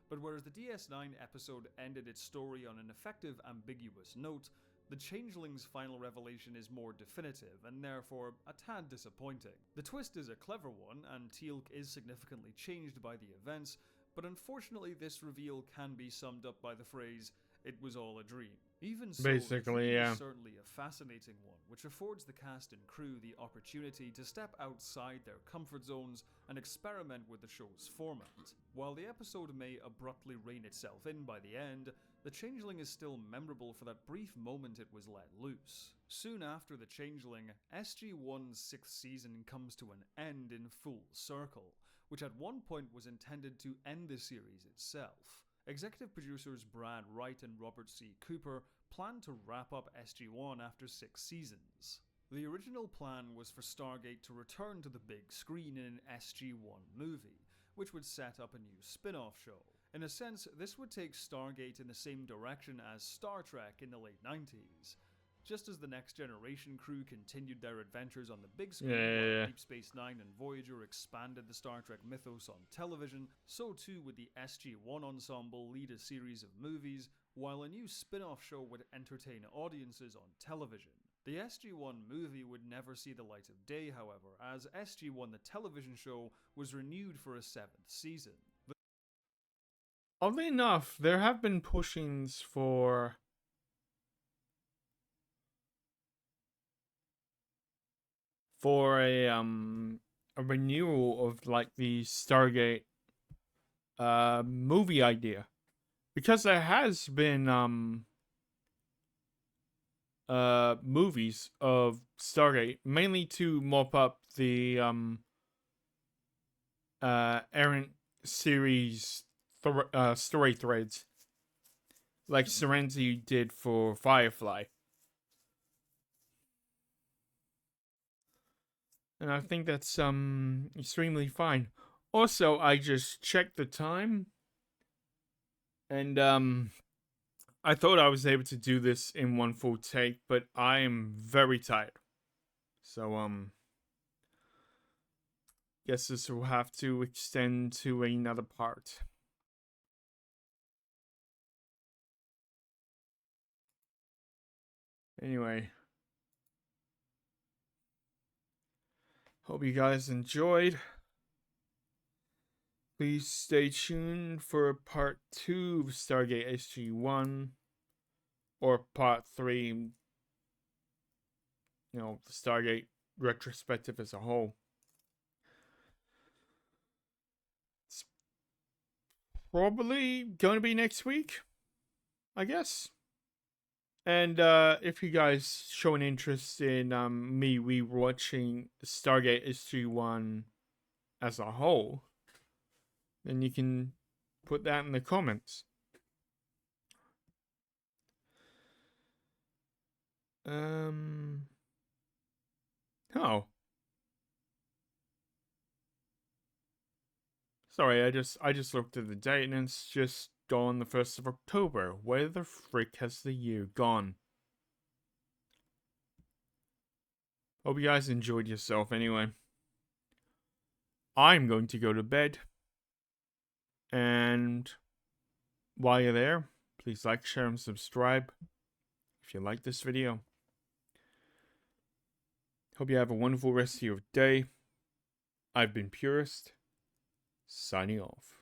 But whereas the DS9 episode ended its story on an effective, ambiguous note, the Changeling's final revelation is more definitive and therefore a tad disappointing. The twist is a clever one, and Teal'c is significantly changed by the events, but unfortunately this reveal can be summed up by the phrase, "It was all a dream." Even so, Basically, the dream yeah. is certainly a fascinating one, which affords the cast and crew the opportunity to step outside their comfort zones and experiment with the show's format. While the episode may abruptly rein itself in by the end, The Changeling is still memorable for that brief moment it was let loose. Soon after The Changeling, SG-1's 6th season comes to an end in full circle, which at one point was intended to end the series itself. Executive producers Brad Wright and Robert C. Cooper planned to wrap up SG-1 after 6 seasons. The original plan was for Stargate to return to the big screen in an SG-1 movie, which would set up a new spin-off show. In a sense, this would take Stargate in the same direction as Star Trek in the late 90s. Just as the Next Generation crew continued their adventures on the big screen while Deep Space Nine and Voyager expanded the Star Trek mythos on television, so too would the SG-1 ensemble lead a series of movies, while a new spin-off show would entertain audiences on television. The SG-1 movie would never see the light of day, however, as SG-1 the television show was renewed for a 7th season. Oddly enough, there have been pushings for... for a renewal of like the Stargate movie idea, because there has been movies of Stargate, mainly to mop up the errant series story threads, like Serenity did for Firefly. And I think that's extremely fine. Also, I just checked the time, and I thought I was able to do this in one full take, but I am very tired. So guess this will have to extend to another part. Anyway, hope you guys enjoyed. Please stay tuned for part 2 of Stargate SG-1, or part 3, you know, the Stargate retrospective as a whole. It's probably going to be next week, I guess. And if you guys show an interest in me rewatching Stargate SG-1 as a whole, then you can put that in the comments. Oh. Sorry, I just looked at the date and it's just gone the 1st of October. Where the frick has the year gone? Hope you guys enjoyed yourself anyway. I'm going to go to bed. And while you're there, please like, share, and subscribe if you like this video. Hope you have a wonderful rest of your day. I've been Purist, signing off.